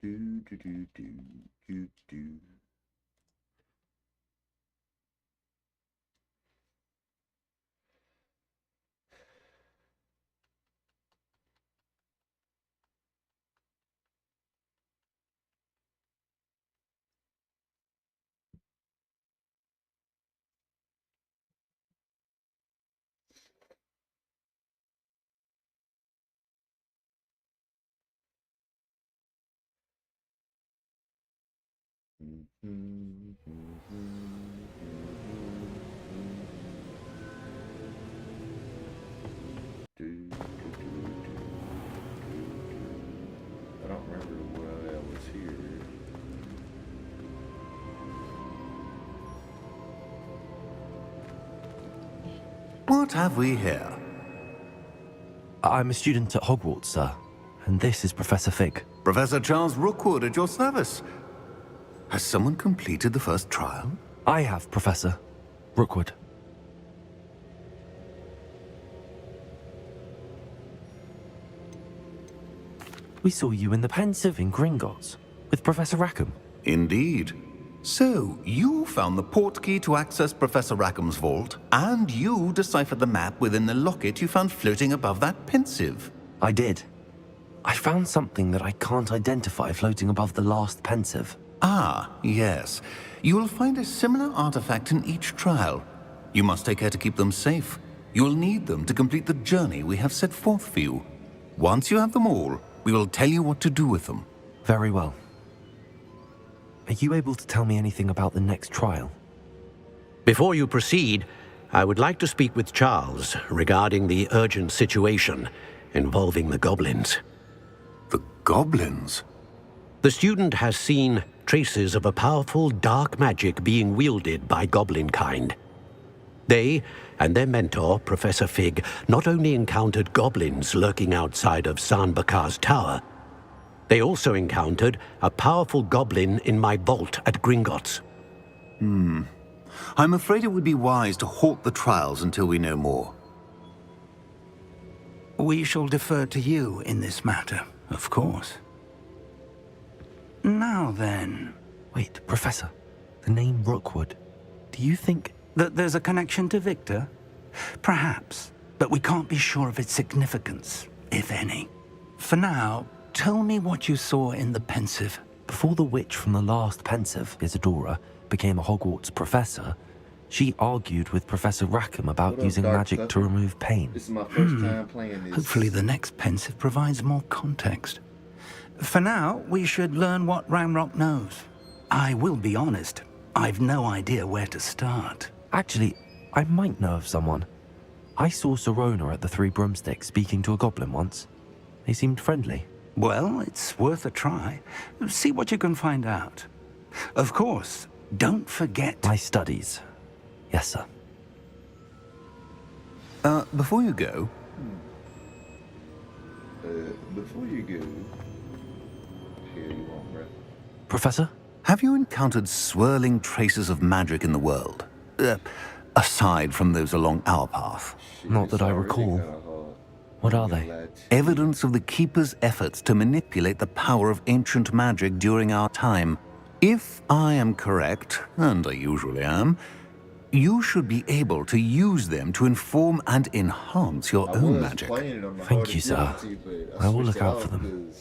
Do do do do do do. I don't remember what I was here. What have we here? I'm a student at Hogwarts, sir, and this is Professor Fig. Professor Charles Rookwood at your service. Has someone completed the first trial? I have, Professor Rookwood. We saw you in the Pensive in Gringotts with Professor Rackham. Indeed. So, you found the portkey to access Professor Rackham's vault, and you deciphered the map within the locket you found floating above that Pensive. I did. I found something that I can't identify floating above the last Pensive. Ah, yes. You will find a similar artifact in each trial. You must take care to keep them safe. You will need them to complete the journey we have set forth for you. Once you have them all, we will tell you what to do with them. Very well. Are you able to tell me anything about the next trial? Before you proceed, I would like to speak with Charles regarding the urgent situation involving the goblins. The goblins? The student has seen traces of a powerful dark magic being wielded by goblin kind. They and their mentor, Professor Fig, not only encountered goblins lurking outside of Sanbakar's tower, they also encountered a powerful goblin in my vault at Gringotts. I'm afraid it would be wise to halt the trials until we know more. We shall defer to you in this matter, of course. Now then... Wait, Professor. The name Rookwood. Do you think... that there's a connection to Victor? Perhaps, but we can't be sure of its significance, if any. For now, tell me what you saw in the Pensive. Before the witch from the last Pensive, Isadora, became a Hogwarts professor, she argued with Professor Rackham about using magic to remove pain. This is my first time playing this. Hopefully the next Pensive provides more context. For now, we should learn what Ramrock knows. I will be honest, I've no idea where to start. Actually, I might know of someone. I saw Serona at the Three Broomsticks speaking to a goblin once. They seemed friendly. Well, it's worth a try. See what you can find out. Of course, don't forget... My studies. Yes, sir. Before you go... Before you go... Here you want, bro. Professor? Have you encountered swirling traces of magic in the world? Aside from those along our path. Not that I recall. What are they? Evidence of the Keeper's efforts to manipulate the power of ancient magic during our time. If I am correct, and I usually am, you should be able to use them to inform and enhance your own magic. Thank you, sir. I will look out for them.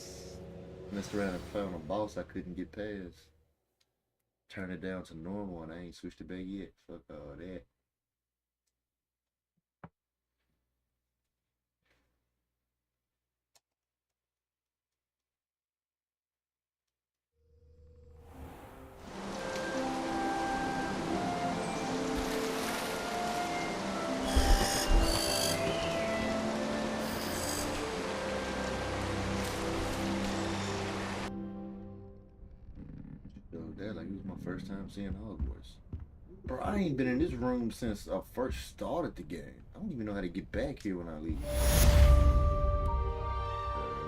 Messed around and found a boss I couldn't get past. Turn it down to normal and I ain't switched it back yet. Fuck all that. That like it was my first time seeing Hogwarts. Bro, I ain't been in this room since I first started the game. I don't even know how to get back here when I leave.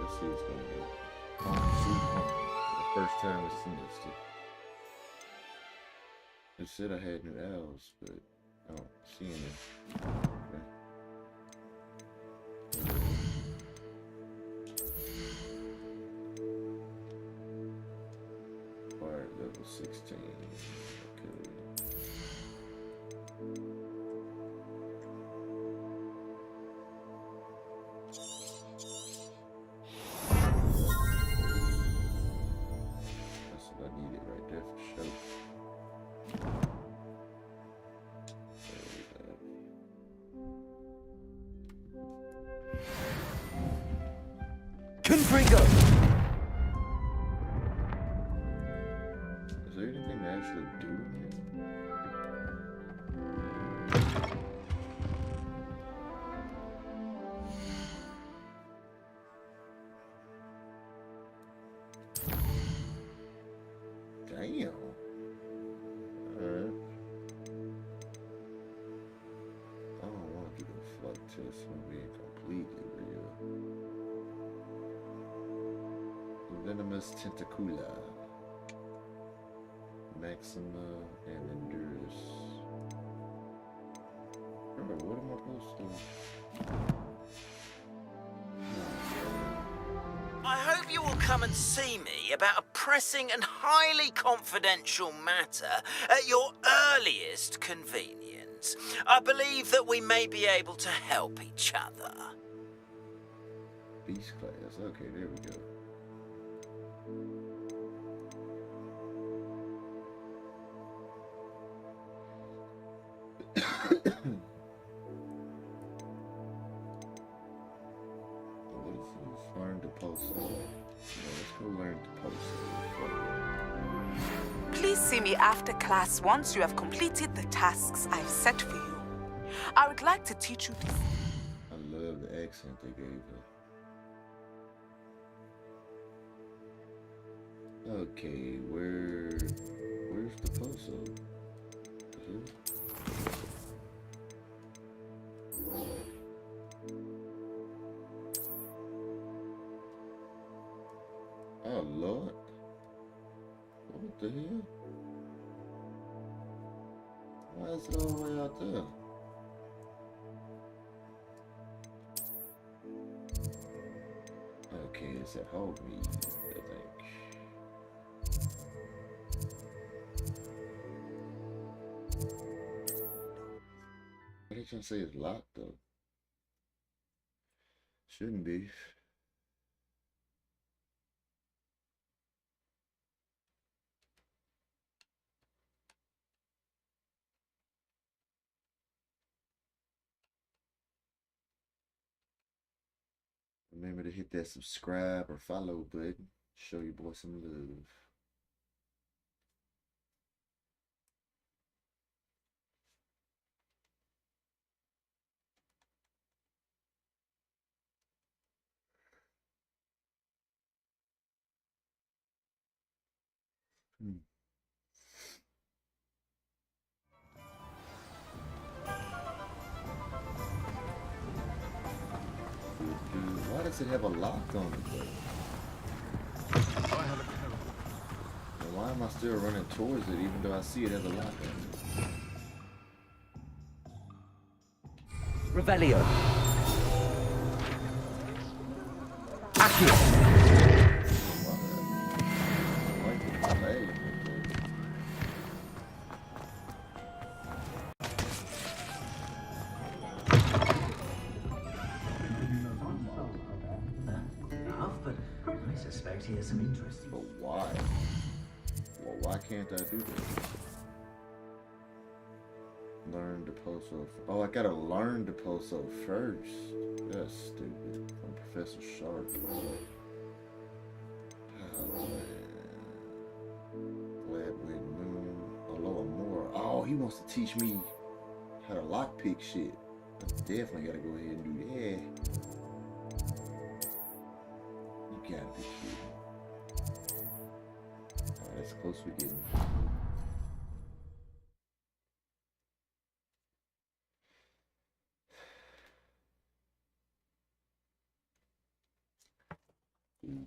Let's see what's going on. The first time it's semester. It said I had new owls, but I don't see any. Okay. 16. Okay. That's what I needed right there for sure. Confringo! Is there anything to actually do in here? Damn. Alright. I don't want to do the flight test when we ain't completely real. Venomous Tentacula. Maxima and Endurus. Remember, what am I supposed to... I hope you will come and see me about a pressing and highly confidential matter at your earliest convenience. I believe that we may be able to help each other. Beast class. Okay, there we go. Learn to pulsate. Let's go learn to pulsate. Please see me after class once you have completed the tasks I've set for you. I would like to teach you this. I love the accent they gave her. Okay, where's the pulsate? Oh Lord. What the hell? Why is it all the way out there? Okay, it's at Hogwarts, I think. Why did you say it's locked though? Shouldn't be. Remember to hit that subscribe or follow button. Show your boy some love. Why does it have a lock on it though? And why am I still running towards it even though I see it has a lock on it? Revelio. Accio. I suspect he has some interesting. But why? Well, why can't I do this? Learn to pulso. Oh, I gotta learn to pulso first. That's stupid. From Professor Sharp. Oh, man. Gladwin Moon. Aloha Moore. Oh, he wants to teach me how to lockpick shit. I definitely gotta go ahead and do that. You gotta be kidding. Oh, that's close we getting.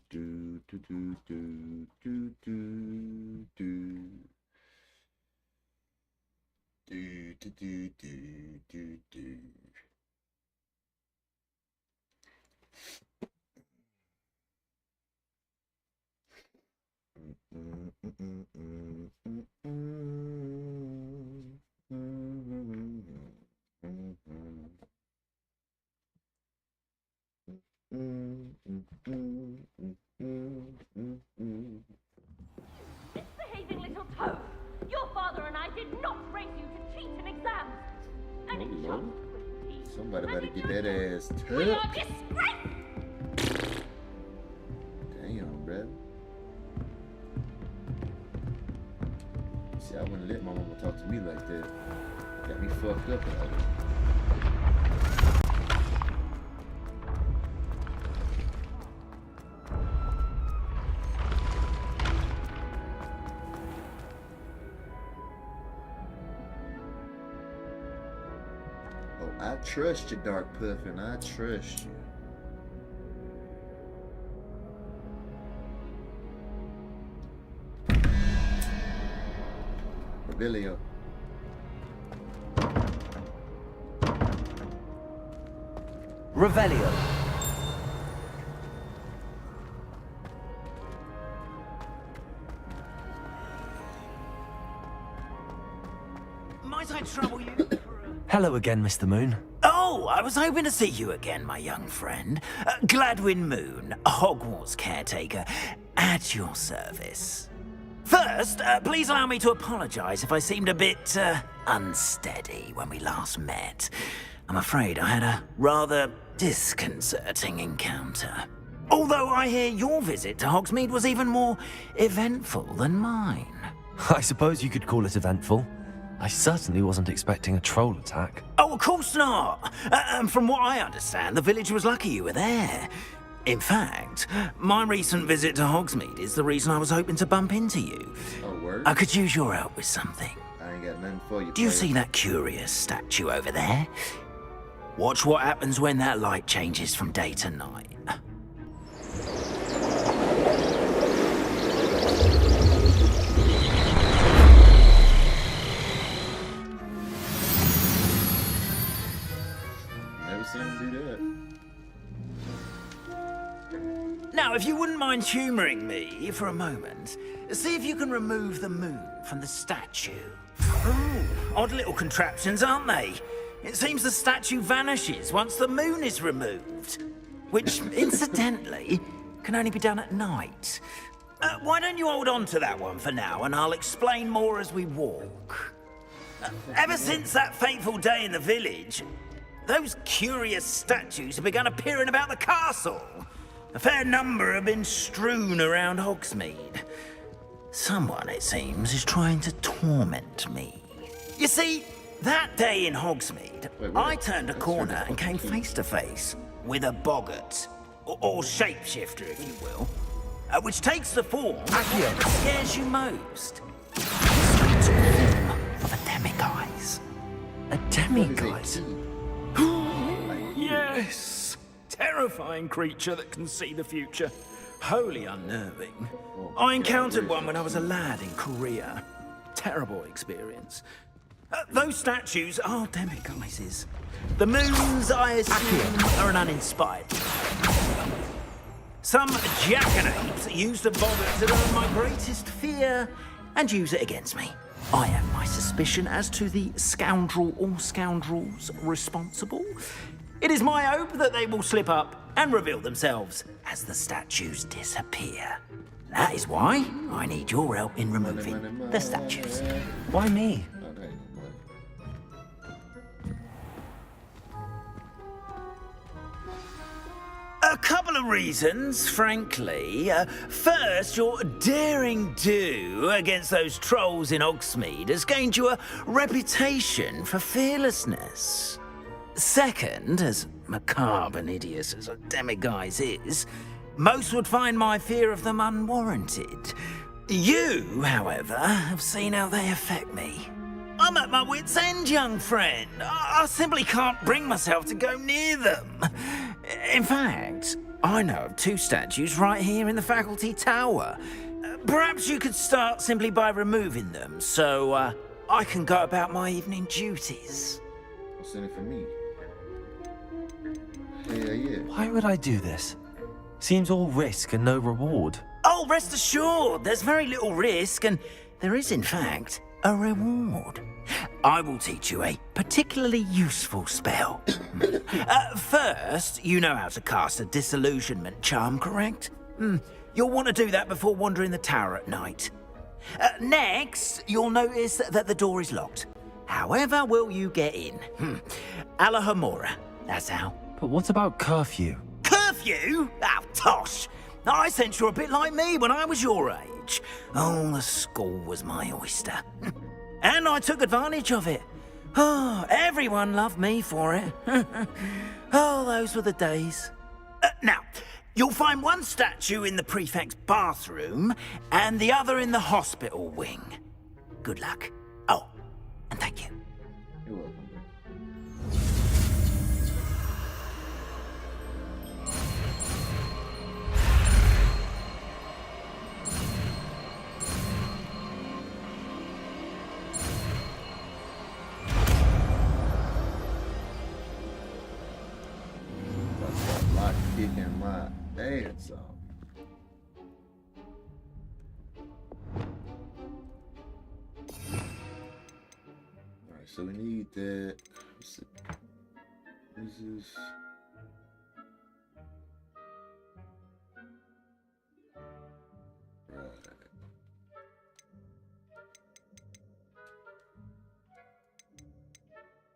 Do do do do do do do do do do do do do. Misbehaving little toad! Your father and I did not raise you to cheat in exams! And it Lord. Somebody better get that ass We turned. are disgraced! Damn, bruh. See, I wouldn't let my mama talk to me like that. Got me fucked up about it. Oh, I trust you, Dark Puffin. I trust you. Revelio. Revelio. Might I trouble you? Hello again, Mr. Moon. Oh, I was hoping to see you again, my young friend. Gladwin Moon, Hogwarts caretaker, at your service. First, please allow me to apologize if I seemed a bit unsteady when we last met. I'm afraid I had a rather disconcerting encounter. Although I hear your visit to Hogsmeade was even more eventful than mine. I suppose you could call it eventful. I certainly wasn't expecting a troll attack. Oh, of course not. And from what I understand, the village was lucky you were there. In fact, my recent visit to Hogsmeade is the reason I was hoping to bump into you. Oh, word? I could use your help with something. I ain't got nothing for you. Do you player. see that curious statue over there? Watch what happens when that light changes from day to night. Never seen him do that. Now, if you wouldn't mind humoring me for a moment, see if you can remove the moon from the statue. Ooh, odd little contraptions, aren't they? It seems the statue vanishes once the moon is removed, which, incidentally, can only be done at night. Why don't you hold on to that one for now, and I'll explain more as we walk. Ever since that fateful day in the village, those curious statues have begun appearing about the castle. A fair number have been strewn around Hogsmeade. Someone, it seems, is trying to torment me. You see, that day in Hogsmeade, I turned a corner and came face to face with a boggart, or shapeshifter, if you will, which takes the form of what scares you most. This took the form of a demiguise. A demiguise? Yes! Terrifying creature that can see the future. Wholly unnerving. I encountered one when I was a lad in Korea. Terrible experience. Those statues are demiguises. The moons, I assume, are an uninspired. Some jackanapes used a boggart to learn my greatest fear and use it against me. I have my suspicion as to the scoundrel or scoundrels responsible. It is my hope that they will slip up and reveal themselves as the statues disappear. That is why I need your help in removing the statues. Why me? Oh, that ain't no money. A couple of reasons, frankly. First, your daring do against those trolls in Hogsmeade has gained you a reputation for fearlessness. Second, as macabre and hideous as a demiguise is, most would find my fear of them unwarranted. You, however, have seen how they affect me. I'm at my wit's end, young friend. I simply can't bring myself to go near them. In fact, I know of two statues right here in the faculty tower. Perhaps you could start simply by removing them, so I can go about my evening duties. What's in it for me? Hell yeah. Why would I do this? Seems all risk and no reward. Oh, rest assured, there's very little risk, and there is, in fact, a reward. I will teach you a particularly useful spell. First, you know how to cast a disillusionment charm, correct? You'll want to do that before wandering the tower at night. Next, you'll notice that the door is locked. However will you get in? Alahamora, that's how. But what about curfew? Curfew? Oh, tosh! I sense you're a bit like me when I was your age. Oh, the school was my oyster. And I took advantage of it. Oh, everyone loved me for it. Oh, those were the days. Now, you'll find one statue in the prefect's bathroom and the other in the hospital wing. Good luck. Oh, and thank you. You're welcome. Kicking my ass off. Alright, so we need that. This is right.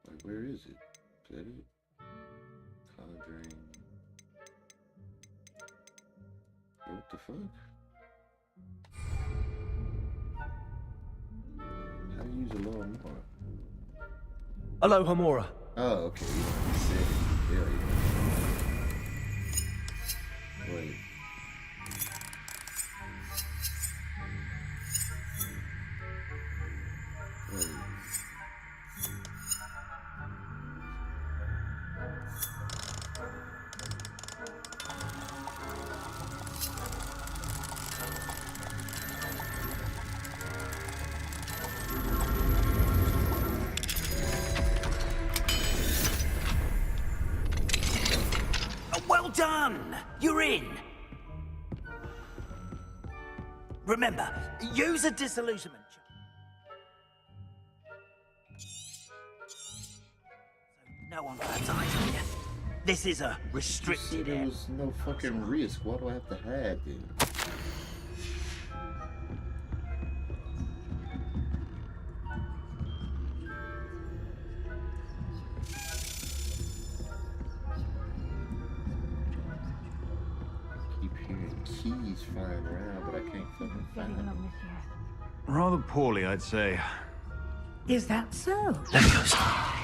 Wait, where is it? Is that it? Conjuring. What the fuck? How do you use a law more? Hello, Hamora. Oh, okay. You said it. There you go. Wait. Wait. Well done! You're in! Remember, use a disillusionment charm. So no one grabs eyes on you. This is a restricted There area. was no fucking risk. Why do I have to hide then? Keys flying around, but I can't fucking find them. Rather poorly, I'd say. Is that so?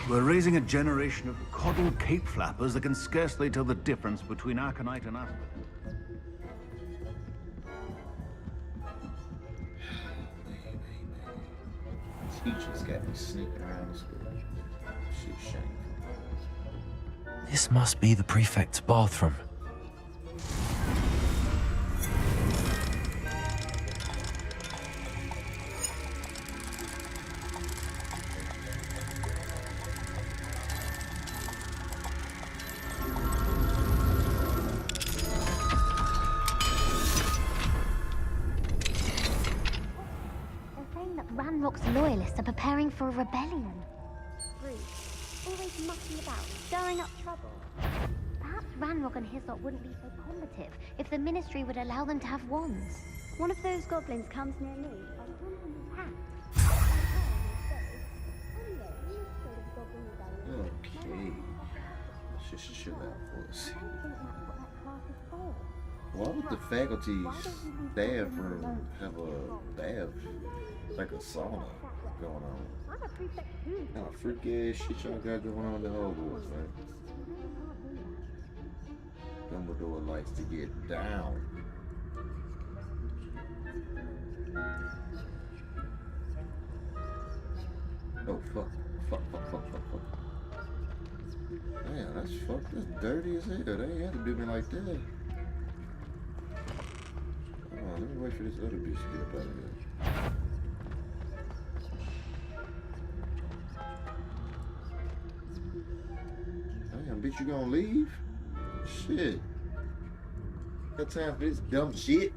We're raising a generation of coddled cape flappers that can scarcely tell the difference between Arcanite and Aspen. Teachers got me sneaking around the school. Shit's shameful. This must be the prefect's bathroom. Ranrock's loyalists are preparing for a rebellion. Rude. Always mucking about, stirring up trouble. Perhaps Ranrock and his lot wouldn't be so combative if the Ministry would allow them to have wands. One of those goblins comes near me, I'll hand him his hat. Okay. Let's just chill out for a second. Why would the faculty's bathroom have a bath, like a sauna going on? Kind of freaky ass shit y'all got going on in the Hogwarts, man. Dumbledore likes to get down. Oh fuck. Man, that's fucked. That's dirty as hell. They ain't had to do me like that. Hold on, let me wait for this other bitch to get up out of here. Damn, bitch, you gonna leave? Shit. Got time for this dumb shit?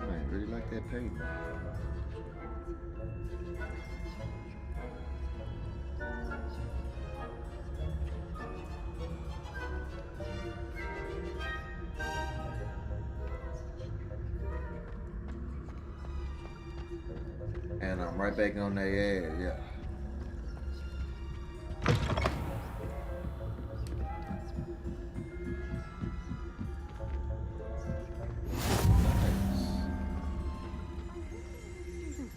I really like that painting. And I'm right back on their ass, yeah.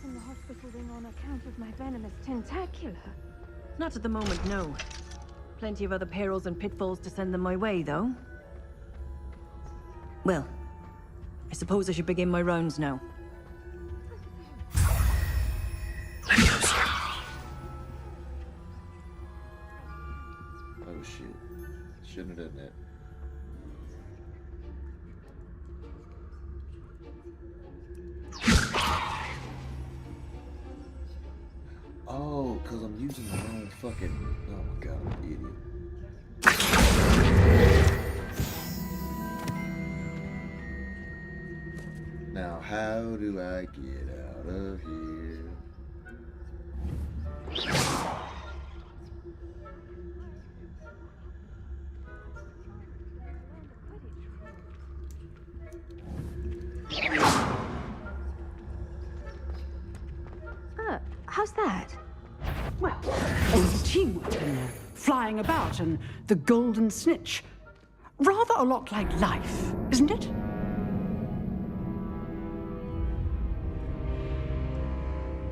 From the hospital ring on account of my venomous tentacular. Not at the moment, no. Plenty of other perils and pitfalls to send them my way, though. Well, I suppose I should begin my rounds now. Oh shit. Shouldn't have done that. Oh, because I'm using the wrong fucking... Oh my god, I'm an idiot. Now, how do I get out of here? How's that? Well, all the teamwork and flying about and the golden snitch. Rather a lot like life, isn't it?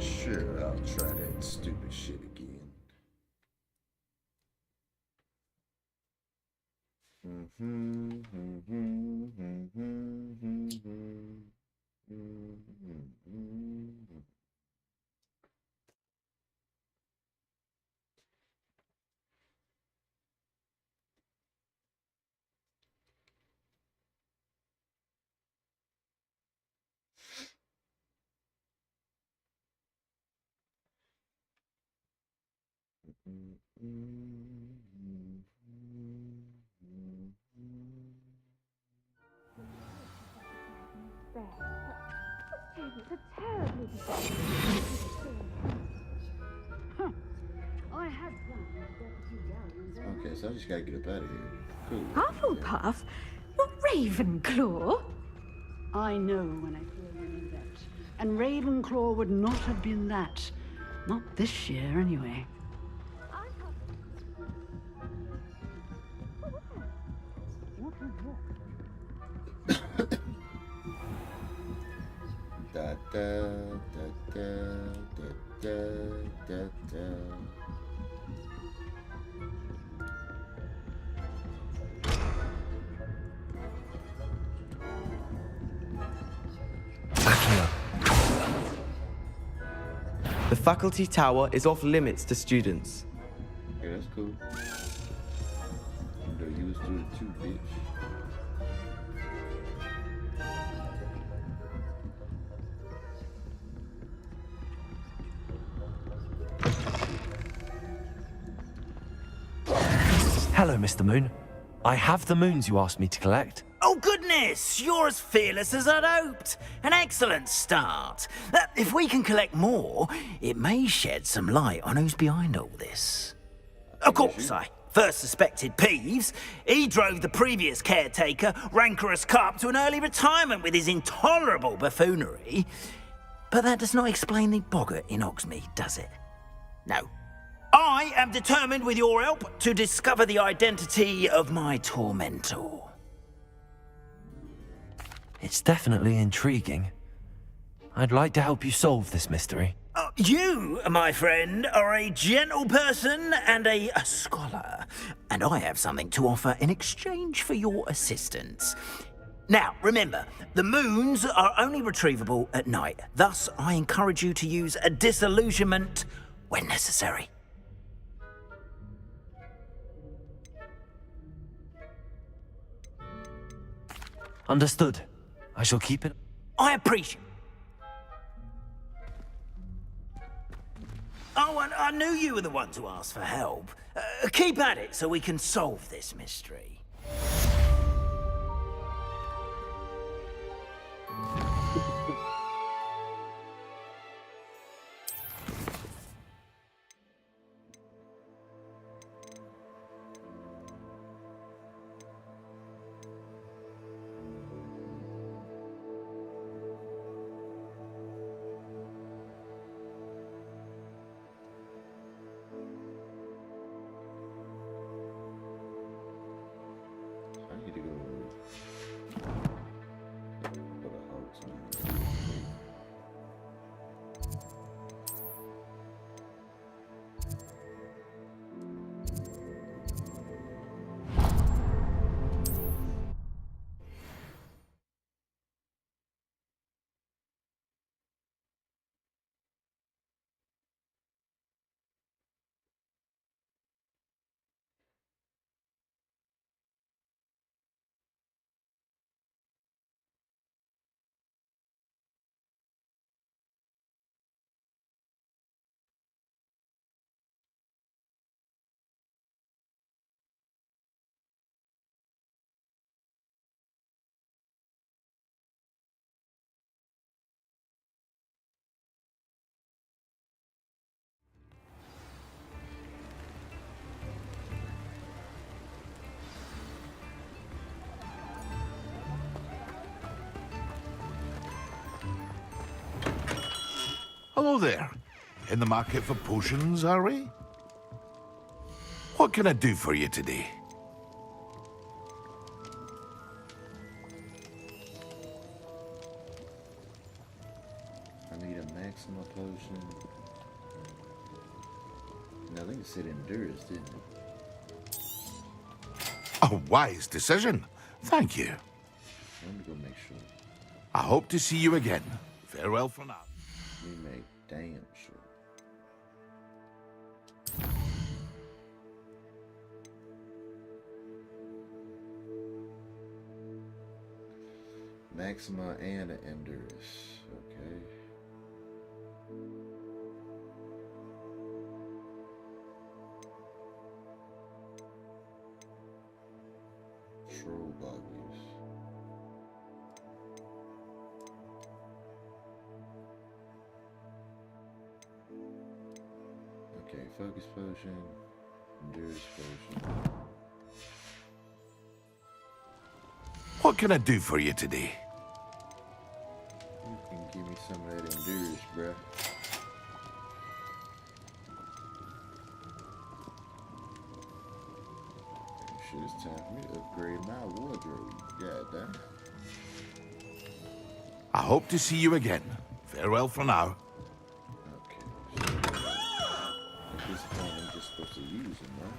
Sure, I'll try that stupid shit again. Students are terribly I had Okay, so I just gotta get up out of here. Cool. Hufflepuff? You're Ravenclaw? I know when I hear you that. And Ravenclaw would not have been that. Not this year, anyway. Da da da da da da da. The faculty tower is off limits to students. Okay, that's cool. You know, you was doing it too, bitch. Hello, Mr. Moon. I have the moons you asked me to collect. Oh, goodness! You're as fearless as I'd hoped. An excellent start. If we can collect more, it may shed some light on who's behind all this. Of course, I first suspected Peeves. He drove the previous caretaker, Rancorous Carp, to an early retirement with his intolerable buffoonery. But that does not explain the boggart in Hogsmeade, does it? No. I am determined with your help to discover the identity of my tormentor. It's definitely intriguing. I'd like to help you solve this mystery. You, my friend, are a gentle person and a scholar, and I have something to offer in exchange for your assistance. Now, remember, the moons are only retrievable at night. Thus, I encourage you to use a disillusionment when necessary. Understood. I shall keep it. I appreciate. Oh, and I knew you were the one to ask for help. Keep at it so we can solve this mystery. I need to go to Hogwarts. Hello there. In the market for potions, are we? What can I do for you today? I need a maxima potion. No, I think it said endurance, didn't it? A wise decision. Thank you. Let me go make sure. I hope to see you again. Farewell for now. We make damn sure. Maxima and an endurance. Okay. Troll buggies. Okay, focus potion, endurance potion. What can I do for you today? You can give me some of that endurance, bruh. Shit, it's time for me to upgrade my wardrobe. God damn. I hope to see you again. Farewell for now. Okay. So, at this point, I'm just supposed to use them, right?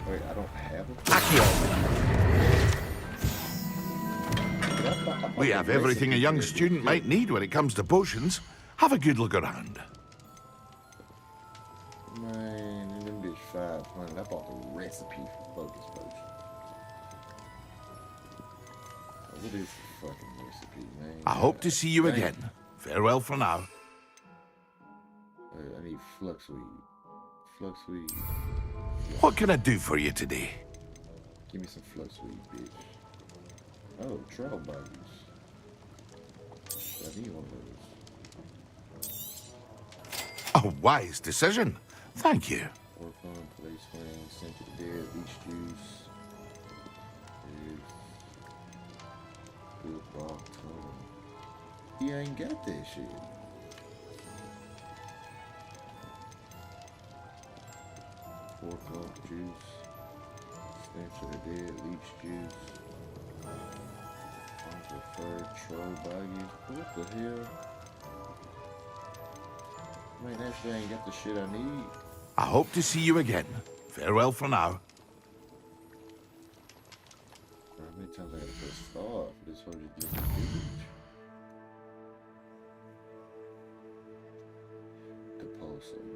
Wait, I don't have a We have everything a young student might need when it comes to potions. Have a good look around. Man, them bitch 500. I bought the recipe for focus potion. What is the fucking recipe, man? I hope to see you again. Farewell for now. I need fluxweed. Fluxweed. What can I do for you today? Give me some fluxweed, bitch. Oh, troll buggies. I need one of those. A wise decision. Thank you. Work on, place swing, sent to the dead, beach juice. told him he ain't got that shit. Pork oak juice, stench of the dead, leech juice, uncle fur, troll baggies. What the hell? Man, that shit ain't got the shit I need. I hope to see you again. Farewell for now. How many times I gotta put star for this whole just village? Compulsive.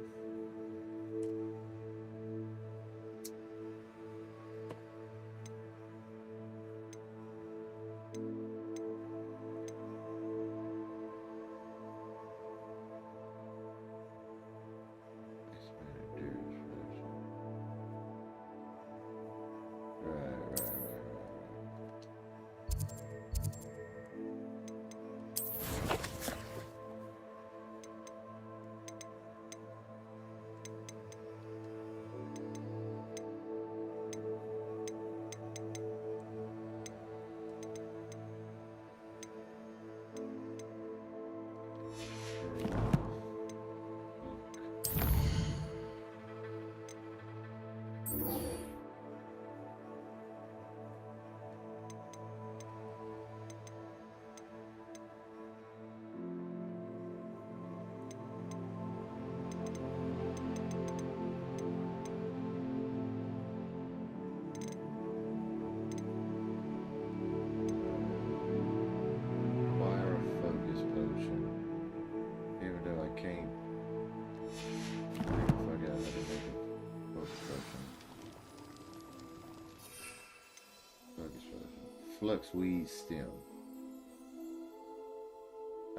Flux weed stem.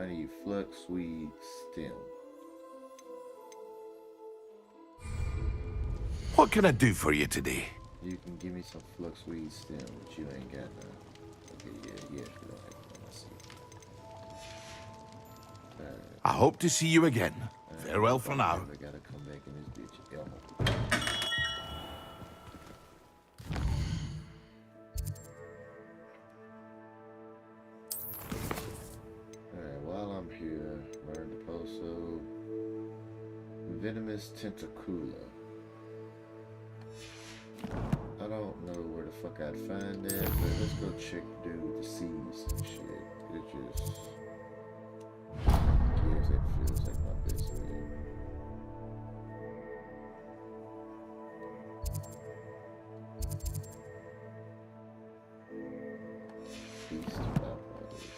I need flux weed stem. What can I do for you today? You can give me some flux weed stem, but you ain't got none. Okay, yeah, you don't have none. I see. I hope to see you again. Farewell for now. I gotta come back in this bitch. Venomous Tentacula. I don't know where the fuck I'd find that, but let's go check the dude with the seeds and shit. It just gives it feels like my best weed. Beast Byproducts.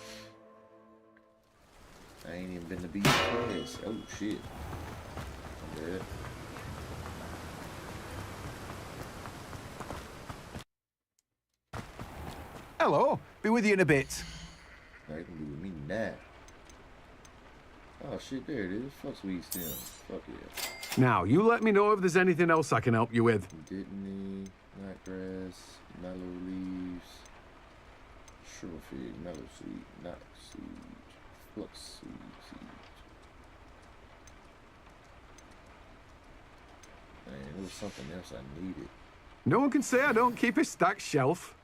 I ain't even been to Beast class. Oh shit. Good. Hello, be with you in a bit. That can be with me now. Oh shit, there it is. Fuck sweet stem. Fuck yeah. Now, you let me know if there's anything else I can help you with. Dittany, nightgrass, mallow leaves, sugar fig, mallow seed, knot seed, flux seed. Man, there was something else I needed. No one can say I don't keep a stacked shelf.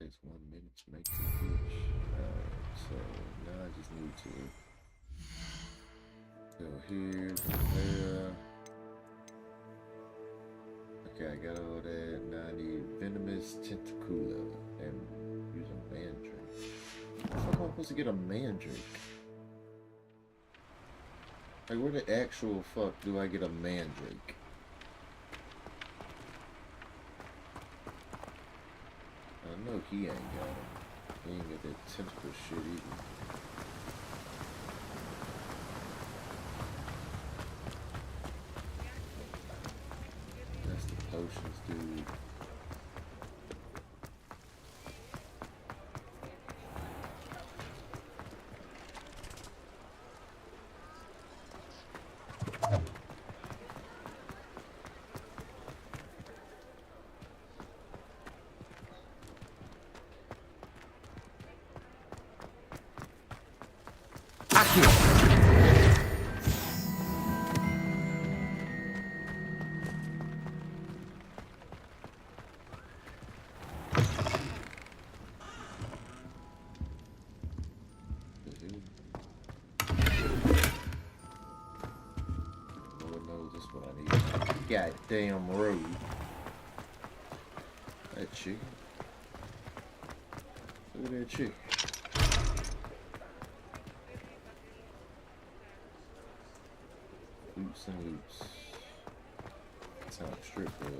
takes 1 minute to make the glitch. Alright, so now I just need to go here, go there. Okay, I got all that. Now I need venomous tentacula and use a mandrake. How am I supposed to get a mandrake? Like, where the actual fuck do I get a mandrake? I know he ain't got him. He ain't got that tentacle shit either. That's the potions, dude. Goddamn road. That chicken. Look at that chicken. Loops and loops. That's how I'm stripped up.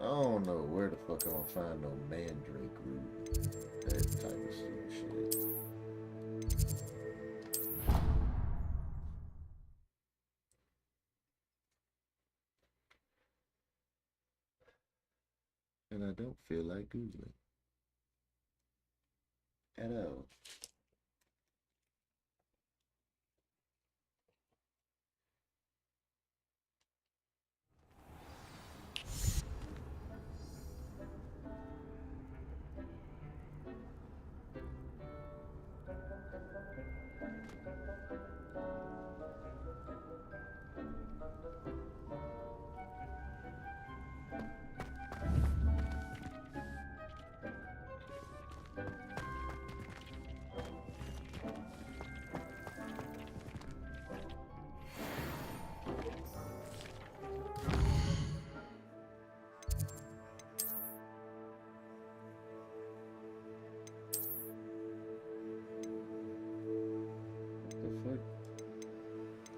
I don't know where the fuck I'm gonna find no mandrake root. That type of shit. And I don't feel like Googling at all.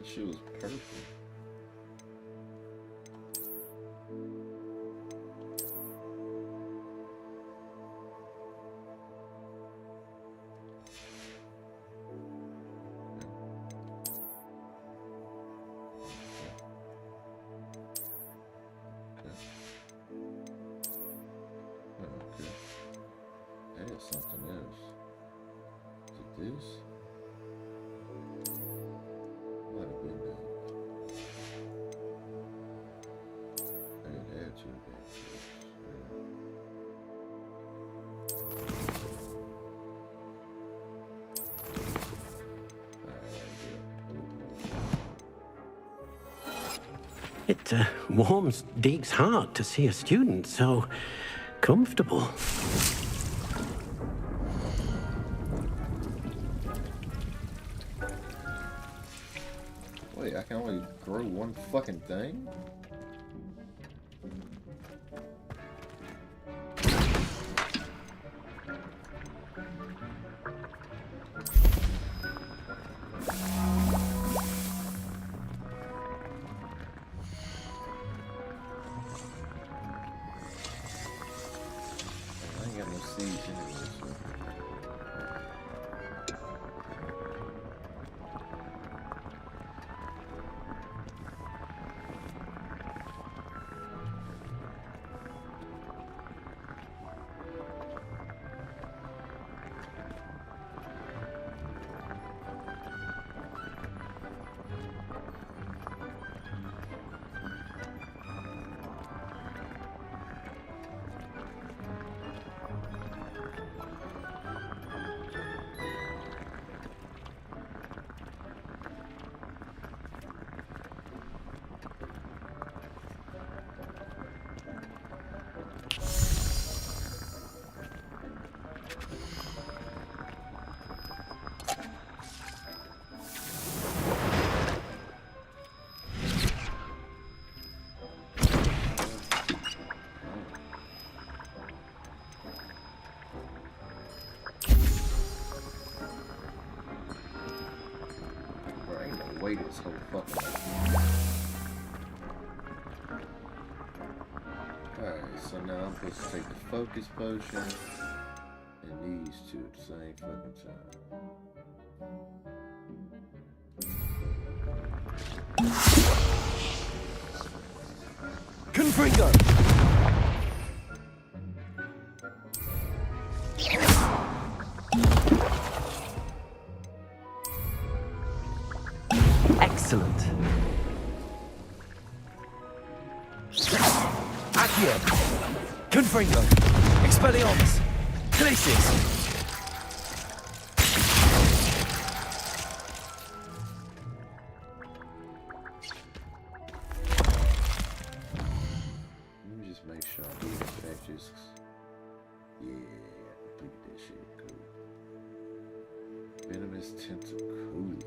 She was perfect. Okay. That is something else. Is it this? What a window. I can add to it. It warms Deke's heart to see a student so comfortable. Wait, I can only grow one fucking thing? I ain't got no seeds anyway, so. wait this whole fucking Alright, so now I'm supposed to take the focus potion and these two at the same fucking time. Confringo! Excellent. Accio! Confringo! Expelliarmus! Glacius! Let me just make sure I do that just... Yeah, I completed that shit. Cool. Venomous Tentacool.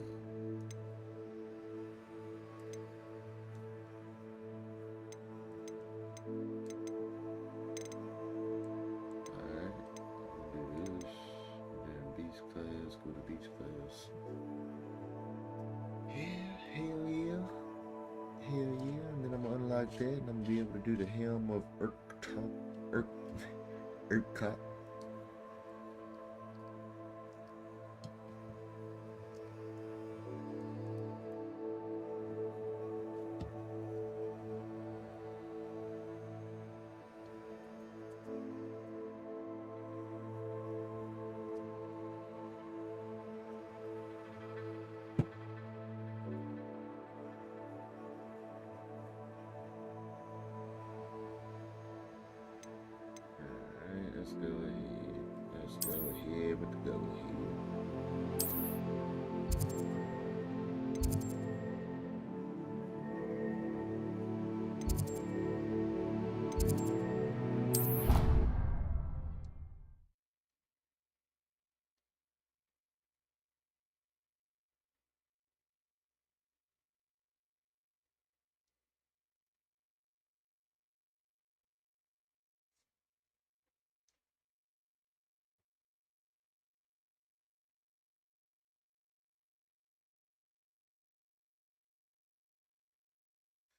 Alright, do this. Then beach class, go to beach class. Yeah, hell yeah. Hell yeah, and then I'm gonna unlock that and I'm gonna be able to do the Helm of Urkot. Let's go ahead. Let's go ahead with the go ahead.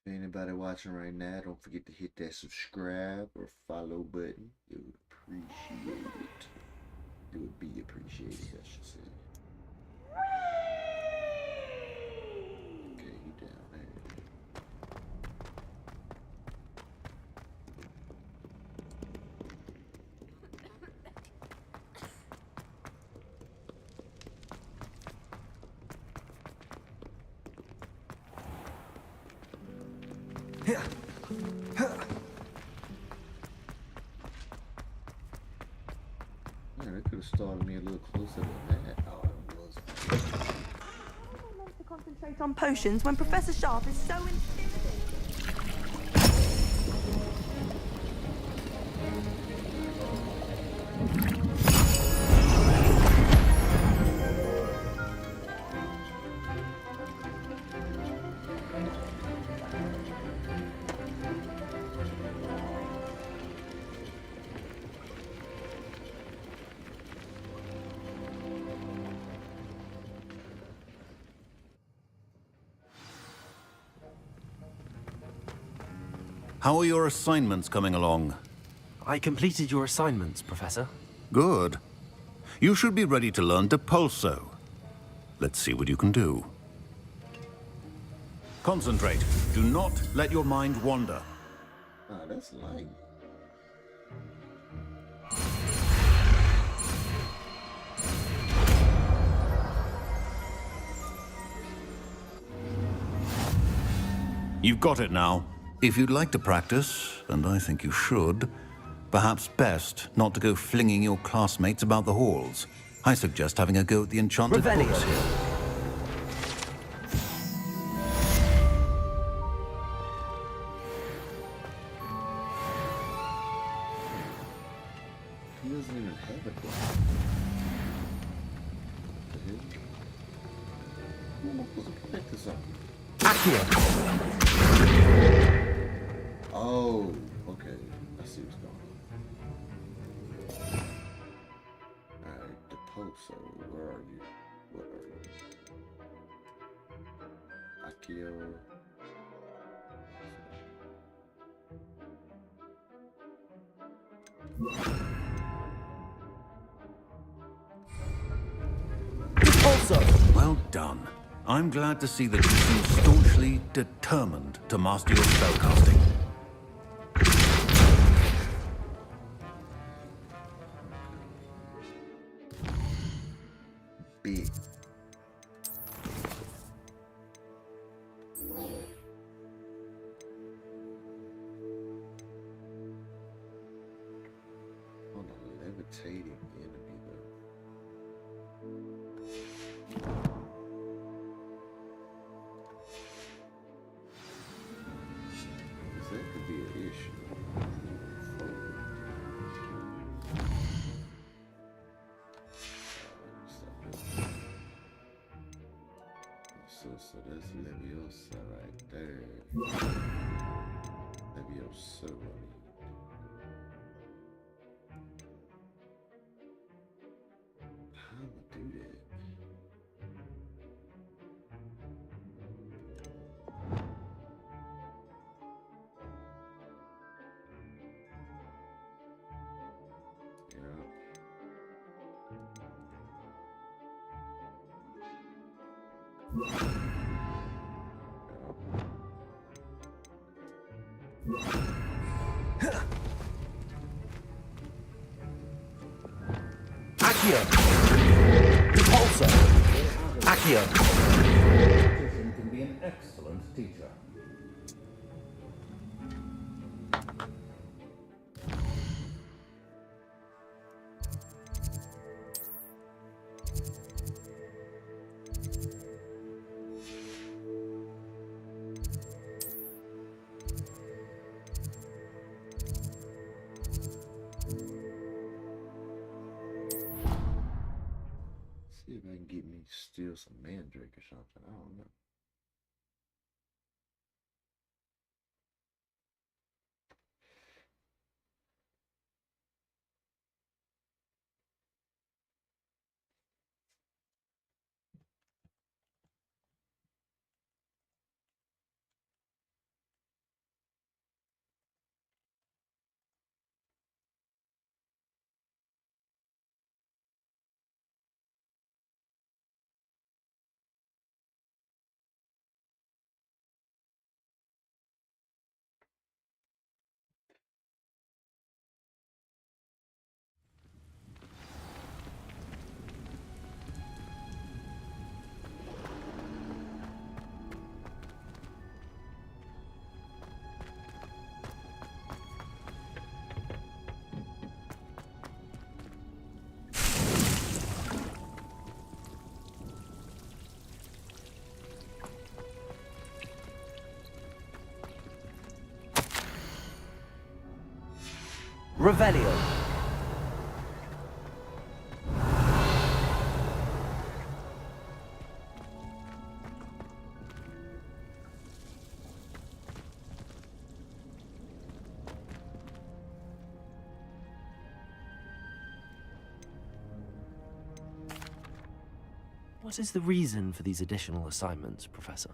If anybody watching right now, don't forget to hit that subscribe or follow button. It would appreciate it. It would be appreciated, I should say. Okay, you down there. Man, it could have started me a little closer than that. Oh, it was. How am I meant to concentrate on potions when Professor Sharp is so intimidating? How are your assignments coming along? I completed your assignments, Professor. Good. You should be ready to learn Depulso. Let's see what you can do. Concentrate. Do not let your mind wander. Ah, that's light. You've got it now. If you'd like to practice, and I think you should, perhaps best not to go flinging your classmates about the halls. I suggest having a go at the enchanted books here. He doesn't even have a gun. Who am I supposed to pick this up? Accio! Oh, okay. I see what's going on. Alright, Depulso, where are you? What are you? Akio. Well done. I'm glad to see that you seem staunchly determined to master your spellcasting. B. On a levitating enemy though. That could be an issue. So that's Leviosa right there. Leviosa, how am I do that? Accio! Repulsor! Accio! Competition can be an excellent teacher. See if I can get me to steal some mandrake or something. I don't know. Revelio. What is the reason for these additional assignments, Professor?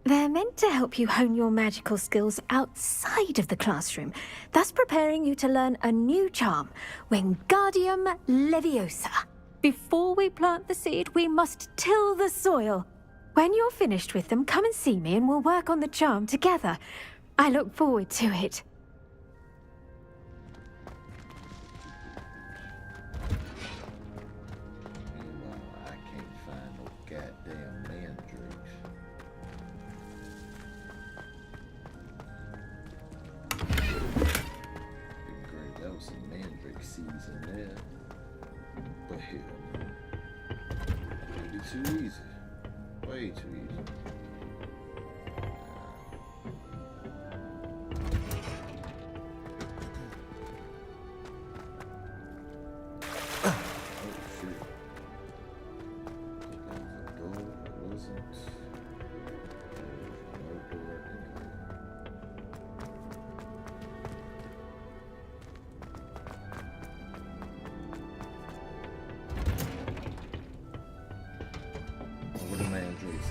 They're meant to help you hone your magical skills outside of the classroom, thus preparing you to learn a new charm, Wingardium Leviosa. Before we plant the seed, we must till the soil. When you're finished with them, come and see me and we'll work on the charm together. I look forward to it. Too easy. Way too easy. Oh shit. That was a door. It wasn't. No door anywhere.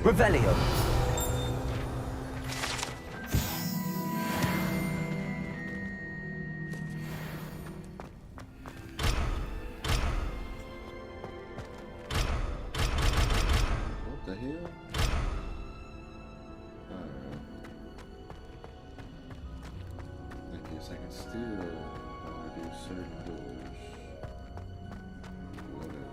Revelio. the hell? Alright. I guess I can still do certain doors. Whatever.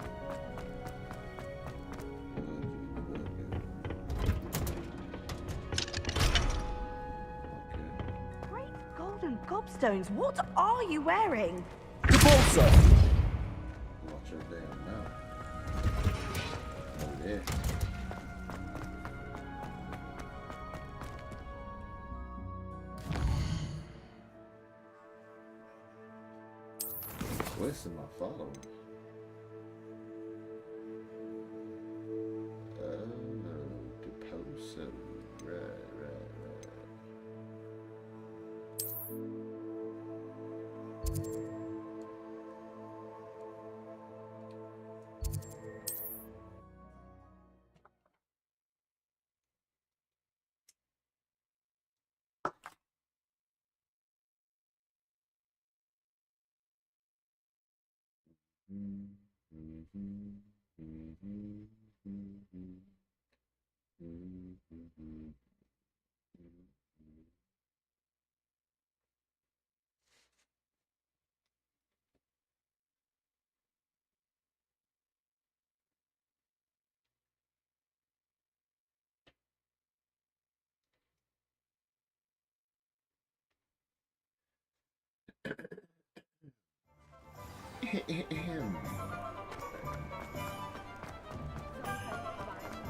Great golden gobstones, what are you wearing? Watch your damn mouth. Oh yeah. Wasting my followers. Oh no, Deposo. Right.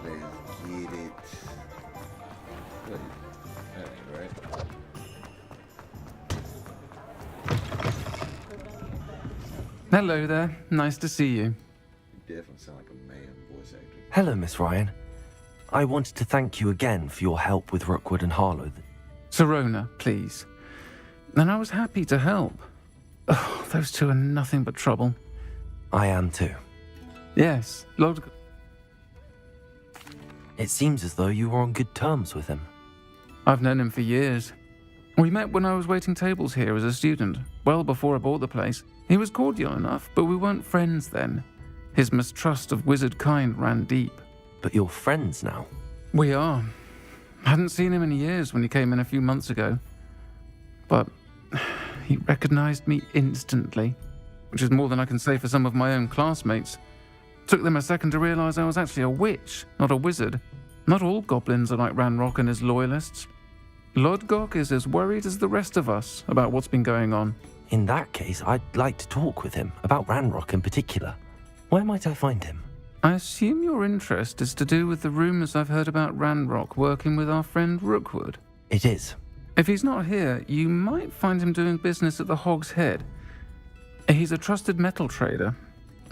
Let's get it. Wait, that ain't right. Hello there. Nice to see you. You definitely sound like a man voice actor. Hello, Miss Ryan. I wanted to thank you again for your help with Rookwood and Harlow. Sirona, please. And I was happy to help. Oh, those two are nothing but trouble. I am too. Yes, Lord... It seems as though you were on good terms with him. I've known him for years. We met when I was waiting tables here as a student, well before I bought the place. He was cordial enough, but we weren't friends then. His mistrust of wizard kind ran deep. But you're friends now? We are. Hadn't seen him in years when he came in a few months ago. But he recognized me instantly, which is more than I can say for some of my own classmates. Took them a second to realize I was actually a witch, not a wizard. Not all goblins are like Ranrock and his loyalists. Lodgok is as worried as the rest of us about what's been going on. In that case, I'd like to talk with him, about Ranrock in particular. Where might I find him? I assume your interest is to do with the rumors I've heard about Ranrock working with our friend Rookwood. It is. If he's not here, you might find him doing business at the Hog's Head. He's a trusted metal trader.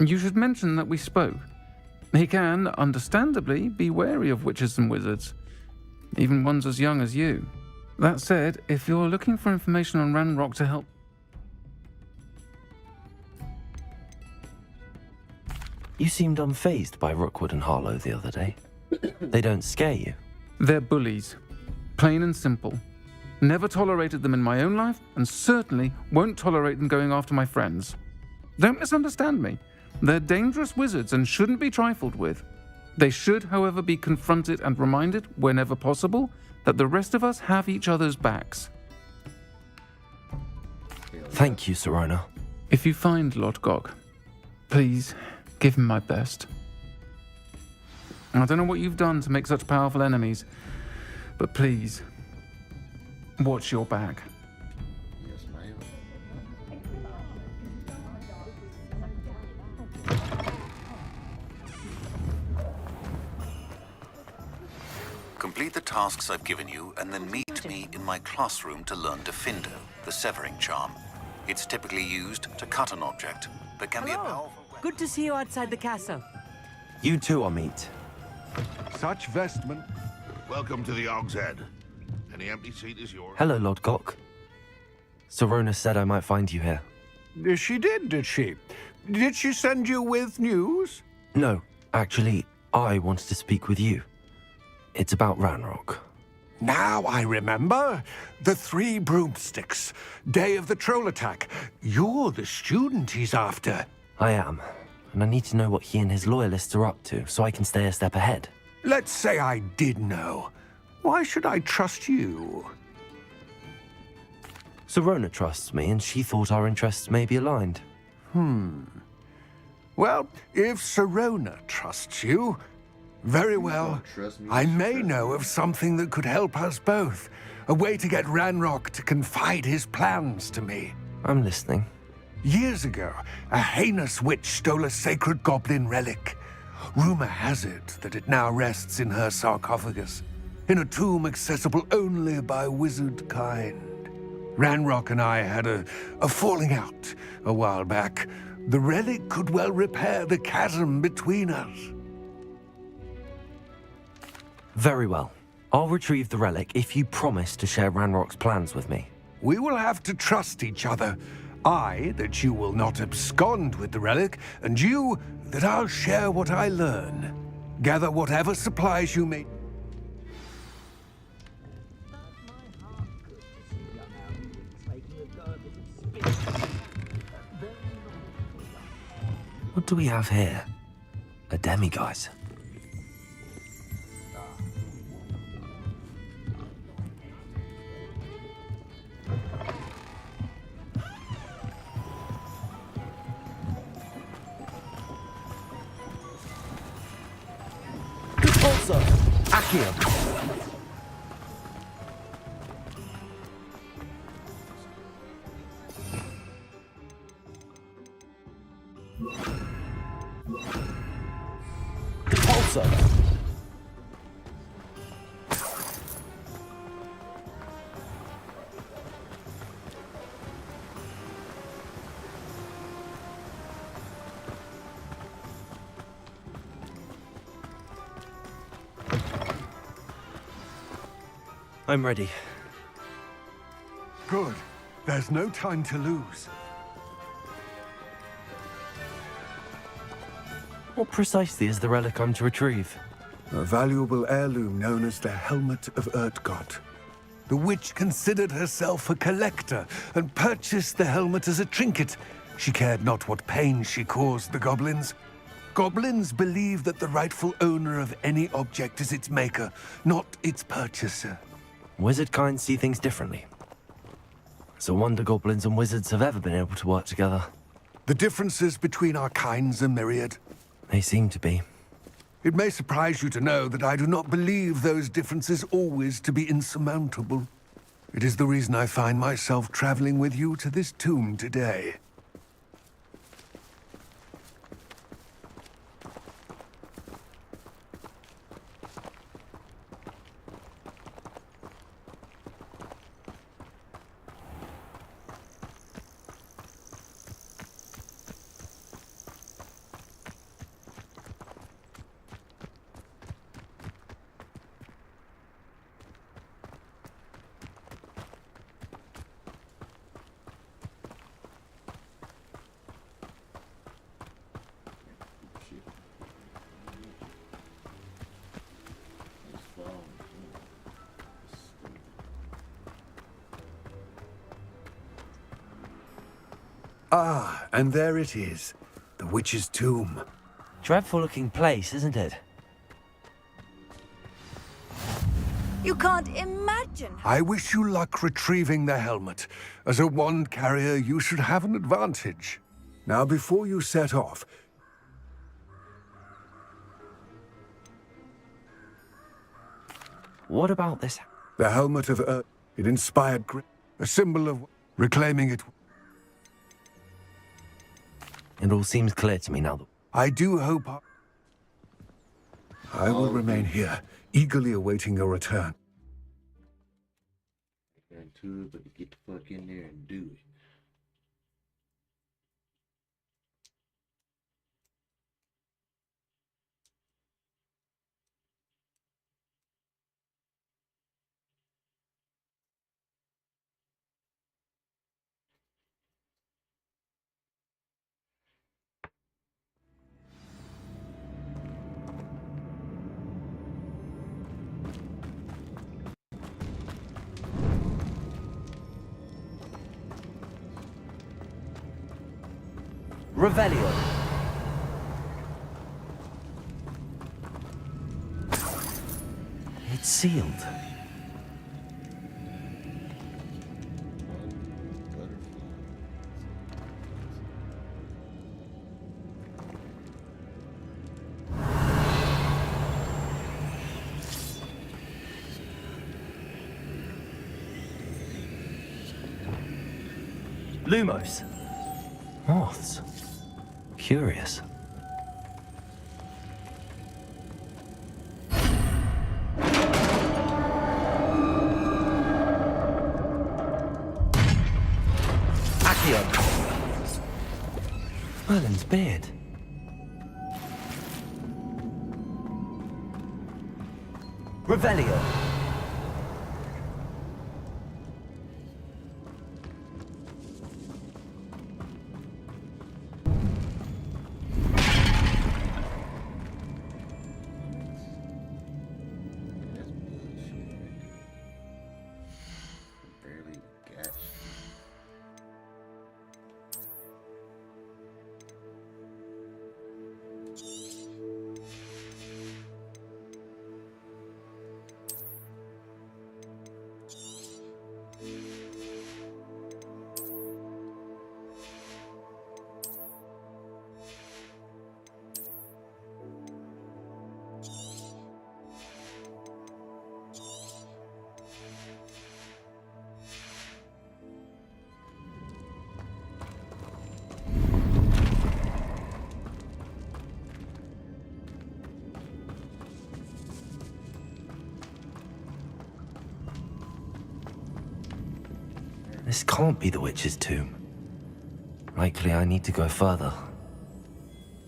You should mention that we spoke. He can, understandably, be wary of witches and wizards, even ones as young as you. That said, if you're looking for information on Ranrock to help... You seemed unfazed by Rookwood and Harlow the other day. They don't scare you? They're bullies. Plain and simple. Never tolerated them in my own life, and certainly won't tolerate them going after my friends. Don't misunderstand me. They're dangerous wizards and shouldn't be trifled with. They should, however, be confronted and reminded, whenever possible, that the rest of us have each other's backs. Thank you, Sirona. If you find Lodgok, please give him my best. I don't know what you've done to make such powerful enemies, but please, watch your back. Yes, ma'am. Complete the tasks I've given you, and then meet me in my classroom to learn Defindo, the severing charm. It's typically used to cut an object, but can be a powerful... Good to see you outside the castle. You too, Amit. Such vestment. Welcome to the Hog's Head. Any empty seat is yours. Hello, Lodgok. Sirona said I might find you here. She did she? Did she send you with news? No, actually, I wanted to speak with you. It's about Ranrock. Now I remember. The 3 broomsticks. Day of the troll attack. You're the student he's after. I am, and I need to know what he and his loyalists are up to so I can stay a step ahead. Let's say I did know. Why should I trust you? Serona trusts me, and she thought our interests may be aligned. Well, if Serona trusts you, very well, I may know of something that could help us both. A way to get Ranrock to confide his plans to me. I'm listening. Years ago, a heinous witch stole a sacred goblin relic. Rumor has it that it now rests in her sarcophagus, in a tomb accessible only by wizard kind. Ranrock and I had a falling out a while back. The relic could well repair the chasm between us. Very well. I'll retrieve the relic if you promise to share Ranrock's plans with me. We will have to trust each other. I, that you will not abscond with the relic, and you, that I'll share what I learn. Gather whatever supplies you may... What do we have here? A demiguise. Also, Accio. Also. I'm ready. Good. There's no time to lose. What precisely is the relic I'm to retrieve? A valuable heirloom known as the Helmet of Urtgott. The witch considered herself a collector and purchased the helmet as a trinket. She cared not what pain she caused the goblins. Goblins believe that the rightful owner of any object is its maker, not its purchaser. Wizard kind see things differently. It's a wonder goblins and wizards have ever been able to work together. The differences between our kinds are myriad. They seem to be. It may surprise you to know that I do not believe those differences always to be insurmountable. It is the reason I find myself traveling with you to this tomb today. Ah, and there it is. The witch's tomb. Dreadful looking place, isn't it? You can't imagine. I wish you luck retrieving the helmet. As a wand carrier, you should have an advantage. Now, before you set off... What about this? The helmet of Earth. It inspired a symbol of reclaiming it. It all seems clear to me now. I do hope I will remain here, eagerly awaiting your return. But get the fuck in there and do it. Revelio. It's sealed. Lumos. Moths. Curious. Merlin's beard. Revelio. Barely gas. This can't be the witch's tomb. Likely I need to go further.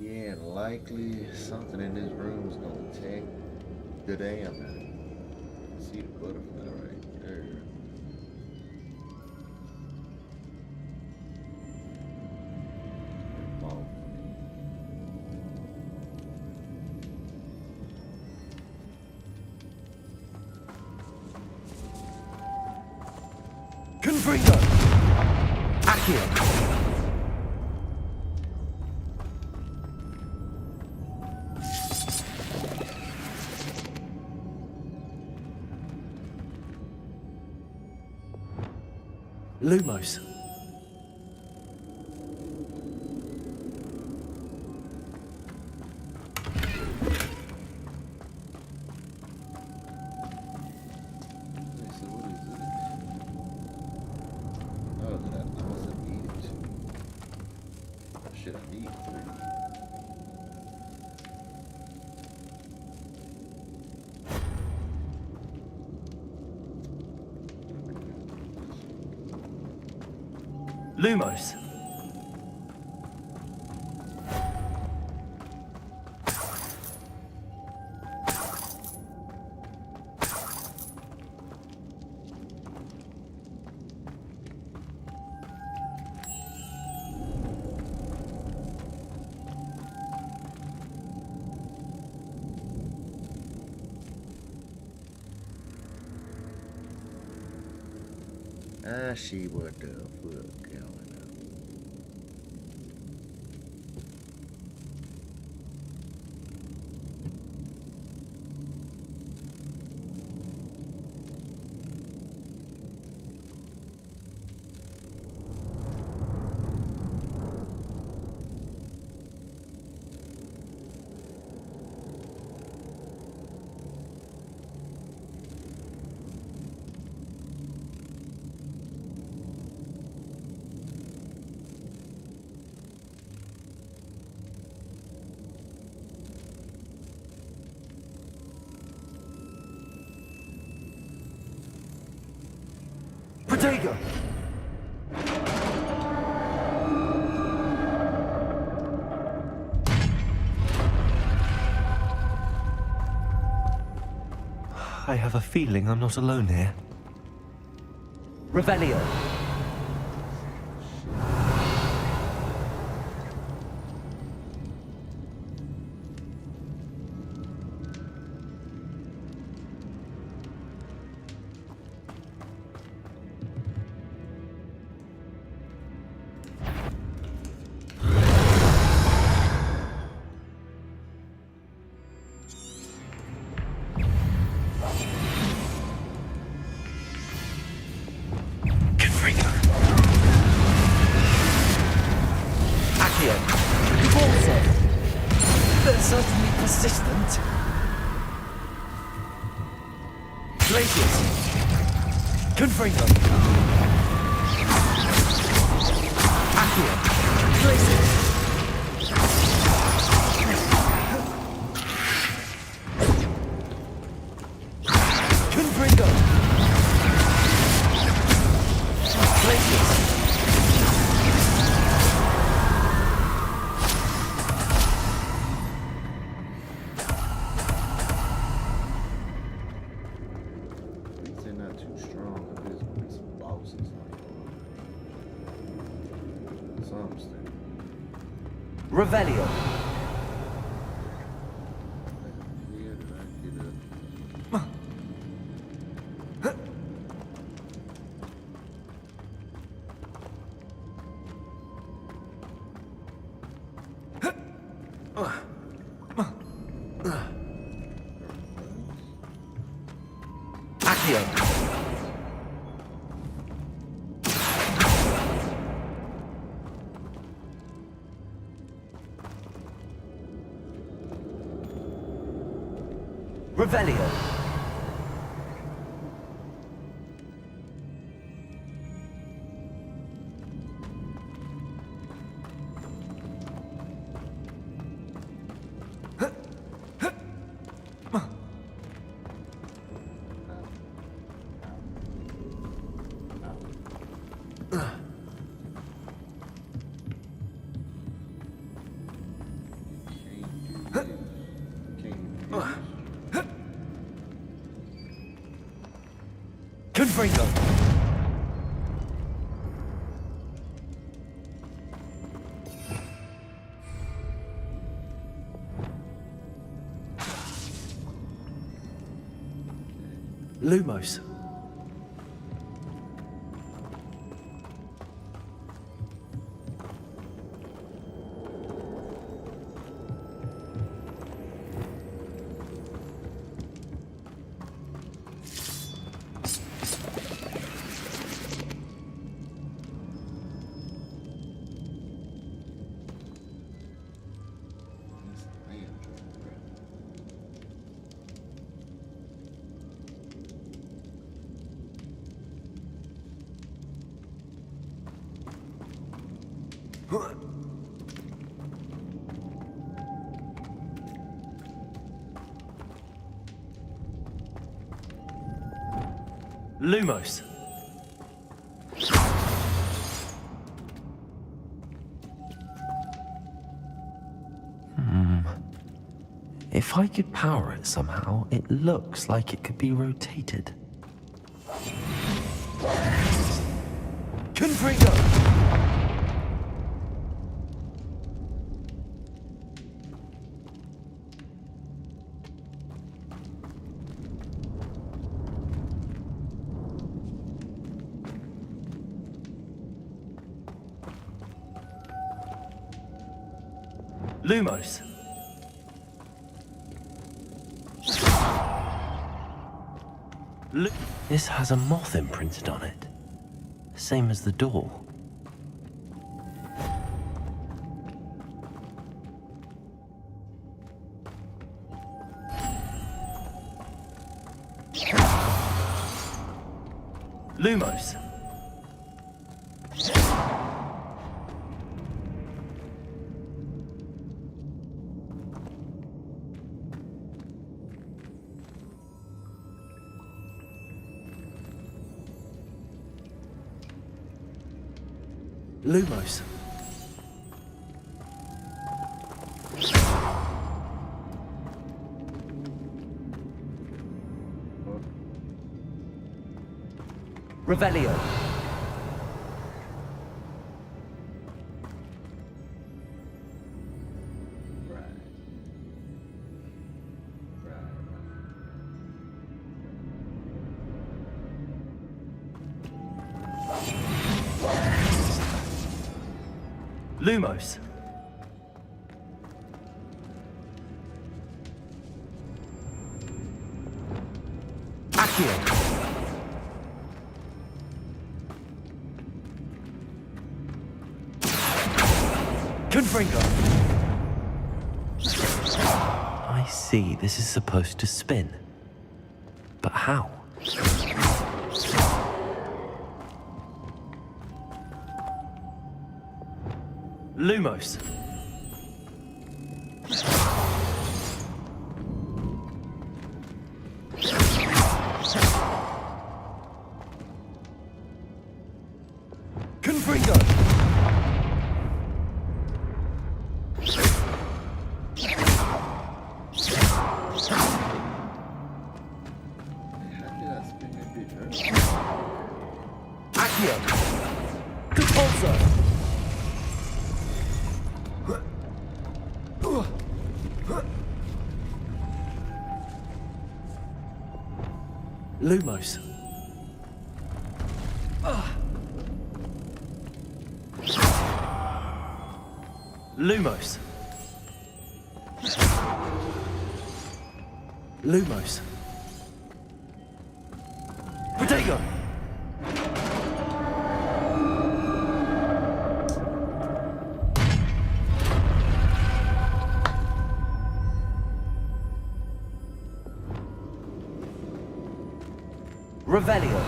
Yeah, likely something in this room is gonna take the damn out. See the butterfly right there. Moth. Confringo! Accio. Lumos. So what is it? Oh, that I must have needed two. Oh, shit, I need three. Lumos. I see what the fuck going on. Protego. I have a feeling I'm not alone here. Revelio. Assistant? Glaciers! Confringo! Accio! Glaciers! Confringo! Glaciers! They're not too strong. There's gonna be some bosses like some stuff. Revelio. Where did I get up? Accio. Revelio. Confringo. Lumos. Lumos. If I could power it somehow, it looks like it could be rotated. Confringo! Lumos. This has a moth imprinted on it. Same as the door. Lumos. Lumos. Revelio. Lumos. Accio. Confringo. I I see. This is supposed to spin. But how? Lumos. Confringo! Accio! Compulso! Lumos. Lumos. Lumos. Protego! Revelio.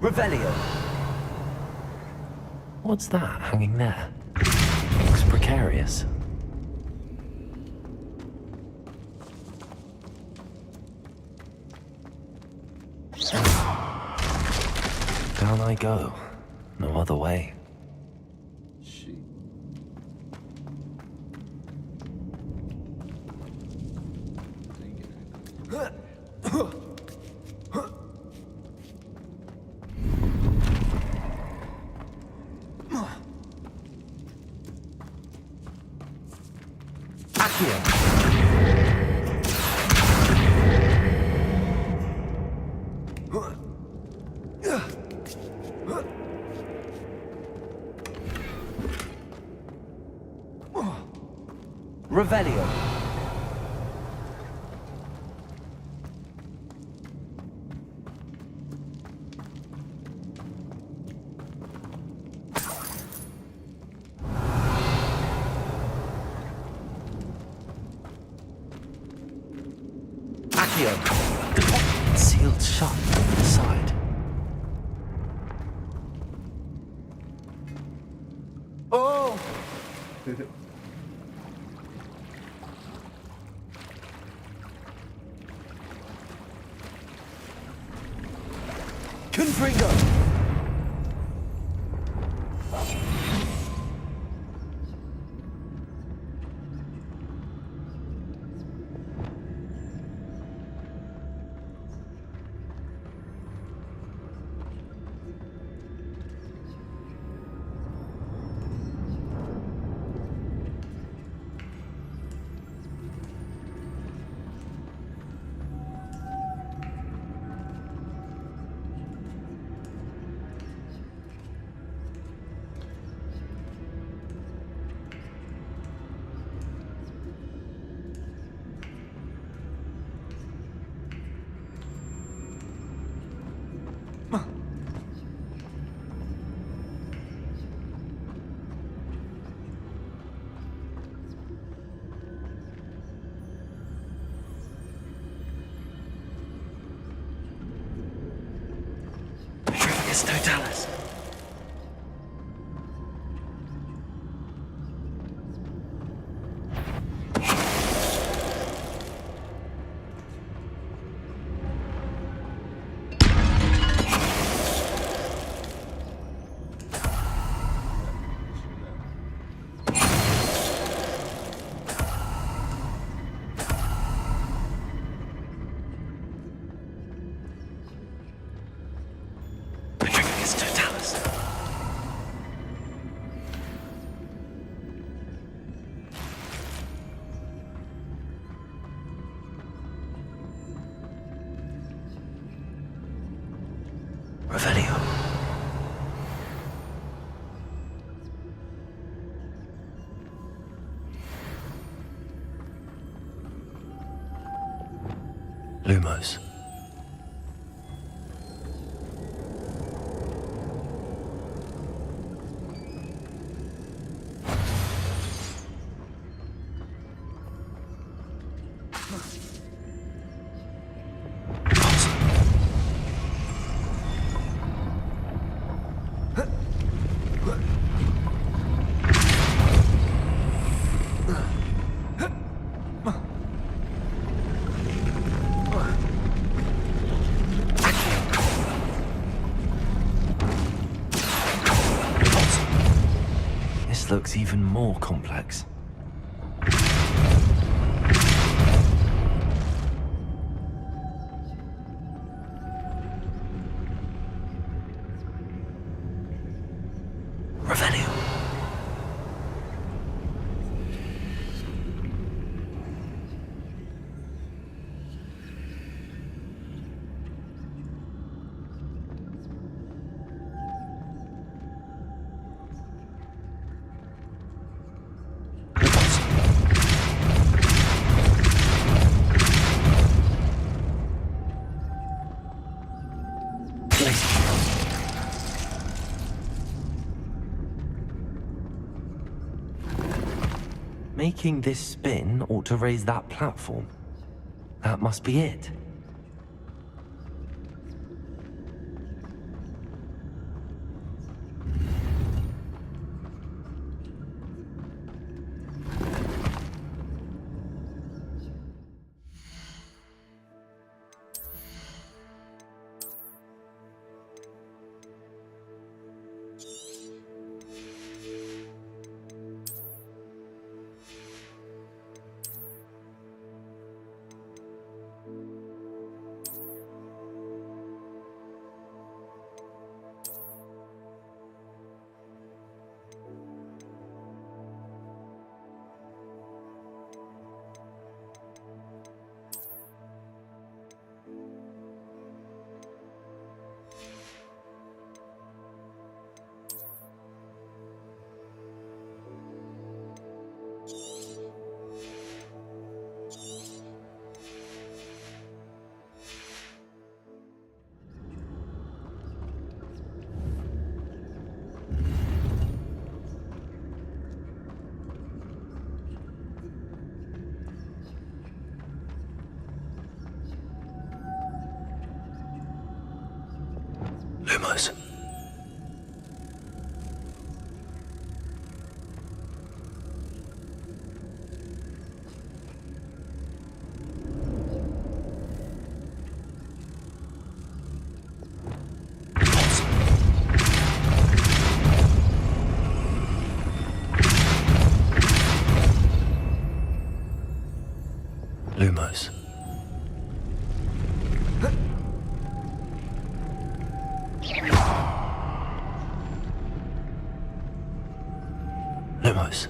Revelio. What's that hanging there? Looks precarious. Down I go. No other way. Revelio. Accio. Sealed shut from the side. Oh! Confringo! It's Totalis. Revelio. Lumos. This looks even more complex. Revelio. Making this spin ought to raise that platform. That must be it. Lumos. Lumos. Lumos.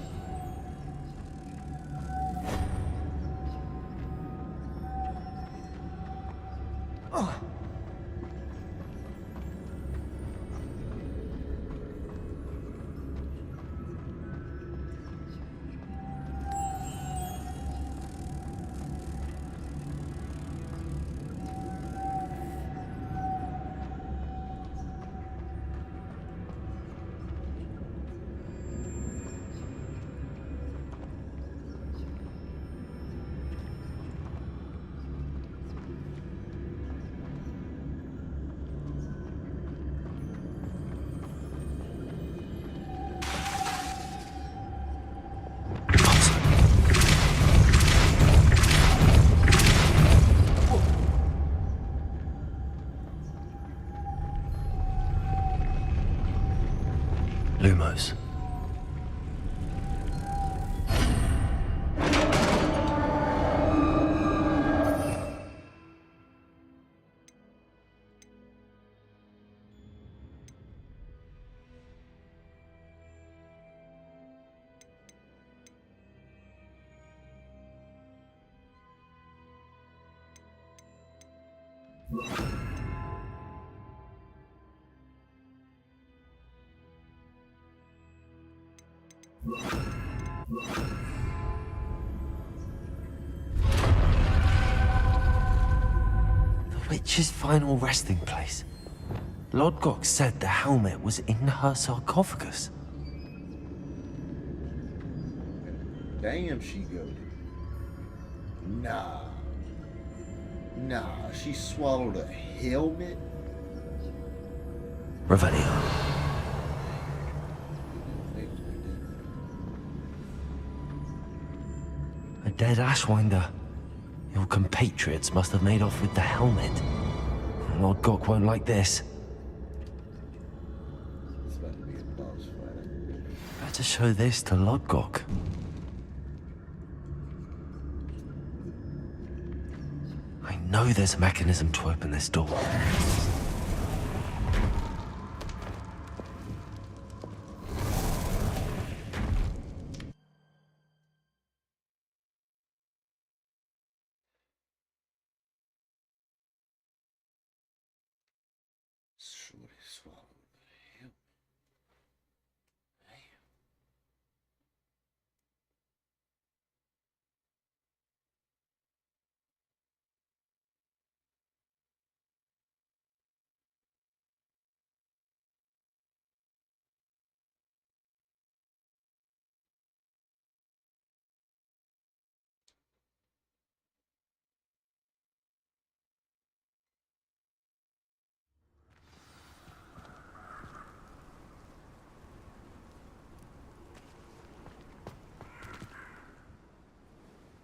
Lumos. The witch's final resting place. Lodgok said the helmet was in her sarcophagus. Damn, she goaded. Nah. Nah, she swallowed a helmet? Revelio. A dead Ashwinder. Your compatriots must have made off with the helmet. Lodgok won't like this. It's about to be a boss fight. Better show this to Lodgok. I know there's a mechanism to open this door. Shorty swallowed the helmet. Damn.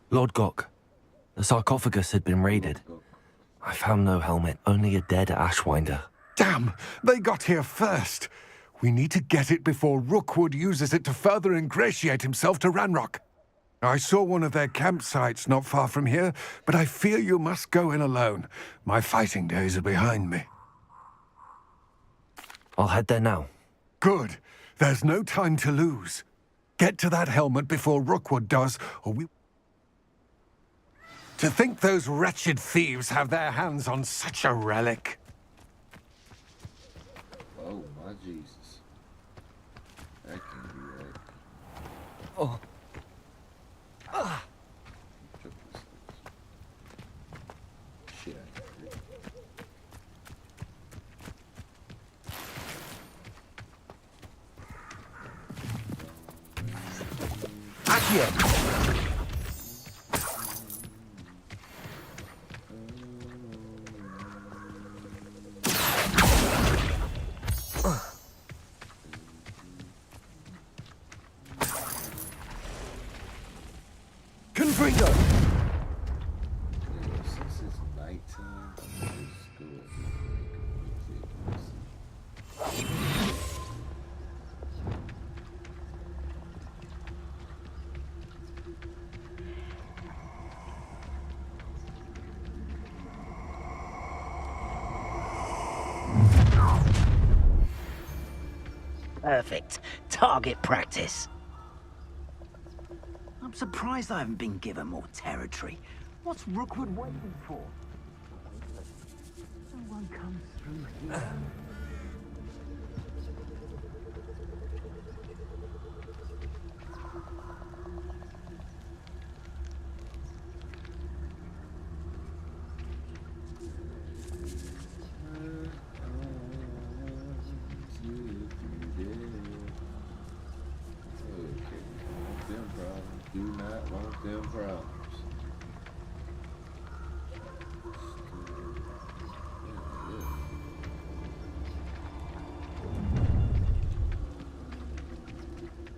Lodgok, the sarcophagus had been raided. I found no helmet, only a dead Ashwinder. Damn! They got here first. We need to get it before Rookwood uses it to further ingratiate himself to Ranrock. I saw one of their campsites not far from here, but I fear you must go in alone. My fighting days are behind me. I'll head there now. Good. There's no time to lose. Get to that helmet before Rookwood does, or we... To think those wretched thieves have their hands on such a relic. Oh, my Jesus. That can't be right. Oh. Ah. Shit, Confringo! Since it's nighttime, I'm just going Perfect. Target practice. I'm surprised I haven't been given more territory. What's Rookwood waiting for? Someone comes through here. Do not want them problems.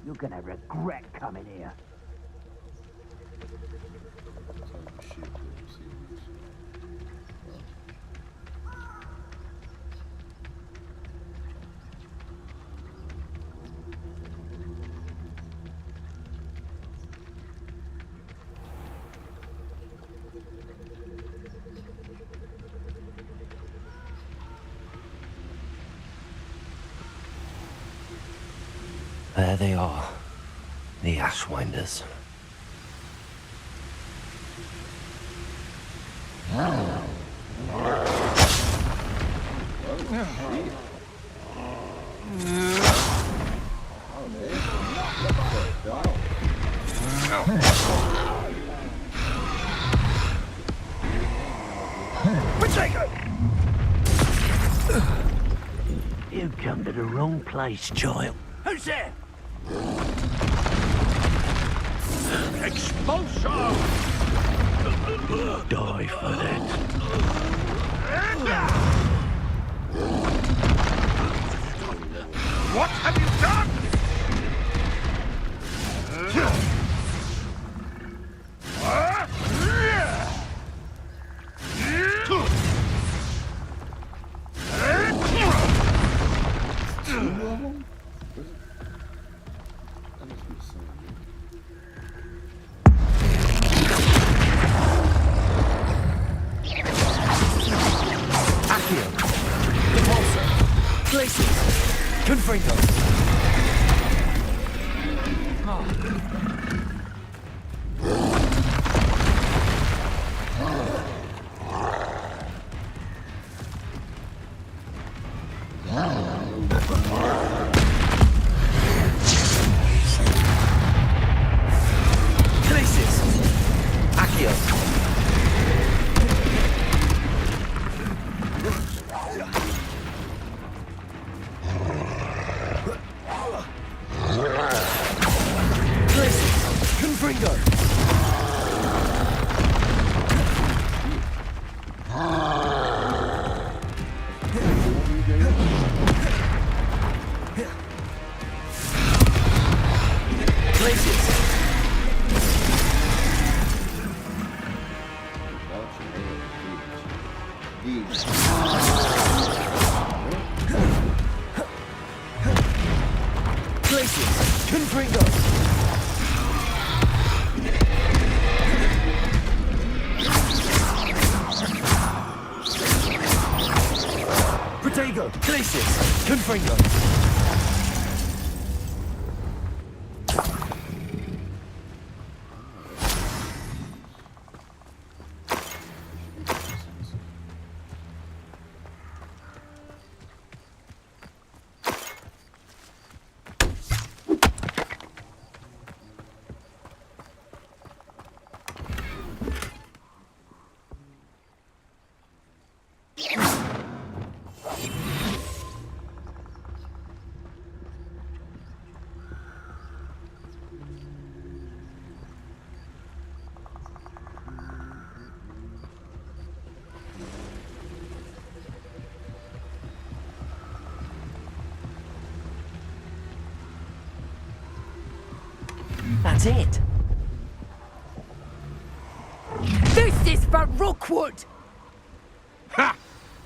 You're gonna regret coming here. There they are, the Ashwinders. You come to the wrong place, child. Who's there? Expulsion! Die for that. What have you done? That's it. This is for Rookwood! Ha!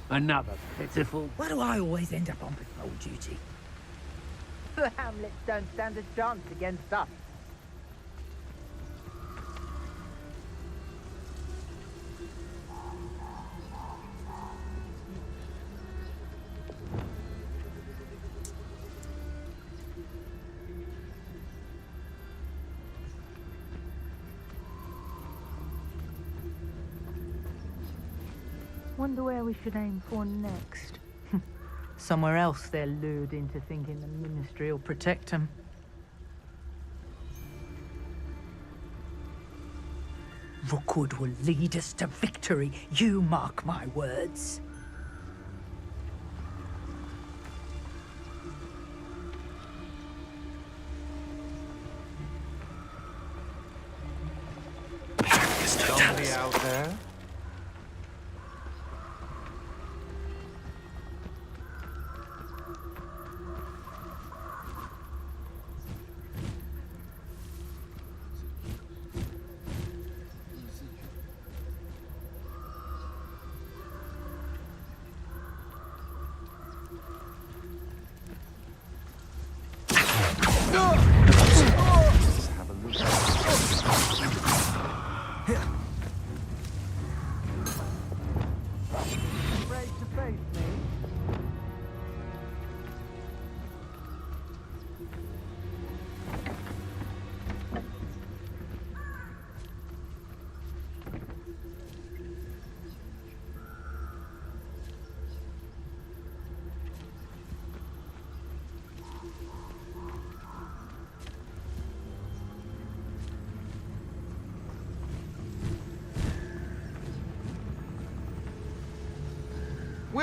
Another pitiful. Why do I always end up on patrol duty? The Hamlets don't stand a chance against us. Wonder where we should aim for next. Somewhere else they're lured into thinking the Ministry will protect them. Rookwood will lead us to victory, you mark my words. Somebody out there?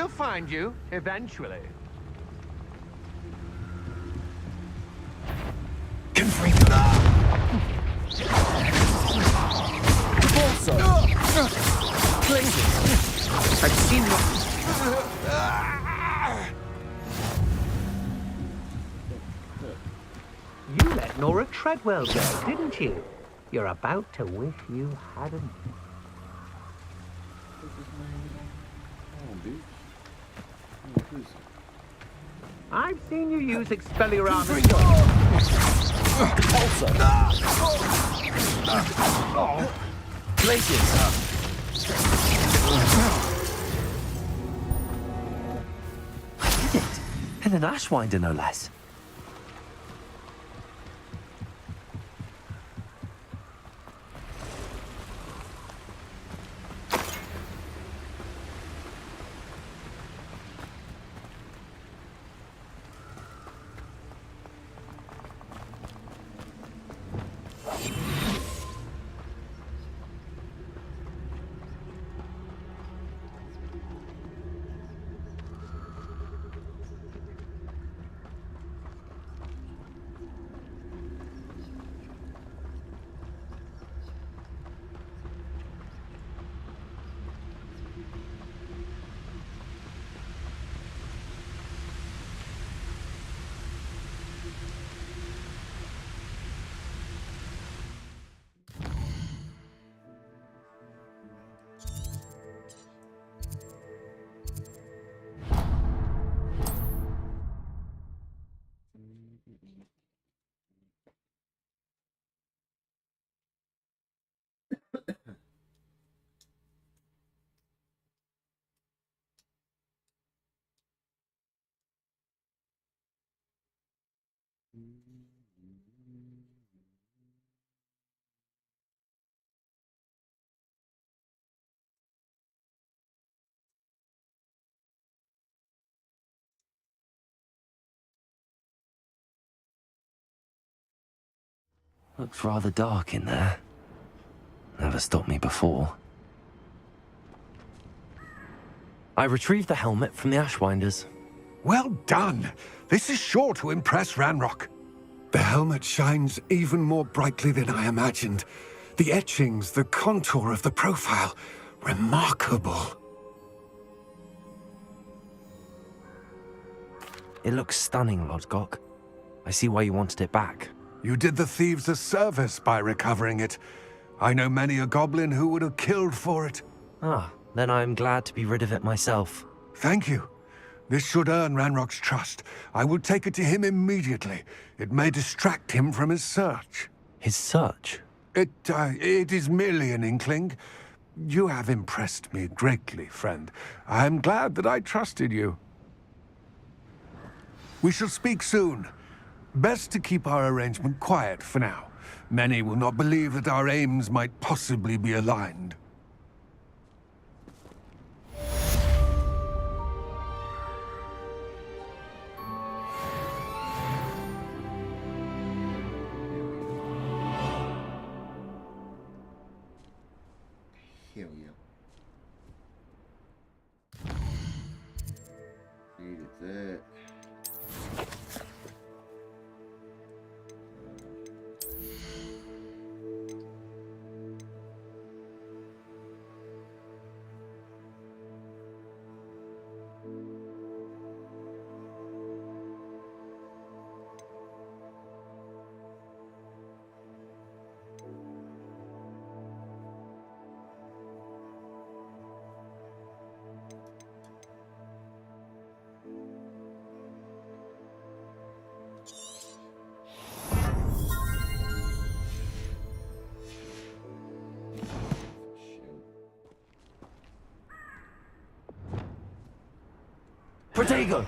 We'll find you, eventually. Also, places. I've seen them. You let Nora Treadwell go, didn't you? You're about to wish you hadn't. I've seen you use Expelliarmus. Places. I did it. And an Ashwinder, no less. Looks rather dark in there. Never stopped me before. I retrieved the helmet from the Ashwinders. Well done. This is sure to impress Ranrock. The helmet shines even more brightly than I imagined. The etchings, the contour of the profile, remarkable. It looks stunning, Lodgok. I see why you wanted it back. You did the thieves a service by recovering it. I know many a goblin who would have killed for it. Ah, then I'm glad to be rid of it myself. Thank you. This should earn Ranrock's trust. I will take it to him immediately. It may distract him from his search. His search? It is merely an inkling. You have impressed me greatly, friend. I am glad that I trusted you. We shall speak soon. Best to keep our arrangement quiet for now. Many will not believe that our aims might possibly be aligned. Hell yeah. Needed that. Protego!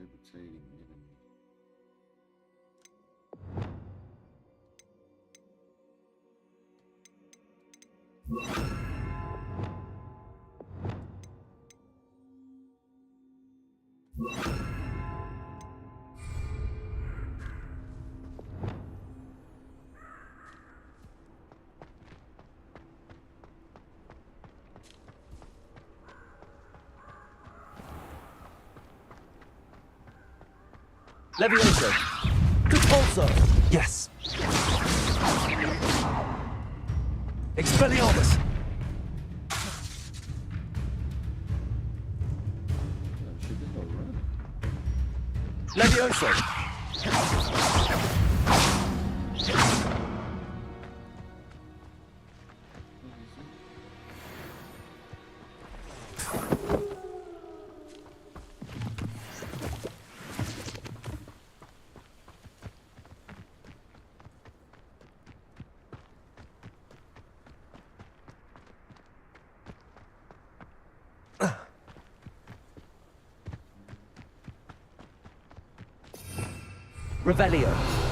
Levitating enemy. Levioso! Expulso! Yes! Expelliarmus! Levioso! Revelio.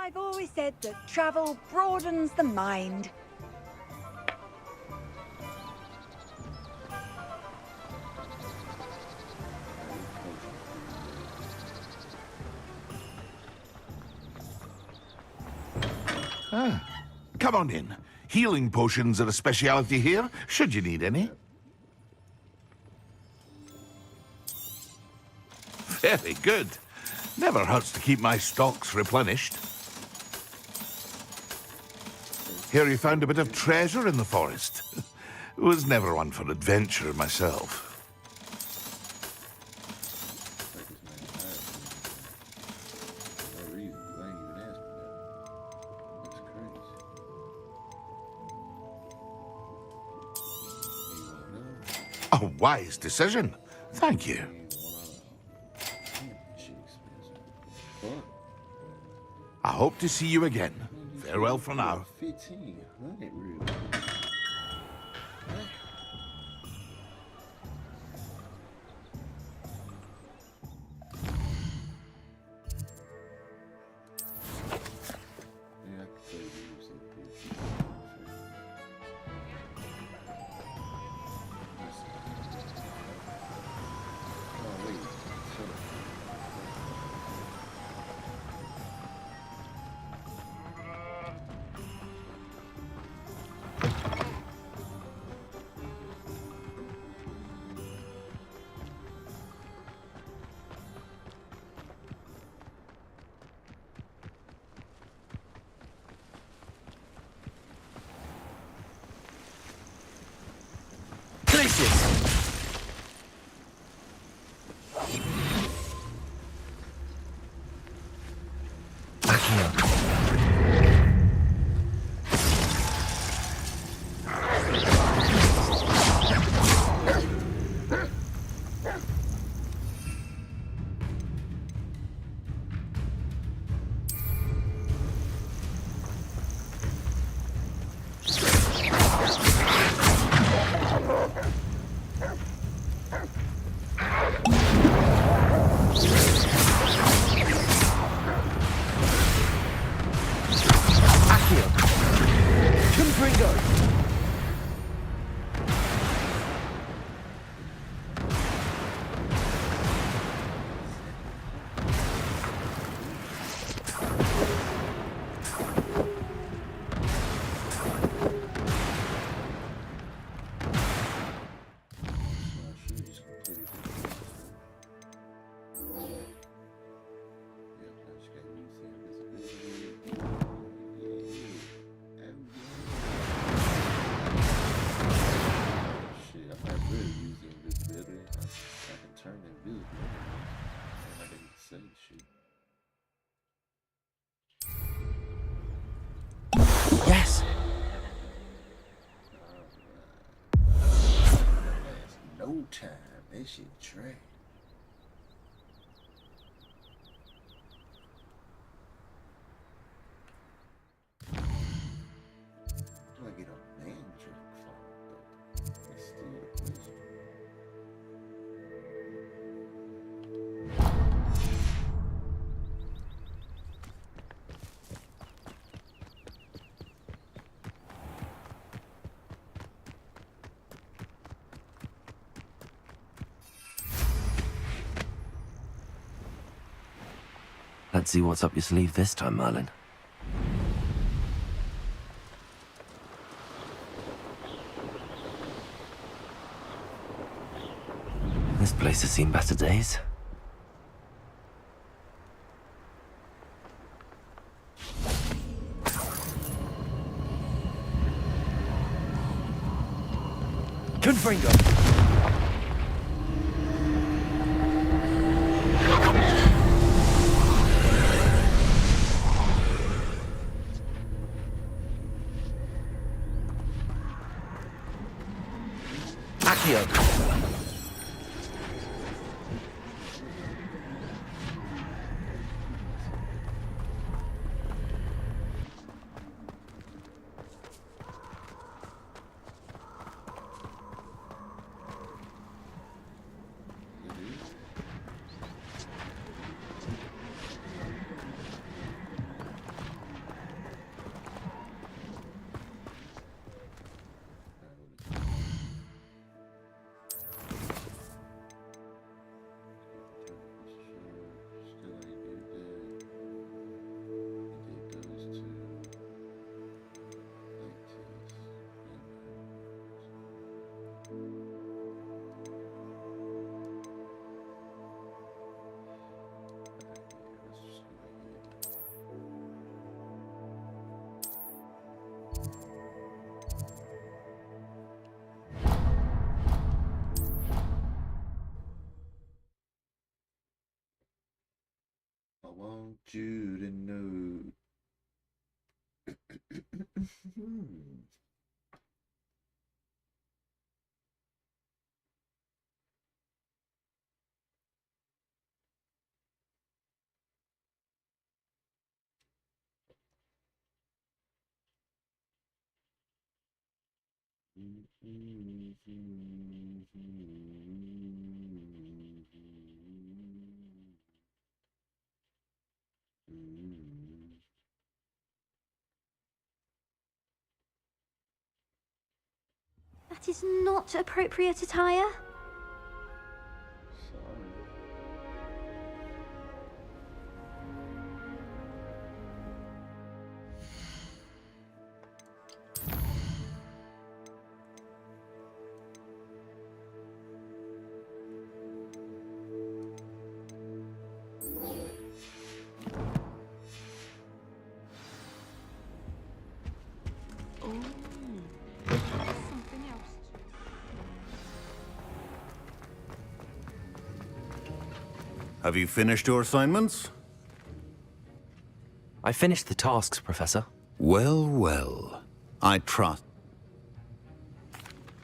I've always said that travel broadens the mind. Ah, come on in. Healing potions are a speciality here, should you need any. Very good. Never hurts to keep my stocks replenished. Hear you found a bit of treasure in the forest. Was never one for adventure myself. A wise decision. Thank you. I hope to see you again. Farewell for now. 1500 real. Yes. No time. That shit trash. Do I get a man drink from though? That's still the question. Let's see what's up your sleeve this time, Merlin. This place has seen better days. Confringo! want you to know. That is not appropriate attire. Have you finished your assignments? I finished the tasks, Professor. Well, well. I trust.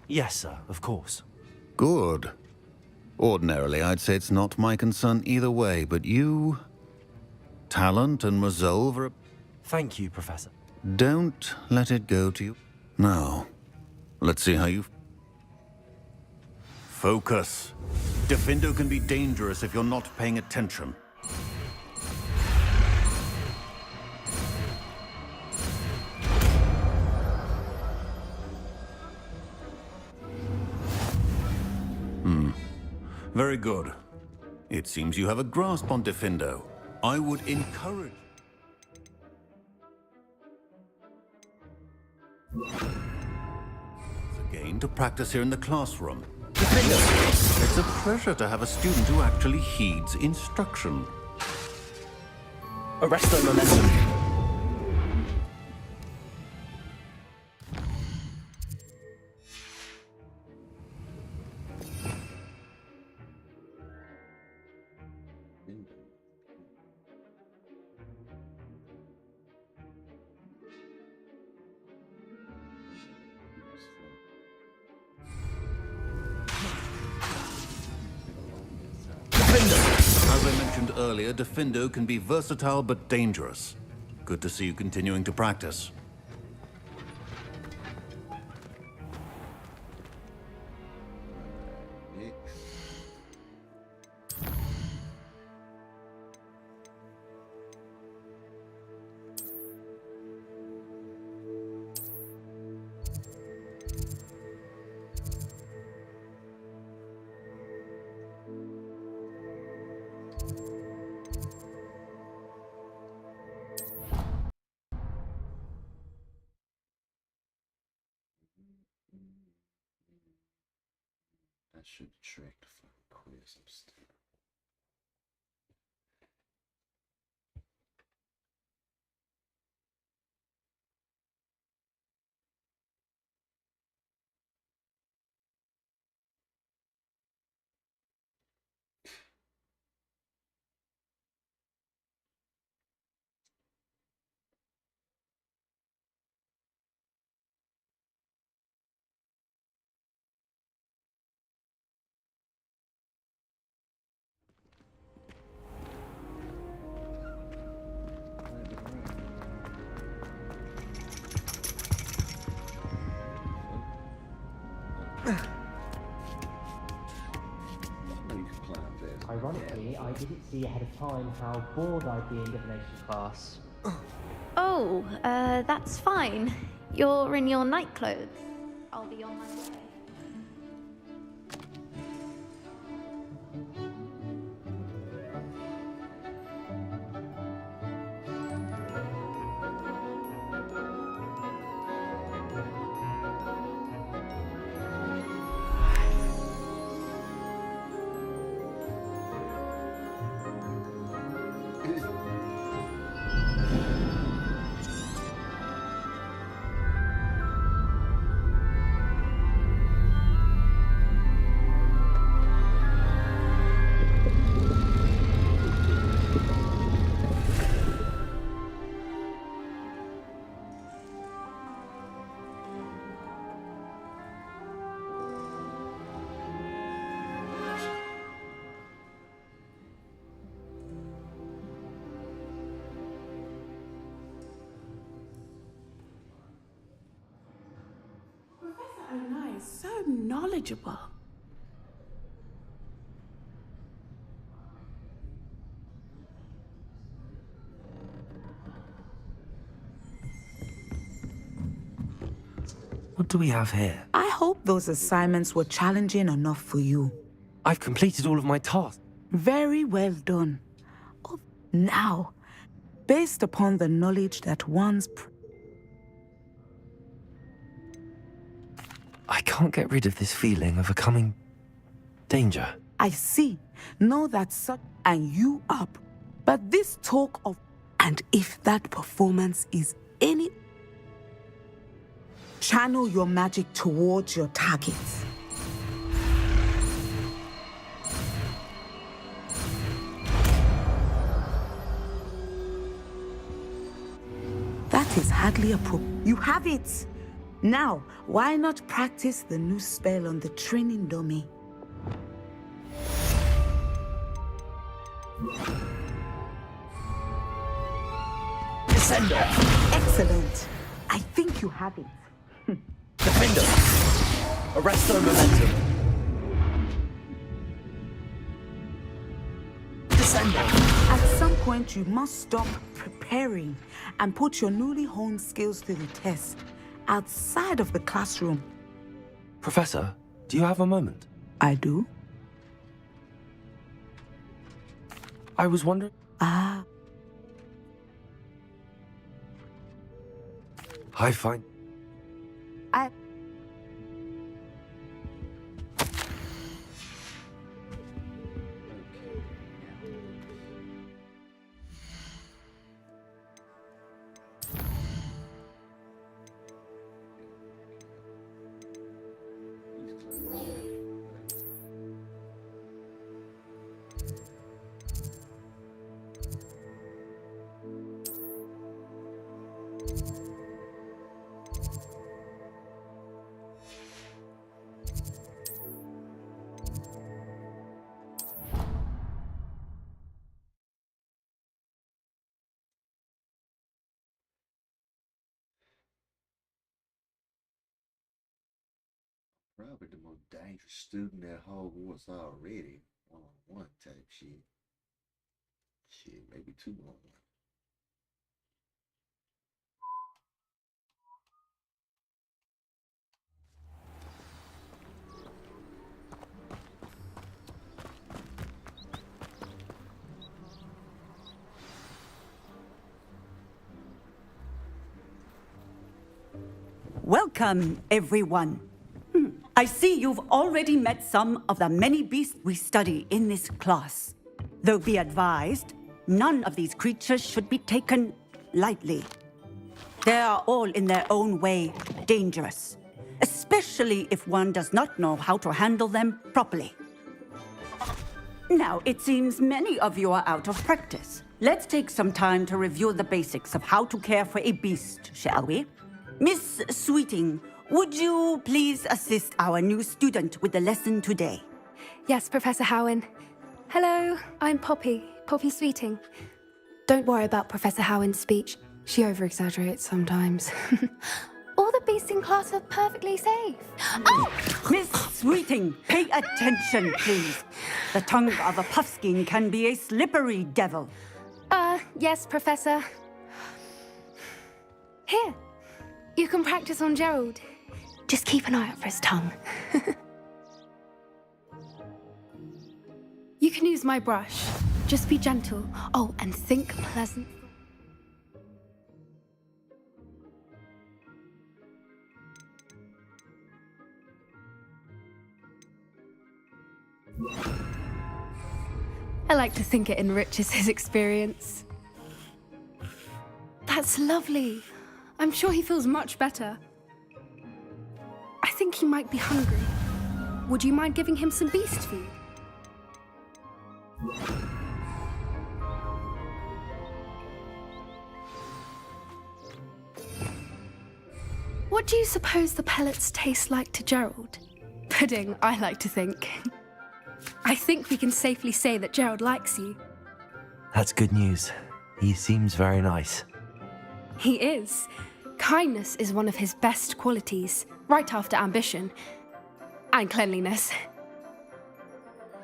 Yes, sir, of course. Good. Ordinarily, I'd say it's not my concern either way, but you... talent and resolve are... Thank you, Professor. Don't let it go to you. Now, let's see how you... Focus. Defindo can be dangerous if you're not paying attention. Very good. It seems you have a grasp on Defindo. I would encourage... again to practice here in the classroom. Defindo! It's a pleasure to have a student who actually heeds instruction. Arrest the momentum. As I mentioned earlier, Defindo can be versatile but dangerous. Good to see you continuing to practice. That should track the fucking quiz upstairs. Ironically, I didn't see ahead of time how bored I'd be in divination class. Oh, that's fine. You're in your night clothes. I'll be on my way. knowledgeable. What do we have here? I hope those assignments were challenging enough for you. I've completed all of my tasks. Very well done. Oh, now, based upon the knowledge that one's... I can't get rid of this feeling of a coming danger. I see. Know that such... and you up. But this talk of... and if that performance is any... channel your magic towards your targets. That is hardly appropriate. You have it! Now, why not practice the new spell on the training dummy? Descender! Excellent! I think you have it. Defender! Arrest their momentum! Descender! At some point, you must stop preparing and put your newly honed skills to the test outside of the classroom. Professor, do you have a moment? I do. I was wondering... Ah. I find... Probably the most dangerous student at Hogwarts already. One-on-one type shit. Shit, maybe 2-on-1. Welcome, everyone. I see you've already met some of the many beasts we study in this class. Though be advised, none of these creatures should be taken lightly. They are all in their own way dangerous, especially if one does not know how to handle them properly. Now, it seems many of you are out of practice. Let's take some time to review the basics of how to care for a beast, shall we? Miss Sweeting, would you please assist our new student with the lesson today? Yes, Professor Howen. Hello, I'm Poppy Sweeting. Don't worry about Professor Howen's speech. She over-exaggerates sometimes. All the beasts in class are perfectly safe. Oh! Miss Sweeting, pay attention, please. The tongue of a puffskein can be a slippery devil. Yes, Professor. Here, you can practice on Gerald. Just keep an eye out for his tongue. You can use my brush. Just be gentle. Oh, and think pleasant. I like to think it enriches his experience. That's lovely. I'm sure he feels much better. I think he might be hungry. Would you mind giving him some beast food? What do you suppose the pellets taste like to Gerald? Pudding, I like to think. I think we can safely say that Gerald likes you. That's good news. He seems very nice. He is. Kindness is one of his best qualities, right after ambition. And cleanliness.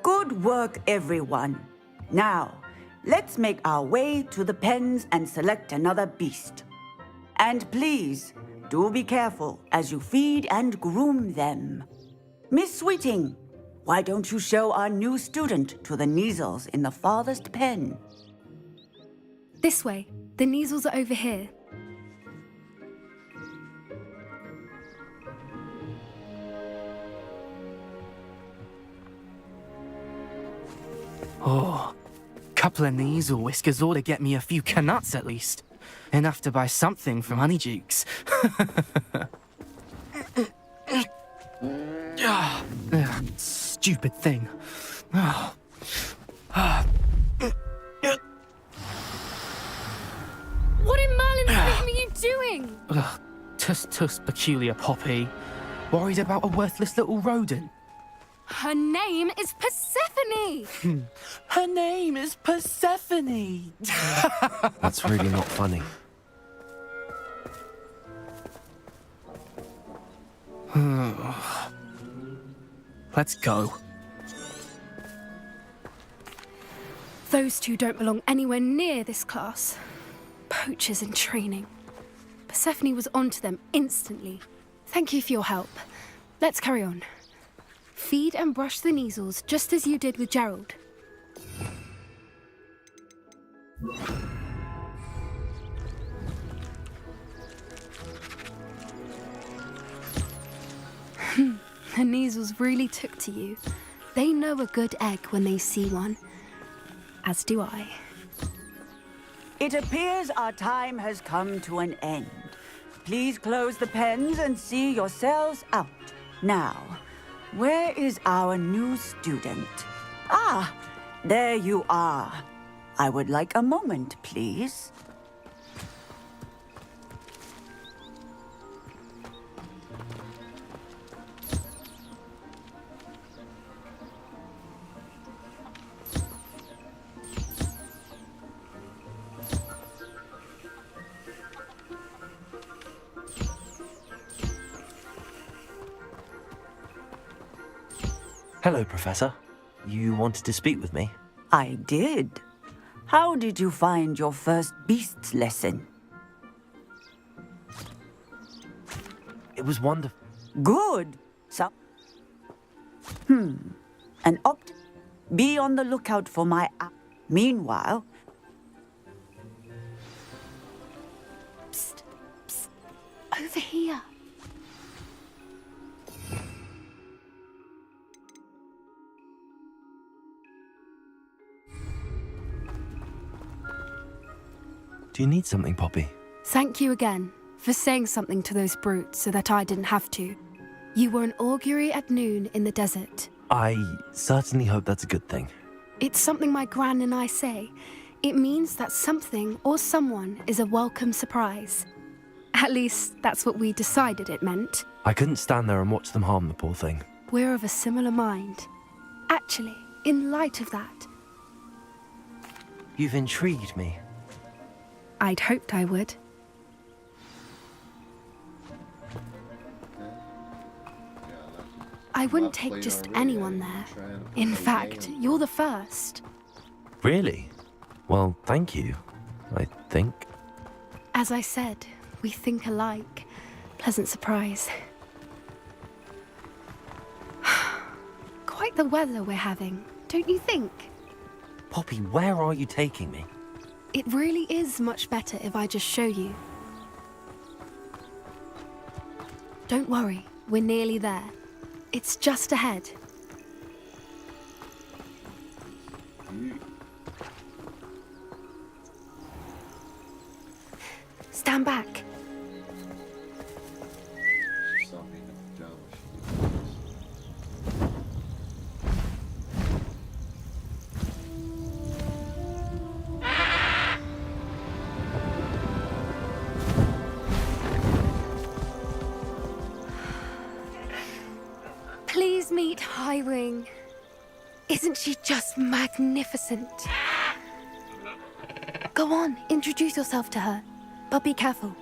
Good work, everyone. Now, let's make our way to the pens and select another beast. And please, do be careful as you feed and groom them. Miss Sweeting, why don't you show our new student to the Neasels in the farthest pen? This way. The Neasels are over here. Oh, couple of Neasel whiskers ought to get me a few canuts at least. Enough to buy something from Honeydukes. Stupid thing. Oh. What in Merlin's name are you doing? Tuss, peculiar Poppy. Worried about a worthless little rodent? Her name is Persephone! Her name is Persephone! That's really not funny. Let's go. Those two don't belong anywhere near this class. Poachers in training. Persephone was onto them instantly. Thank you for your help. Let's carry on. Feed and brush the Neasels just as you did with Gerald. The Neasels really took to you. They know a good egg when they see one. As do I. It appears our time has come to an end. Please close the pens and see yourselves out. Now, where is our new student? Ah, there you are. I would like a moment, please. Hello, Professor. You wanted to speak with me? I did. How did you find your first beasts lesson? It was wonderful. Good. An opt. Be on the lookout for my app. Meanwhile. Psst, psst. Over here. Do you need something, Poppy? Thank you again for saying something to those brutes so that I didn't have to. You were an augury at noon in the desert. I certainly hope that's a good thing. It's something my gran and I say. It means that something or someone is a welcome surprise. At least, that's what we decided it meant. I couldn't stand there and watch them harm the poor thing. We're of a similar mind. Actually, in light of that, You've intrigued me. I'd hoped I would. I wouldn't take just anyone there. In fact, you're the first. Really? Well, thank you, I think. As I said, we think alike. Pleasant surprise. Quite the weather we're having, don't you think? Poppy, where are you taking me? It really is much better if I just show you. Don't worry, we're nearly there. It's just ahead. Stand back. Please meet Highwing. Isn't she just magnificent? Go on, introduce yourself to her. But be careful.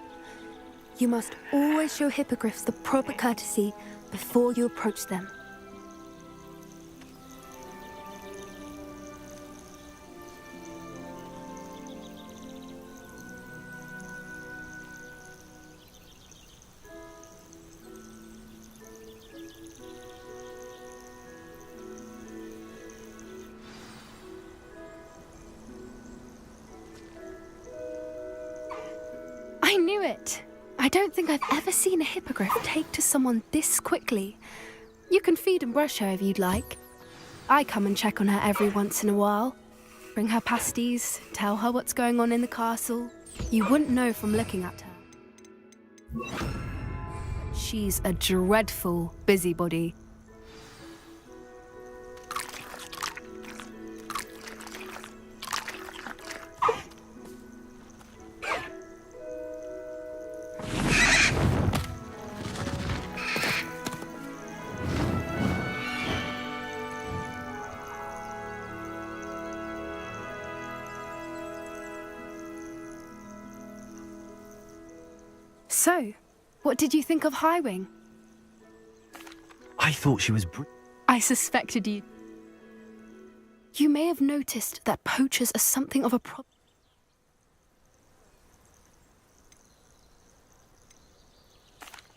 You must always show hippogriffs the proper courtesy before you approach them. it. I don't think I've ever seen a hippogriff take to someone this quickly. You can feed and brush her if you'd like. I come and check on her every once in a while. Bring her pasties, tell her what's going on in the castle. You wouldn't know from looking at her. She's a dreadful busybody. So, what did you think of Highwing? I thought she was I suspected you. You may have noticed that poachers are something of a problem.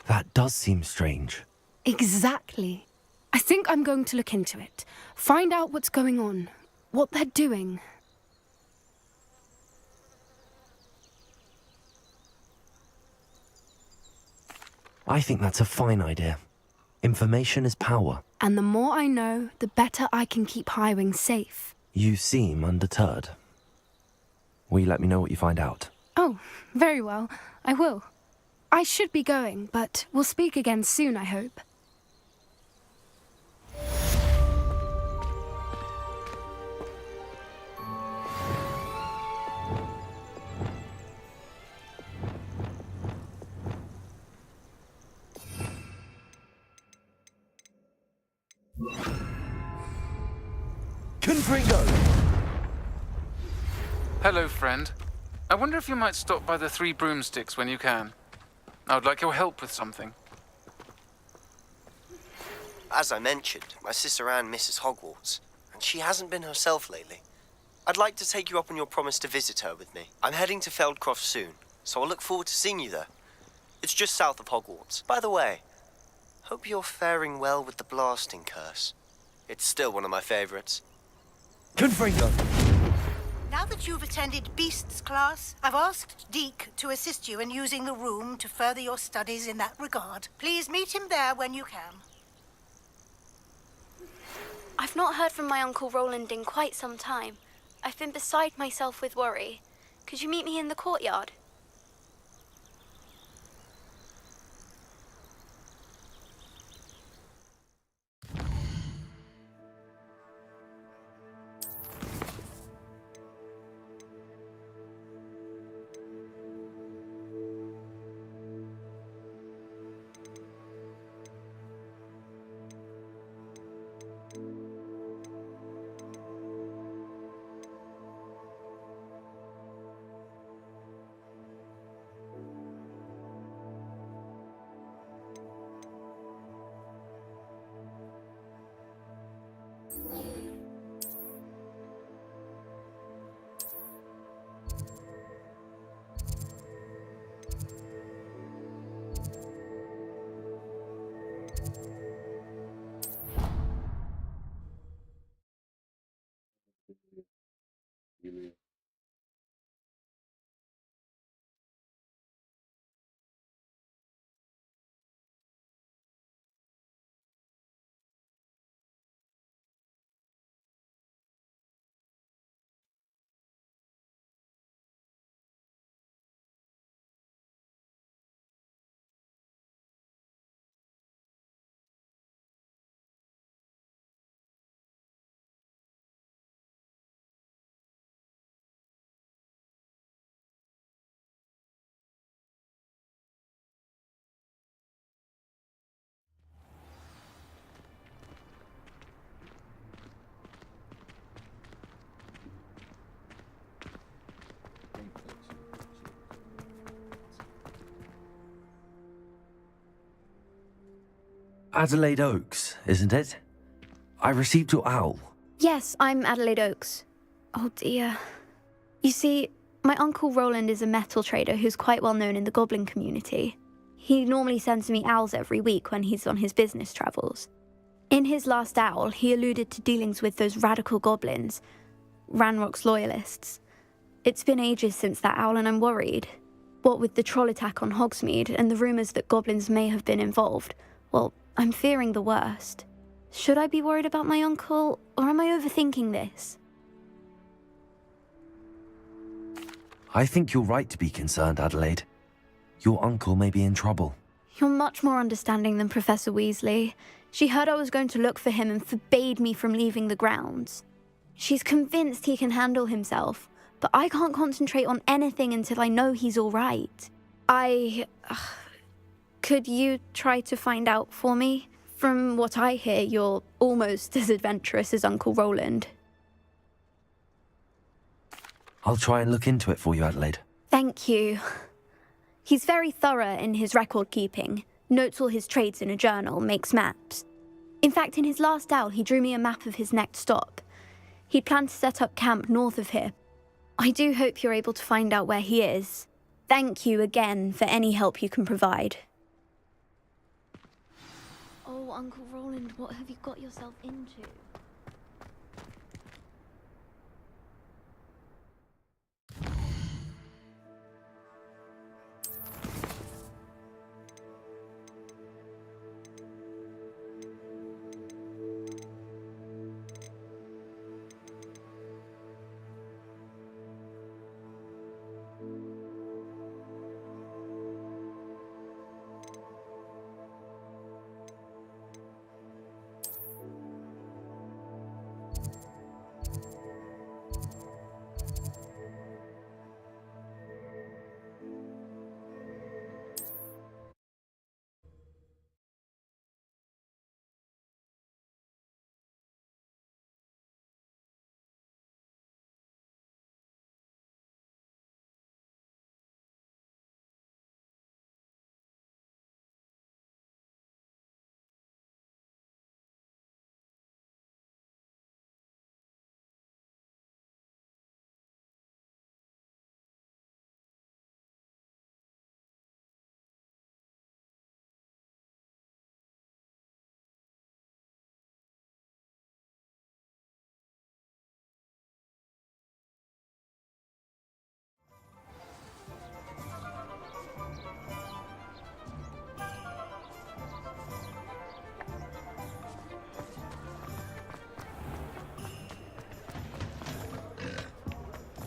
That does seem strange. Exactly. I think I'm going to look into it. Find out what's going on, what they're doing. I think that's a fine idea. Information is power. And the more I know, the better I can keep Highwing safe. You seem undeterred. Will you let me know what you find out? Oh, very well. I will. I should be going, but we'll speak again soon, I hope. Confringo! Hello, friend. I wonder if you might stop by the Three Broomsticks when you can. I would like your help with something. As I mentioned, my sister Anne misses Hogwarts, and she hasn't been herself lately. I'd like to take you up on your promise to visit her with me. I'm heading to Feldcroft soon, so I'll look forward to seeing you there. It's just south of Hogwarts. By the way, hope you're faring well with the blasting curse. It's still one of my favorites. Confringo! Now that you've attended Beasts class, I've asked Deke to assist you in using the room to further your studies in that regard. Please meet him there when you can. I've not heard from my Uncle Roland in quite some time. I've been beside myself with worry. Could you meet me in the courtyard? Adelaide Oaks, isn't it? I received your owl. Yes, I'm Adelaide Oaks. Oh dear. You see, my Uncle Roland is a metal trader who's quite well known in the goblin community. He normally sends me owls every week when he's on his business travels. In his last owl, he alluded to dealings with those radical goblins, Ranrock's loyalists. It's been ages since that owl and I'm worried. What with the troll attack on Hogsmeade and the rumours that goblins may have been involved, well, I'm fearing the worst. Should I be worried about my uncle, or am I overthinking this? I think you're right to be concerned, Adelaide. Your uncle may be in trouble. You're much more understanding than Professor Weasley. She heard I was going to look for him and forbade me from leaving the grounds. She's convinced he can handle himself, but I can't concentrate on anything until I know he's all right. Could you try to find out for me? From what I hear, you're almost as adventurous as Uncle Roland. I'll try and look into it for you, Adelaide. Thank you. He's very thorough in his record keeping, notes all his trades in a journal, makes maps. In fact, in his last owl, he drew me a map of his next stop. He'd planned to set up camp north of here. I do hope you're able to find out where he is. Thank you again for any help you can provide. Oh, Uncle Roland, what have you got yourself into?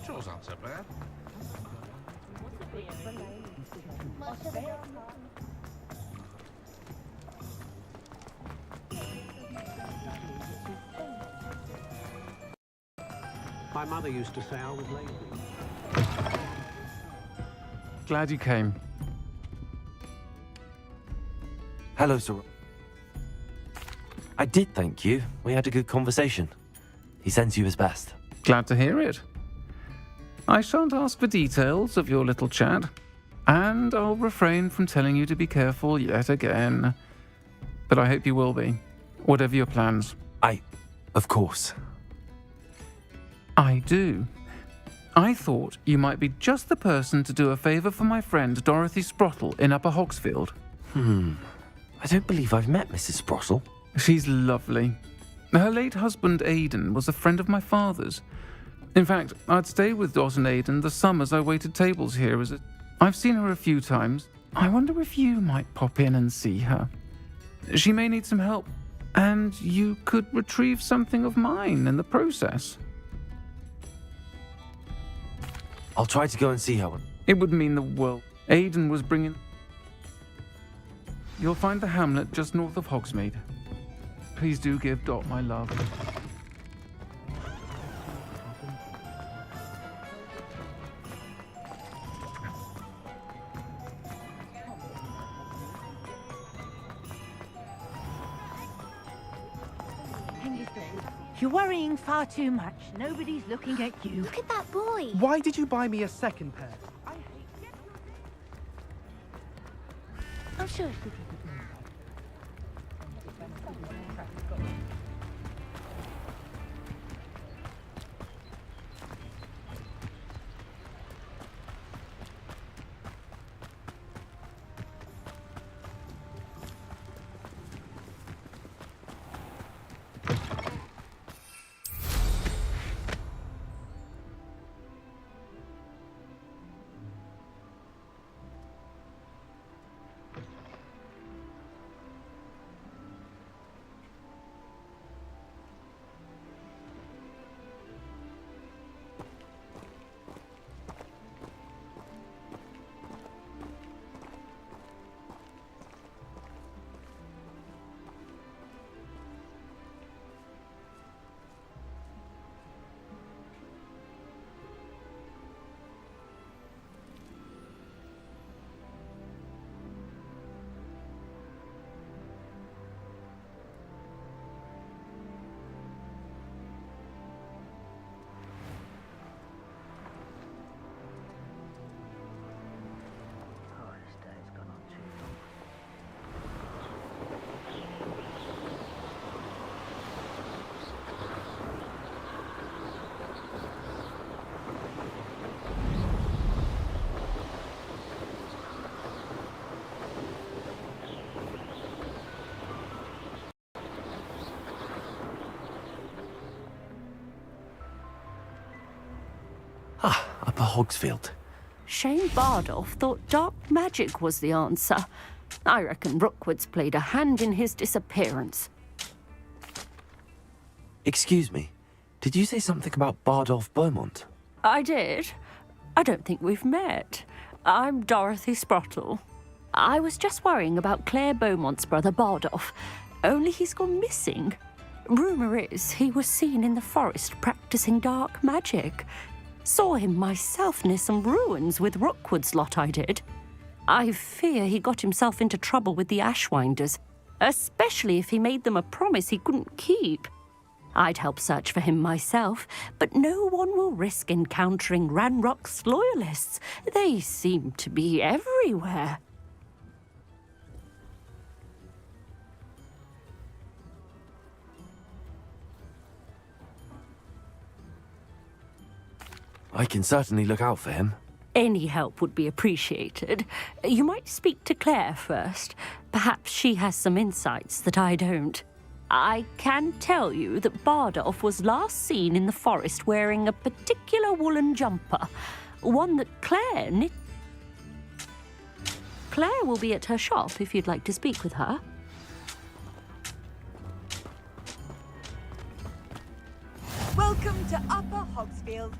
Chores aren't so bad. My mother used to say I was lazy. Glad you came. Hello, Sir. I did thank you. We had a good conversation. He sends you his best. Glad to hear it. I shan't ask for details of your little chat, and I'll refrain from telling you to be careful yet again. But I hope you will be, whatever your plans. Of course. I do. I thought you might be just the person to do a favour for my friend Dorothy Sprottle in Upper Hogsfield. I don't believe I've met Mrs. Sprottle. She's lovely. Her late husband Aidan was a friend of my father's. In fact, I'd stay with Dot and Aidan the summers I waited tables here I've seen her a few times. I wonder if you might pop in and see her. She may need some help, and you could retrieve something of mine in the process. I'll try to go and see her. It would mean the world. Aidan was bringing... You'll find the hamlet just north of Hogsmeade. Please do give Dot my love. You're worrying far too much. Nobody's looking at you. Look at that boy. Why did you buy me a second pair? I'm sure. Upper Hogsfield. Shane Bardolph thought dark magic was the answer. I reckon Rookwood's played a hand in his disappearance. Excuse me, did you say something about Bardolph Beaumont? I did. I don't think we've met. I'm Dorothy Sprottle. I was just worrying about Claire Beaumont's brother Bardolph, only he's gone missing. Rumour is he was seen in the forest practicing dark magic. Saw him myself near some ruins with Rookwood's lot I did. I fear he got himself into trouble with the Ashwinders, especially if he made them a promise he couldn't keep. I'd help search for him myself, but no one will risk encountering Ranrock's loyalists. They seem to be everywhere. I can certainly look out for him. Any help would be appreciated. You might speak to Claire first. Perhaps she has some insights that I don't. I can tell you that Bardolph was last seen in the forest wearing a particular woolen jumper, one that Claire knit. Claire will be at her shop if you'd like to speak with her. Welcome to Upper Hogsfield.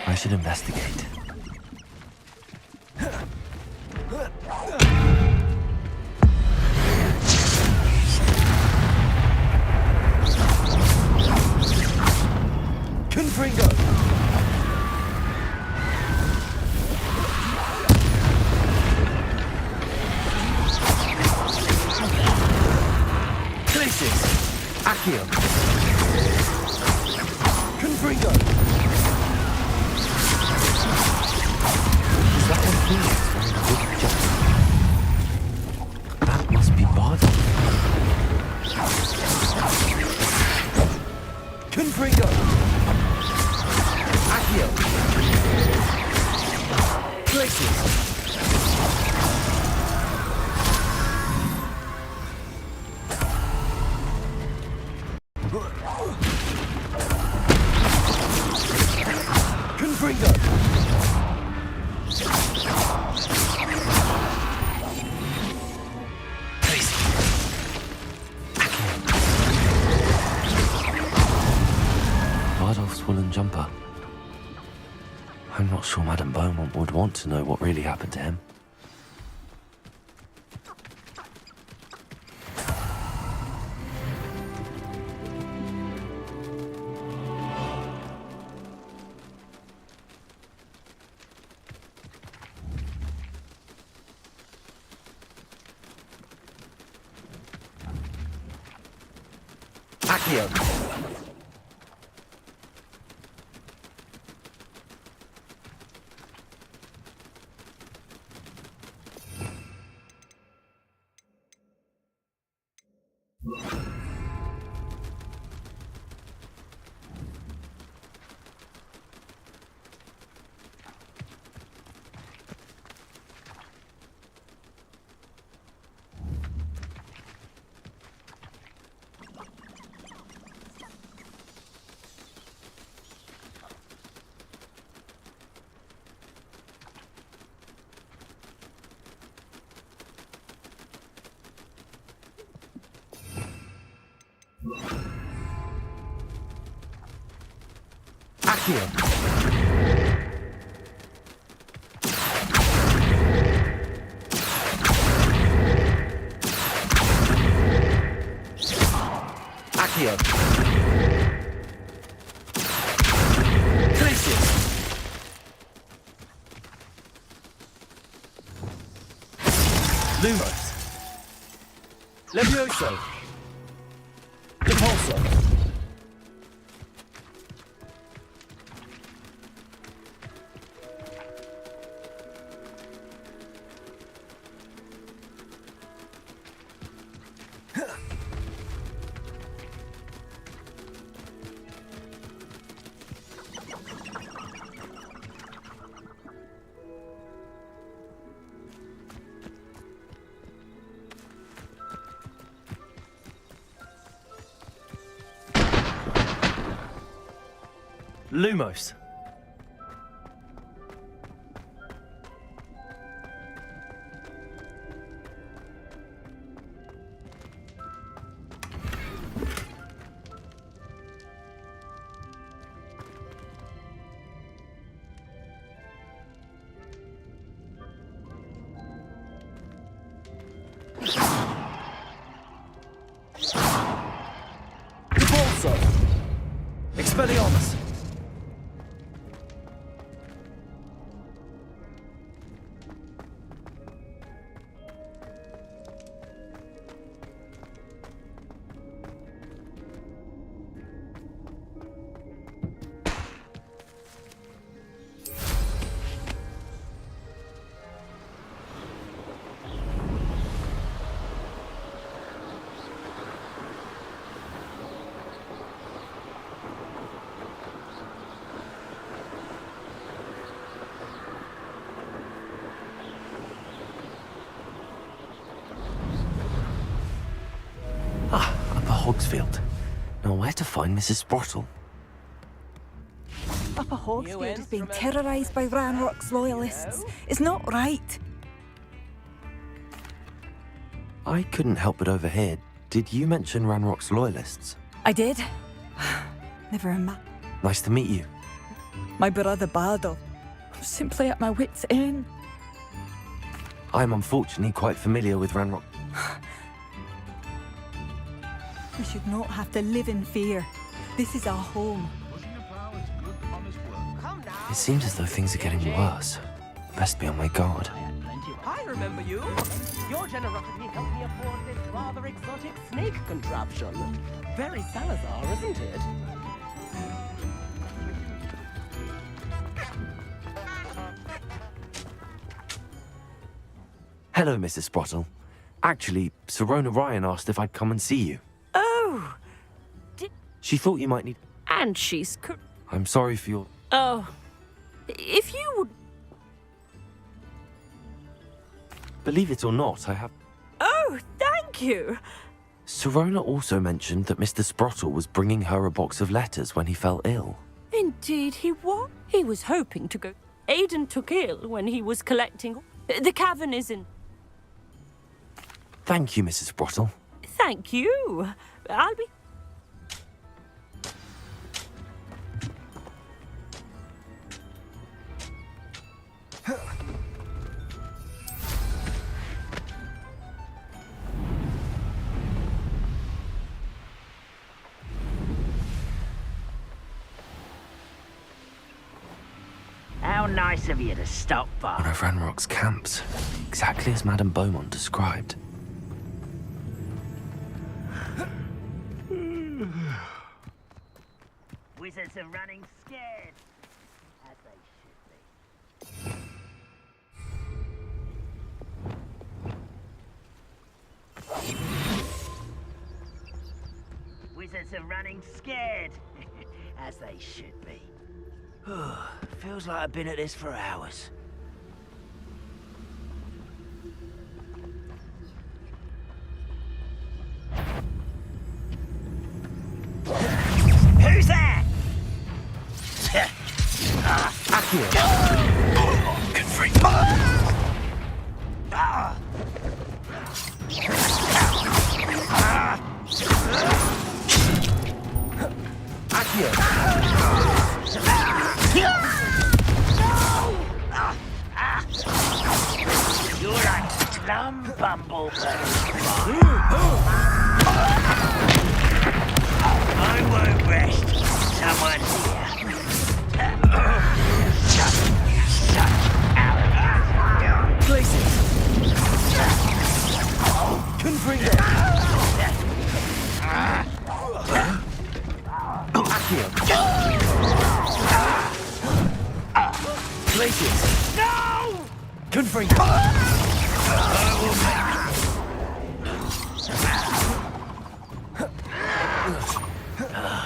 I should investigate. Confringo! Glacius! Accio! Confringo! That must be Bardolph. Confringo! Accio! Glacius! Confringo! Bardolph's woolen jumper. I'm not sure Madame Beaumont would want to know what really happened to him. Accio! Accio. Accio. Glacius. Lumos. Levioso. Repulsor. Lumos. Repulsor. Expelliarmus. Hogsfield. Now where to find Mrs. Sprottle? Upper Hogsfield is being terrorised by Ranrock's loyalists. It's not right. I couldn't help but overhear. Did you mention Ranrock's loyalists? I did. Never a man. Nice to meet you. My brother Bardo. I'm simply at my wit's end. I'm unfortunately quite familiar with Ranrock. We should not have to live in fear. This is our home. It seems as though things are getting worse. Best be on my guard. I remember you. Your generosity helped me afford this rather exotic snake contraption. Very Salazar, isn't it? Hello, Mrs. Sprottle. Actually, Sirona Ryan asked if I'd come and see you. Oh! She thought you might need... And she's... I'm sorry for your... Oh. If you would... Believe it or not, I have... Oh, thank you! Sirona also mentioned that Mr. Sprottle was bringing her a box of letters when he fell ill. Indeed he was. He was hoping to go... Aidan took ill when he was collecting... The cavern is in... Thank you, Mrs. Sprottle. Thank you. I'll be... How nice of you to stop by. One of Ranrock's camps. Exactly as Madame Beaumont described. Wizards are running scared. As they should be. Wizards are running scared. As they should be. Feels like I've been at this for hours. Who's there? Good freak. Accio. You're a slum bumblebee. I won't rest. Someone's here. Places. Confringo. Accio. Places. No! Confringo.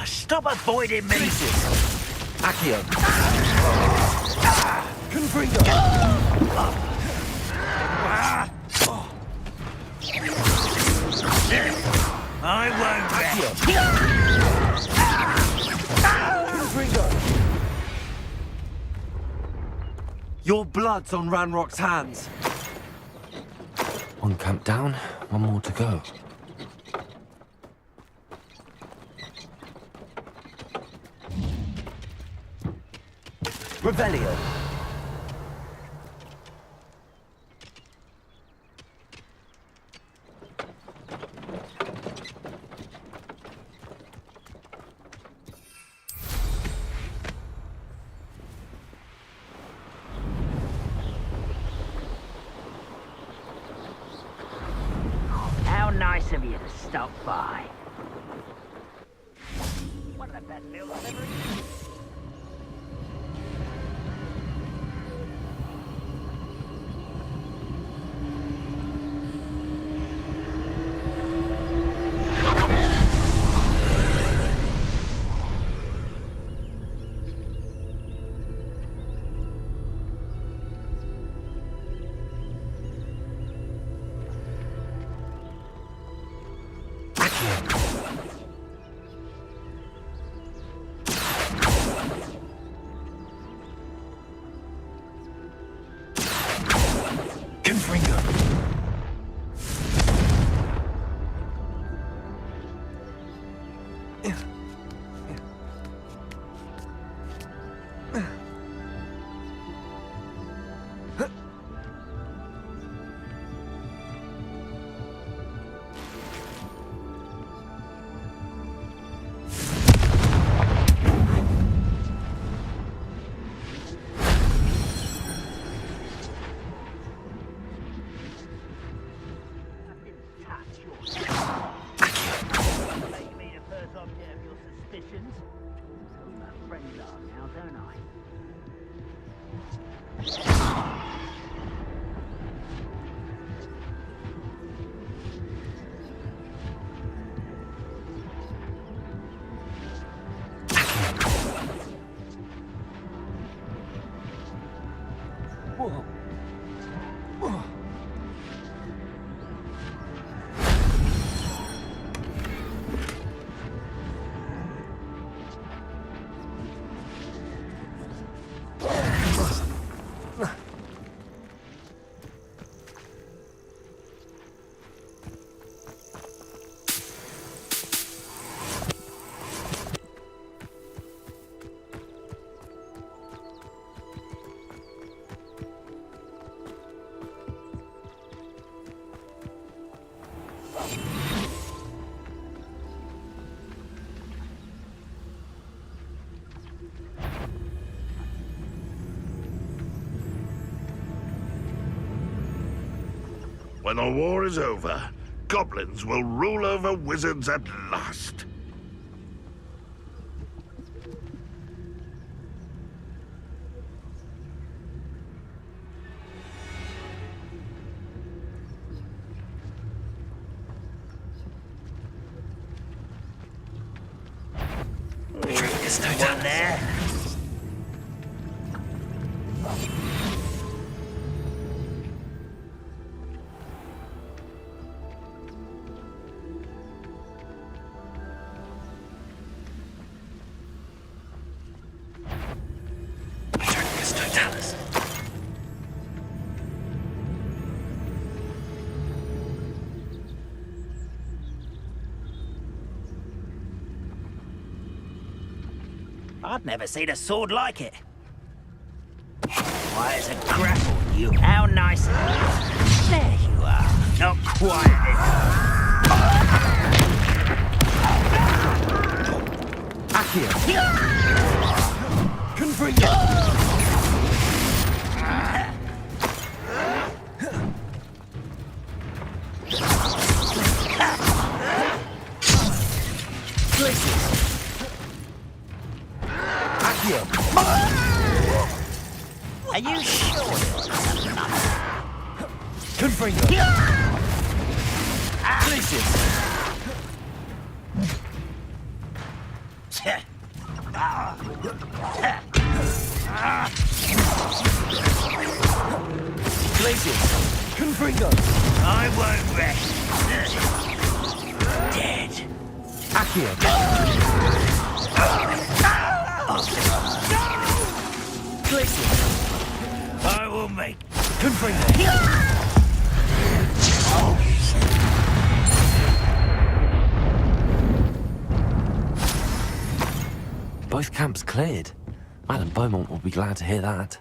Stop avoiding me. Accio. Confringo. I won't rest. Confringo. Your blood's on Ranrock's hands. One camp down, one more to go. Revelio. How nice of you to stop by. One of the best meals I've ever eaten. When the war is over, goblins will rule over wizards at last. There's no one there. I've never seen a sword like it. Why, it's a grapple, you. How nice. There you are. Not quite Accio! Confringo! Accio! Are you sure? Confringo! Glacius! Glacius! Confringo! I won't rest. Dead. Accio! Glacius! I will make. Confringo! Both camps cleared. Madame Beaumont will be glad to hear that.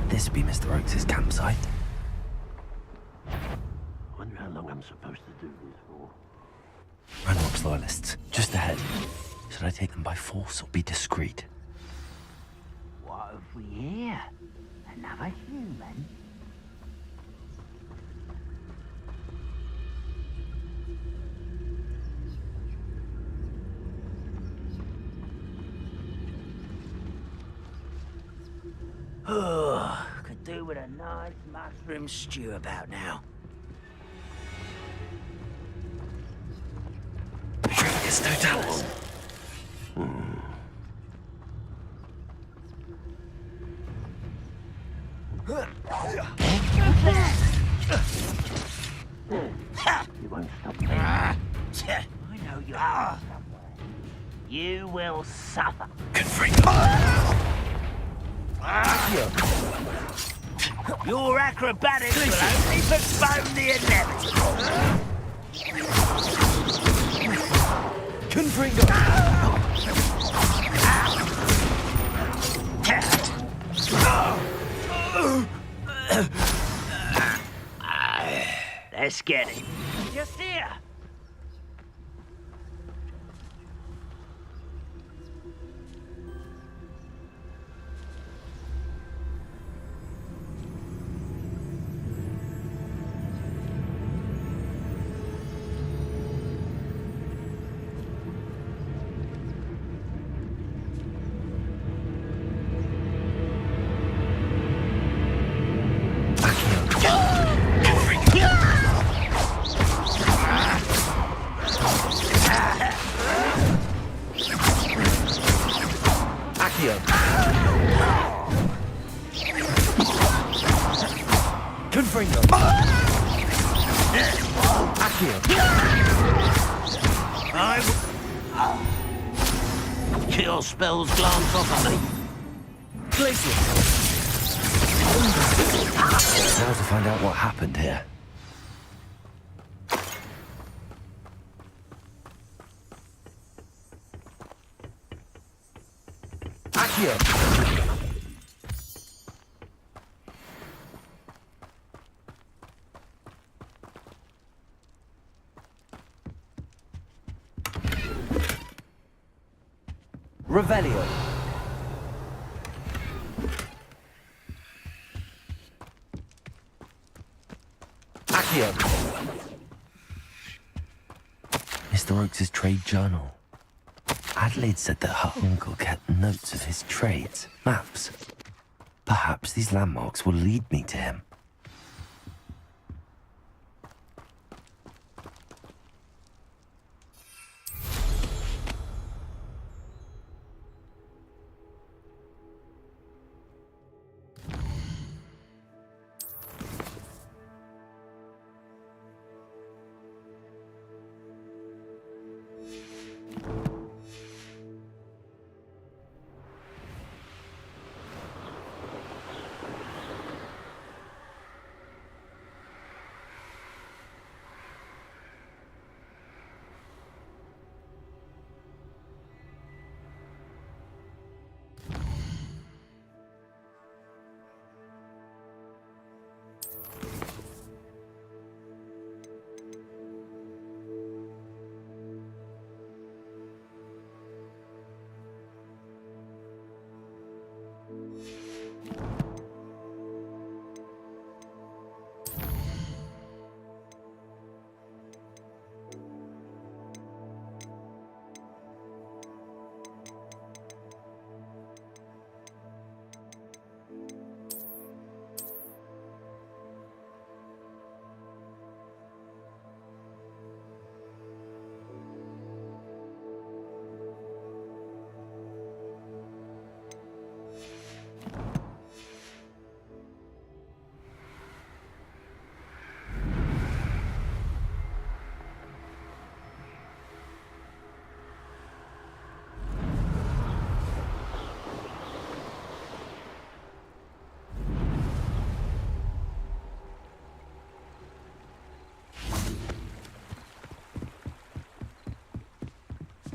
This be Mr. Oakes' campsite. Wonder how long I'm supposed to do this for. Ranrock's loyalists, just ahead. Should I take them by force or be discreet? What have we here? Another human? Oh, could do with a nice mushroom stew about now. It's no doubt. You won't stop me. I know you are somewhere. You will suffer. Your acrobatics will only postpone the inevitable. Let's get it. Just here. Accio! Confringo! Accio! Your spells glance off at me. Glacier! Now to find out what happened here. Accio! Revelio. Accio. Mr. Oakes' trade journal. Adelaide said that her uncle kept notes of his trades, maps. Perhaps these landmarks will lead me to him.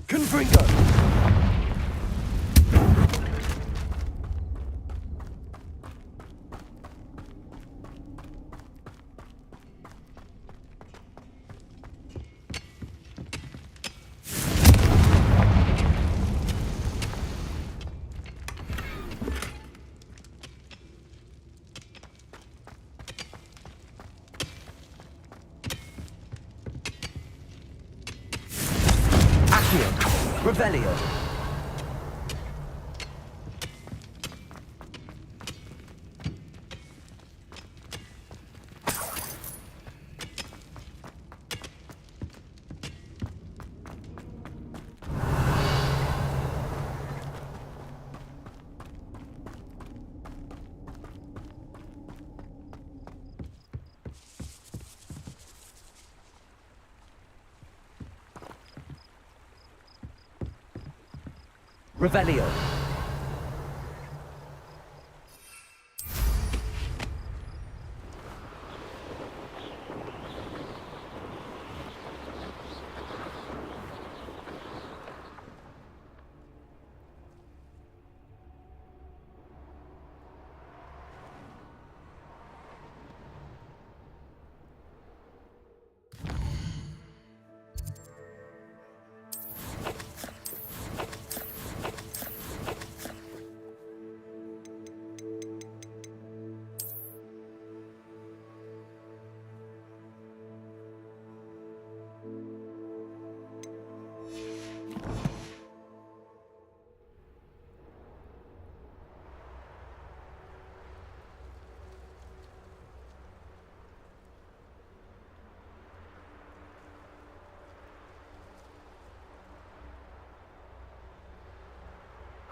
Confringo! Accio! Revelio! Revelio.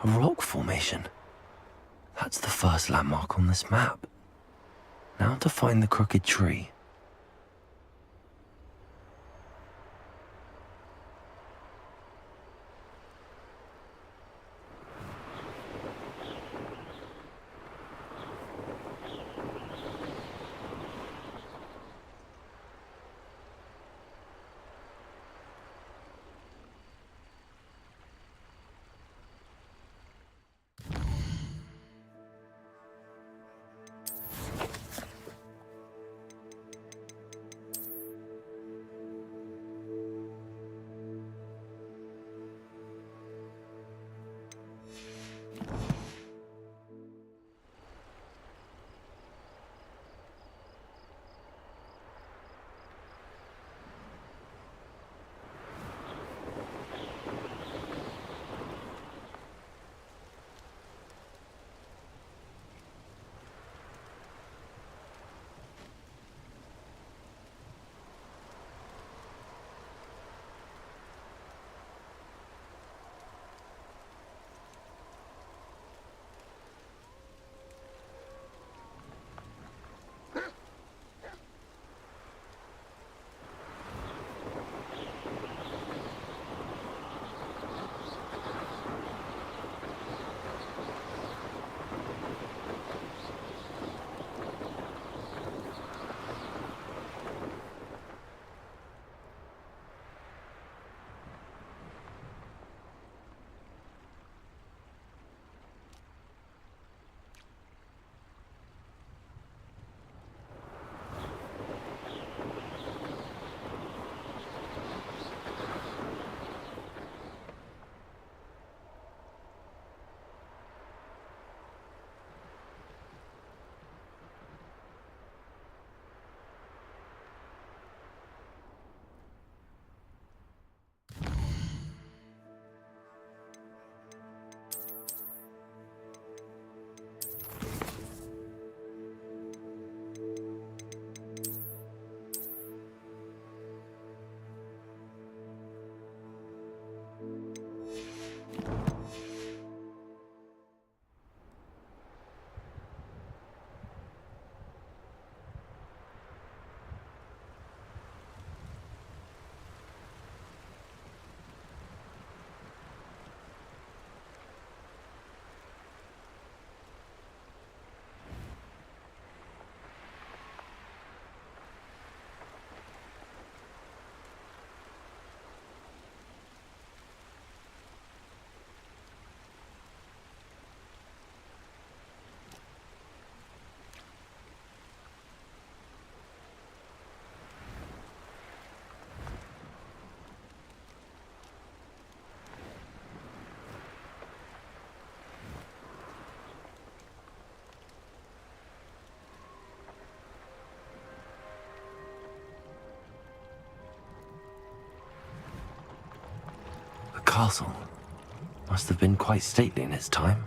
A rock formation. That's the first landmark on this map. Now to find the crooked tree. Castle must have been quite stately in its time.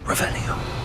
Revelio.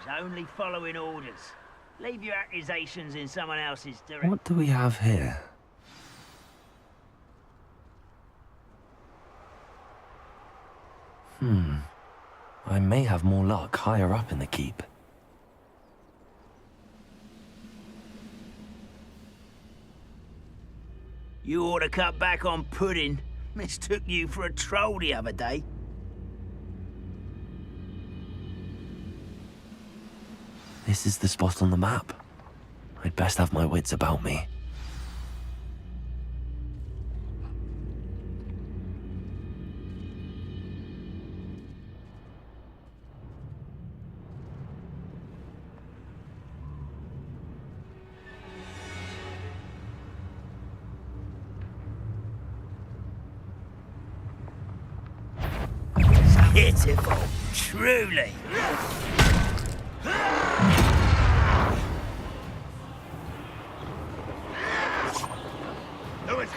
only following orders. Leave your accusations in someone else's direction. What do we have here? I may have more luck higher up in the keep. You ought to cut back on pudding. Mistook you for a troll the other day. This is the spot on the map. I'd best have my wits about me. Pitiful, truly. Lewis!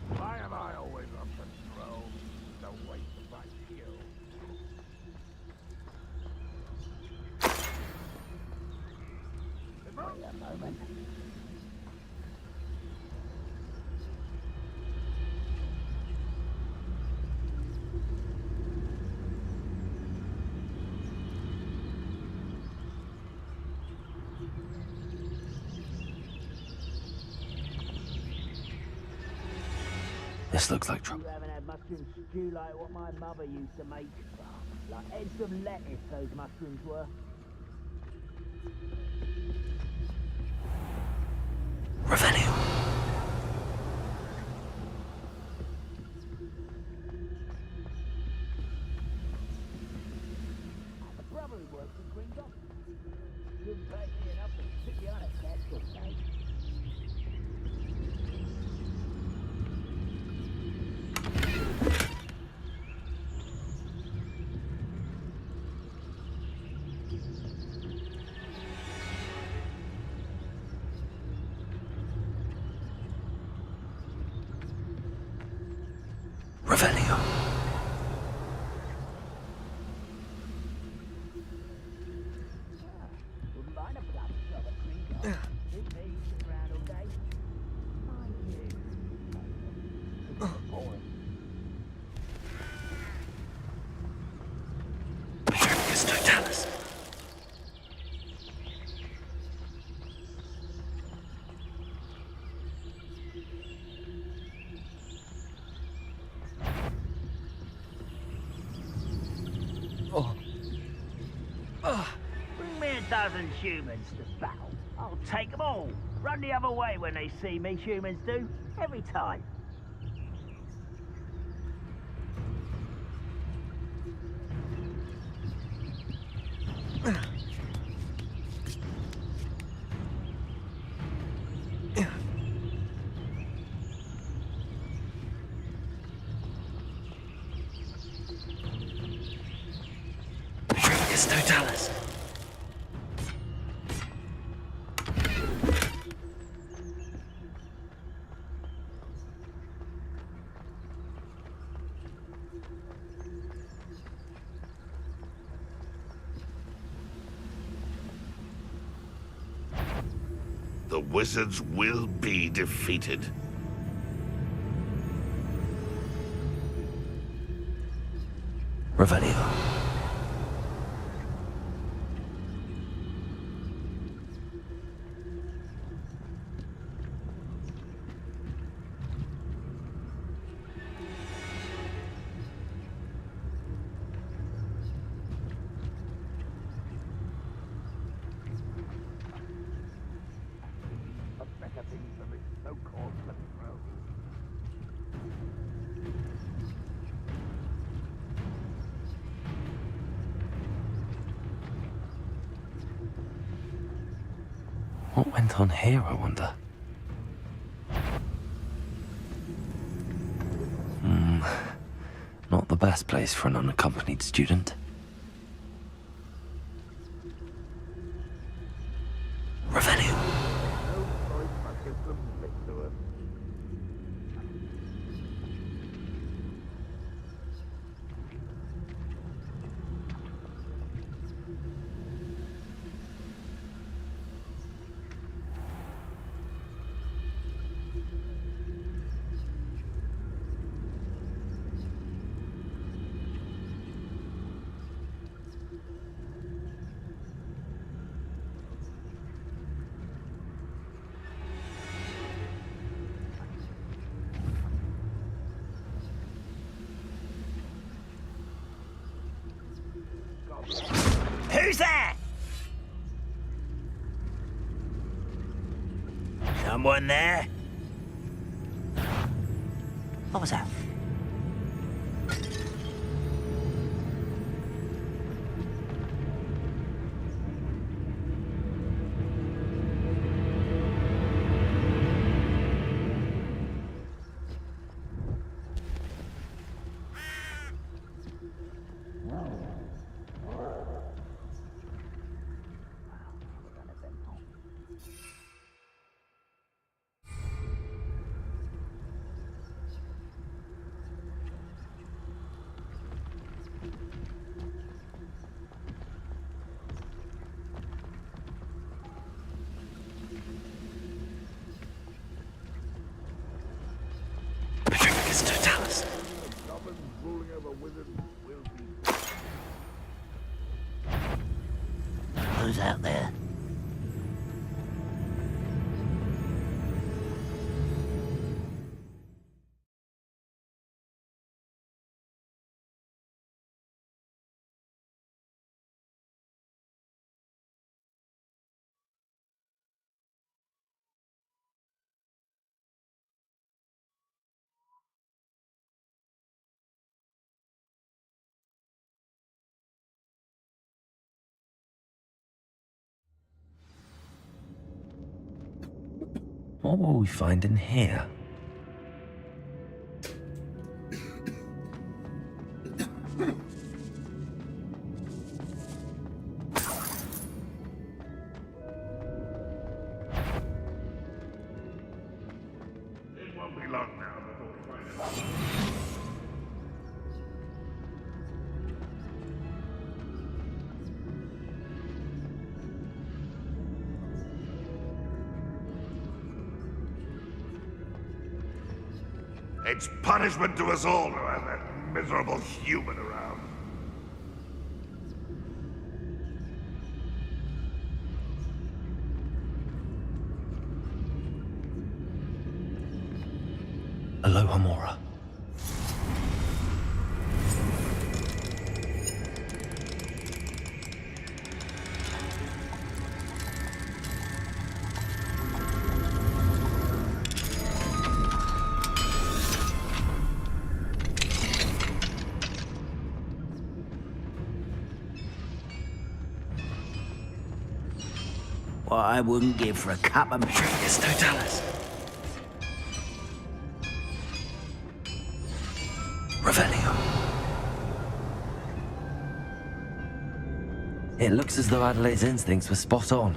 Why am I always on patrol? Don't waste my fuel. Wait a moment. This looks like trouble. You haven't had mushroom stew like what my mother used to make. Like heads of lettuce, those mushrooms were. Revenue. A brother who works in Green Dot. Couldn't pay me enough to stick you on a catch all day. Revelio. Petrificus totalis. Bring me a dozen humans to battle. I'll take them all. Run the other way when they see me, humans do. Every time. Petrificus totalis. The wizards will be defeated. Revelio. What went on here, I wonder? Not the best place for an unaccompanied student. Revelio. Who's there? Someone there? What was that? Petrificus totalis. Who's out there? What will we find in here? It won't be long now before we find it. It's punishment to us all to have that miserable human around. Aloha Mora. What I wouldn't give for a cup of Matricus Totalis. Revelio. It looks as though Adelaide's instincts were spot on.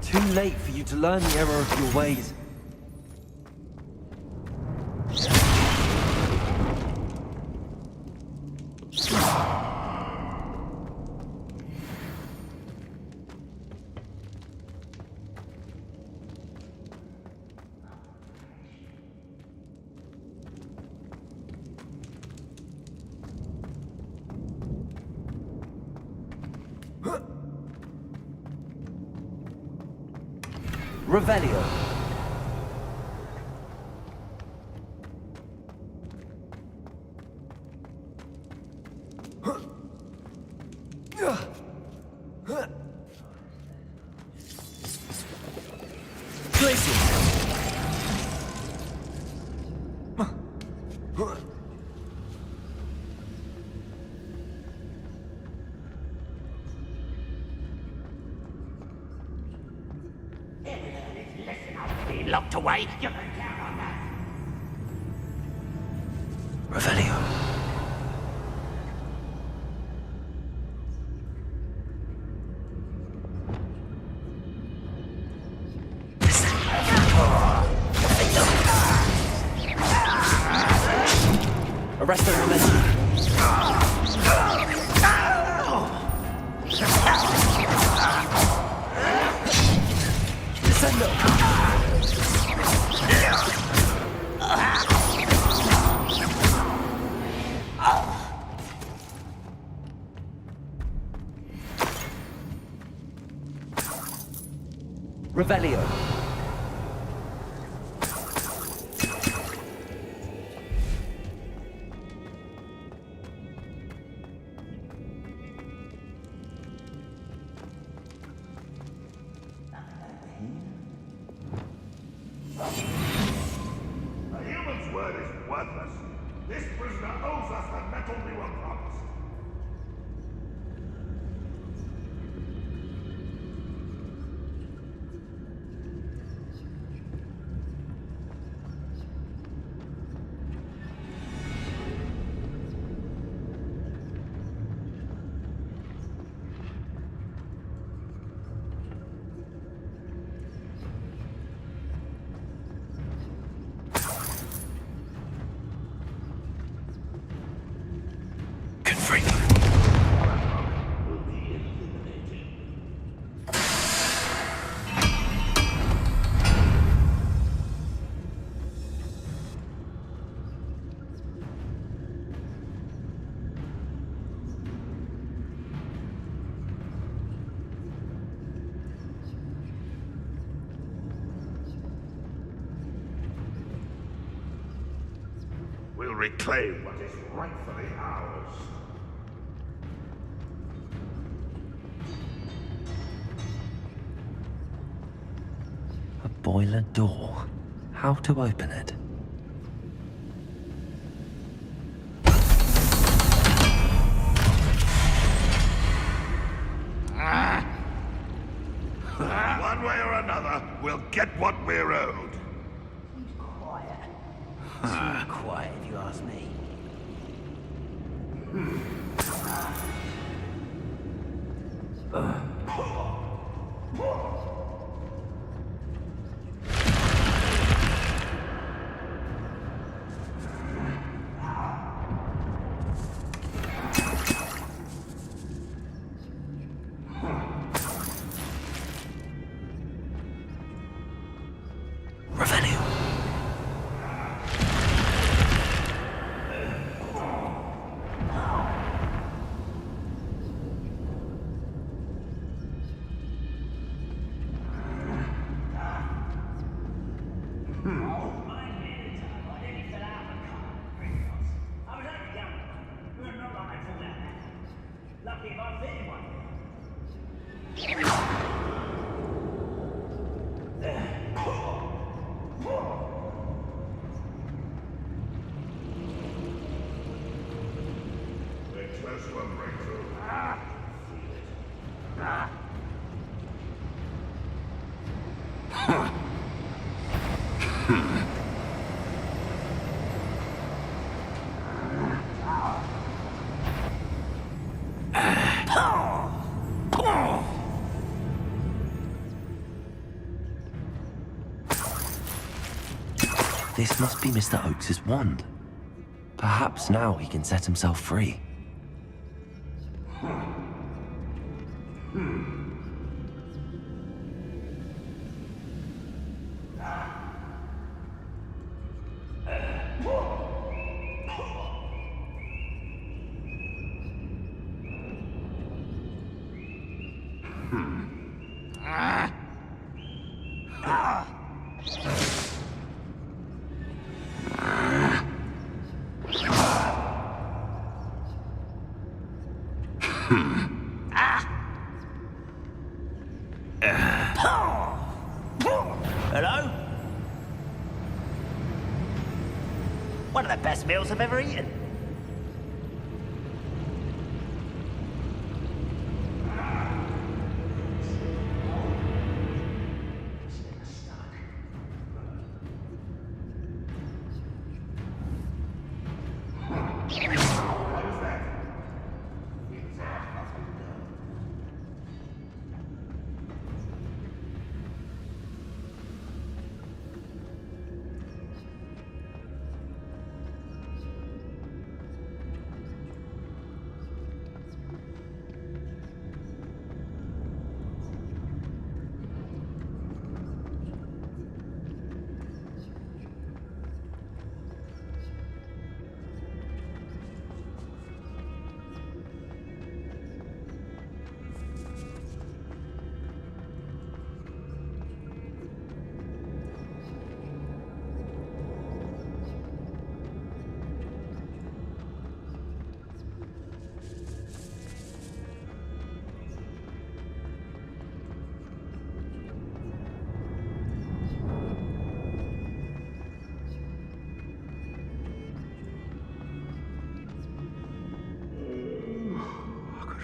Too late for you to learn the error of your ways. Revelio. Locked away. You can count on that. Revelio. Arrest the Revelio. Descendo. Revelio. A human's word is worthless. This prisoner owes us the metal we were promised. We'll reclaim what is rightfully ours. A boiler door. How to open it? One way or another, we'll get what we're owed. Quiet. Too quiet, if you ask me. This must be Mr. Oakes's wand. Perhaps now he can set himself free. Hello? One of the best meals I've ever eaten.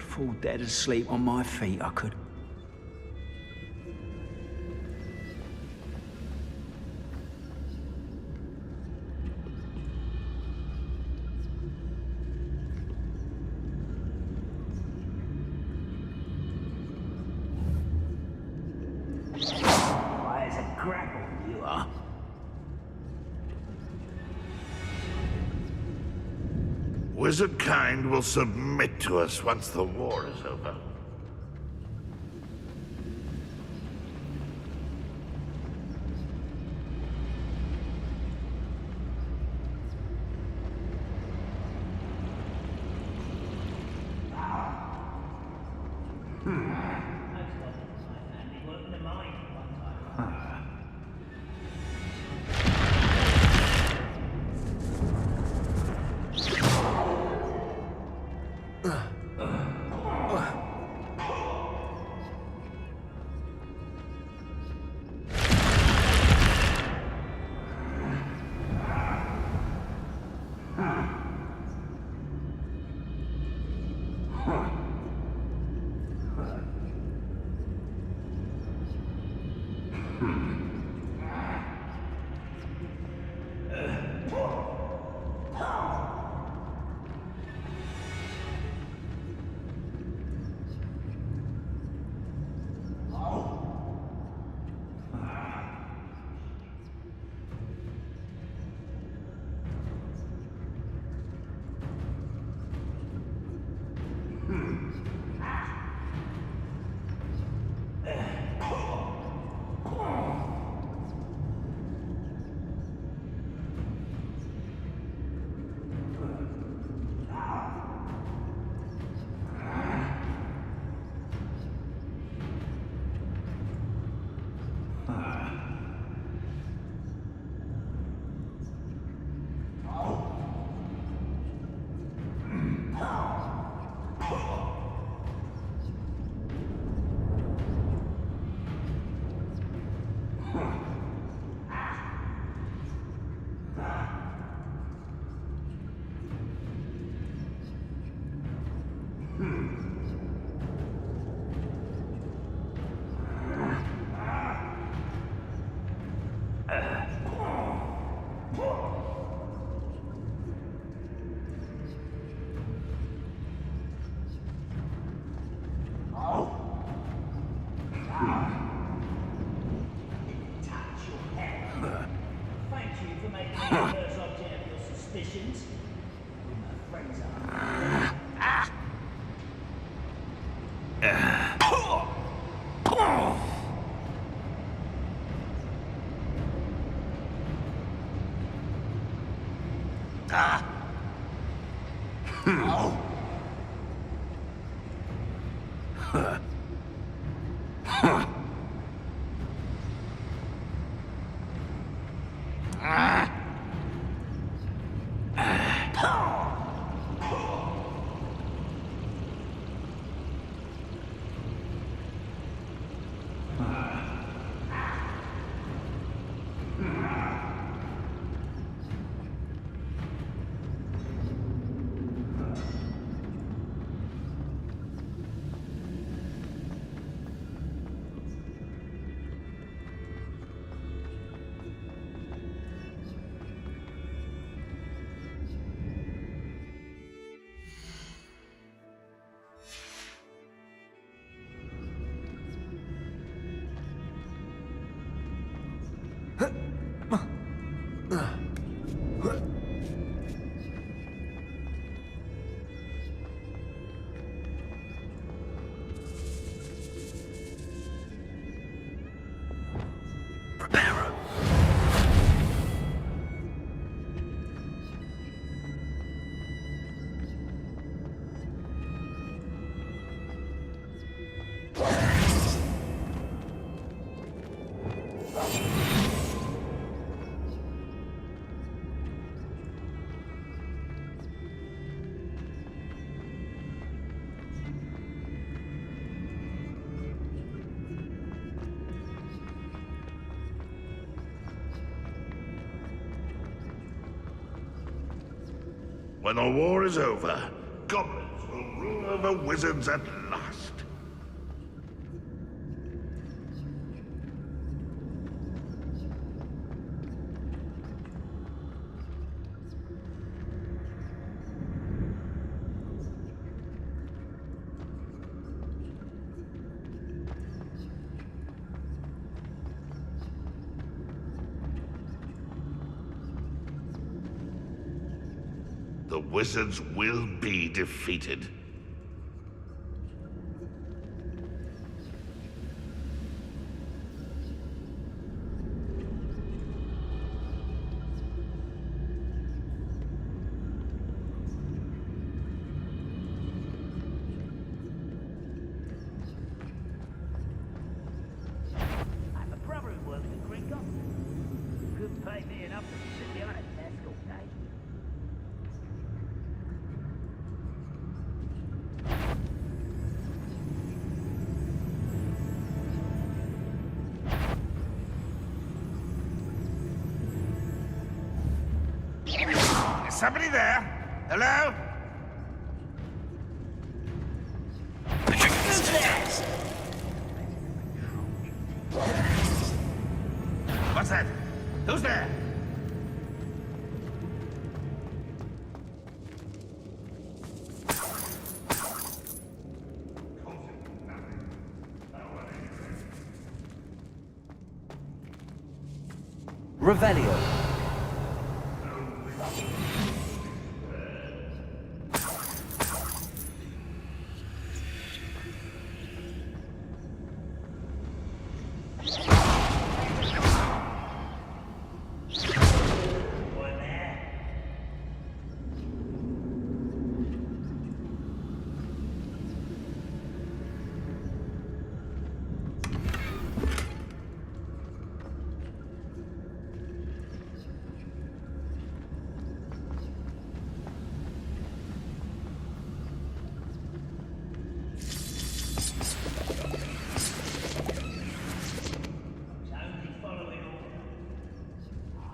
Fall dead asleep on my feet, I could. Why, it's a grapple, you are. Wizard kind will submit to us once the war is over. sufficient? We my friends are. When the war is over, goblins will rule over wizards at last. The wizards will be defeated. I have a brother who works at Green Goblin. Couldn't pay me enough to sit behind a desk all day. Is somebody there? Hello? What's that? Who's there? Revelio.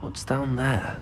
What's down there?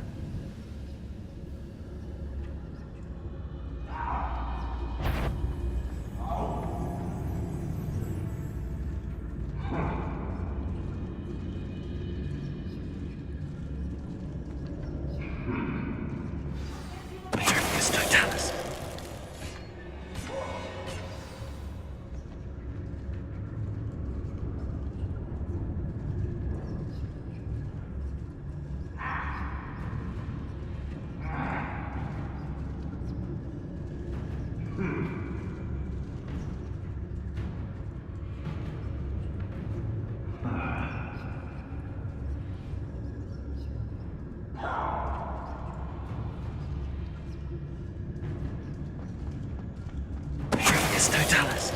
It's Totalis.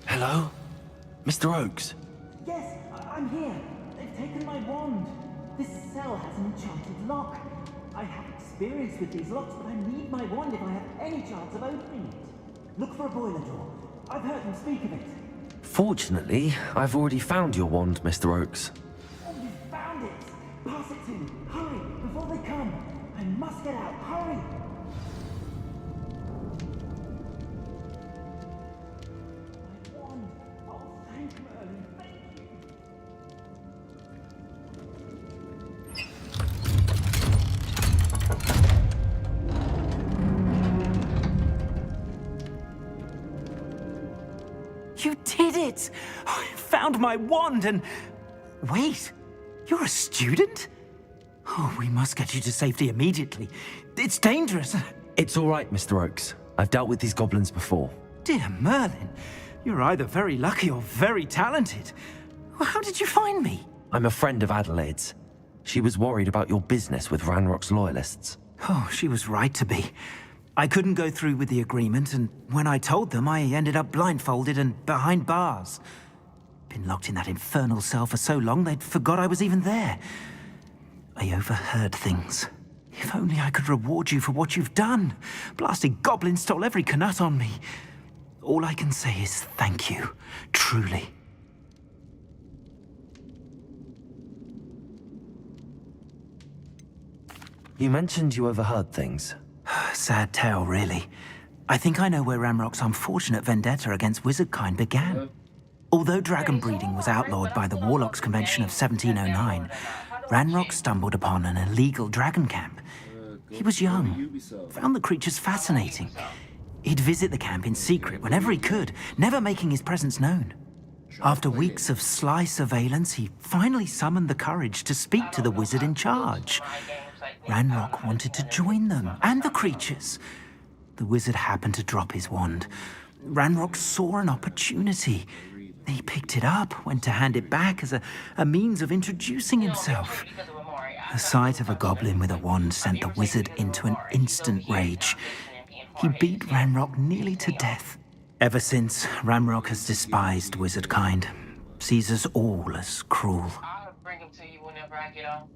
Hello? Mr. Oakes? Yes, I'm here. They've taken my wand. This cell has an enchanted lock. I have experience with these locks, but I need my wand if I have any chance of opening it. Look for a boiler door. I've heard them speak of it. Fortunately, I've already found your wand, Mr. Oakes. Oh, you found it! Pass it to me. Hurry, before they come. I must get out. Hurry! My wand. Oh, thank Merlin. Thank you. You did it! I found my wand and... Wait, you're a student? Oh, we must get you to safety immediately. It's dangerous. It's all right, Mr. Oakes. I've dealt with these goblins before. Dear Merlin, you're either very lucky or very talented. Well, how did you find me? I'm a friend of Adelaide's. She was worried about your business with Ranrock's loyalists. Oh, she was right to be. I couldn't go through with the agreement, and when I told them, I ended up blindfolded and behind bars. Been locked in that infernal cell for so long, they'd forgot I was even there. I overheard things. If only I could reward you for what you've done. Blasted goblin stole every Knut on me. All I can say is thank you, truly. You mentioned you overheard things. Sad tale, really. I think I know where Ranrock's unfortunate vendetta against wizardkind began. Although dragon breeding was outlawed by the Warlocks Convention of 1709, Ranrock stumbled upon an illegal dragon camp. He was young, found the creatures fascinating. He'd visit the camp in secret whenever he could, never making his presence known. After weeks of sly surveillance, he finally summoned the courage to speak to the wizard in charge. Ranrock wanted to join them, and the creatures. The wizard happened to drop his wand. Ranrock saw an opportunity. He picked it up, went to hand it back as a means of introducing himself. The sight of a goblin with a wand sent the wizard into an instant rage. He beat Ranrock nearly to death. Ever since, Ranrock has despised wizardkind, sees us all as cruel. I'll bring him to you whenever I get off.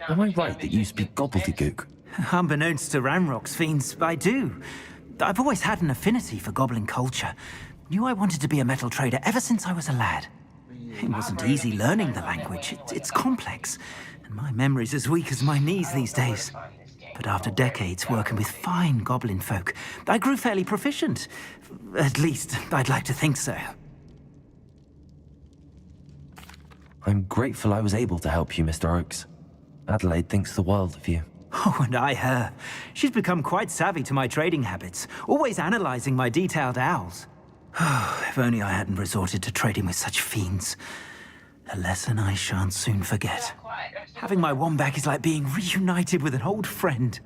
Am I right that you speak gobbledygook? Unbeknownst to Ranrock's fiends, I do. I've always had an affinity for goblin culture. Knew I wanted to be a metal trader ever since I was a lad. It wasn't easy learning the language. It's complex, and my memory's as weak as my knees these days. But after decades working with fine goblin folk, I grew fairly proficient. At least, I'd like to think so. I'm grateful I was able to help you, Mr. Oakes. Adelaide thinks the world of you. Oh, and I her. She's become quite savvy to my trading habits, always analyzing my detailed owls. If only I hadn't resorted to trading with such fiends. A lesson I shan't soon forget. Having my wand back is like being reunited with an old friend.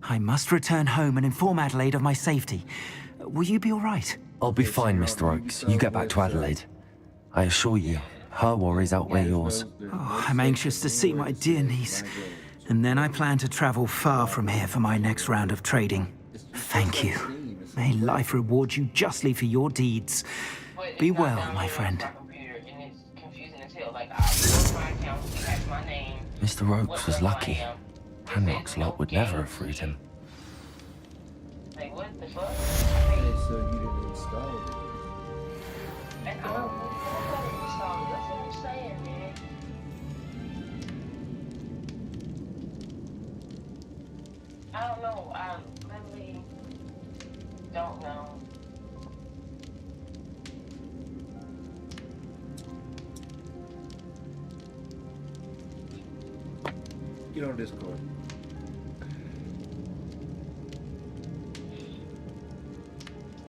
I must return home and inform Adelaide of my safety. Will you be all right? I'll be fine, Mr. Oakes. You get back to Adelaide. I assure you, her worries outweigh yours. Oh, I'm anxious to see my dear niece. And then I plan to travel far from here for my next round of trading. Thank you. May life reward you justly for your deeds. Be well, my friend. Mr. Oakes was lucky. Ranrock's lot would never have freed him. And I don't really know what song. That's what I'm saying, man. I don't know. I literally don't know. Get on Discord.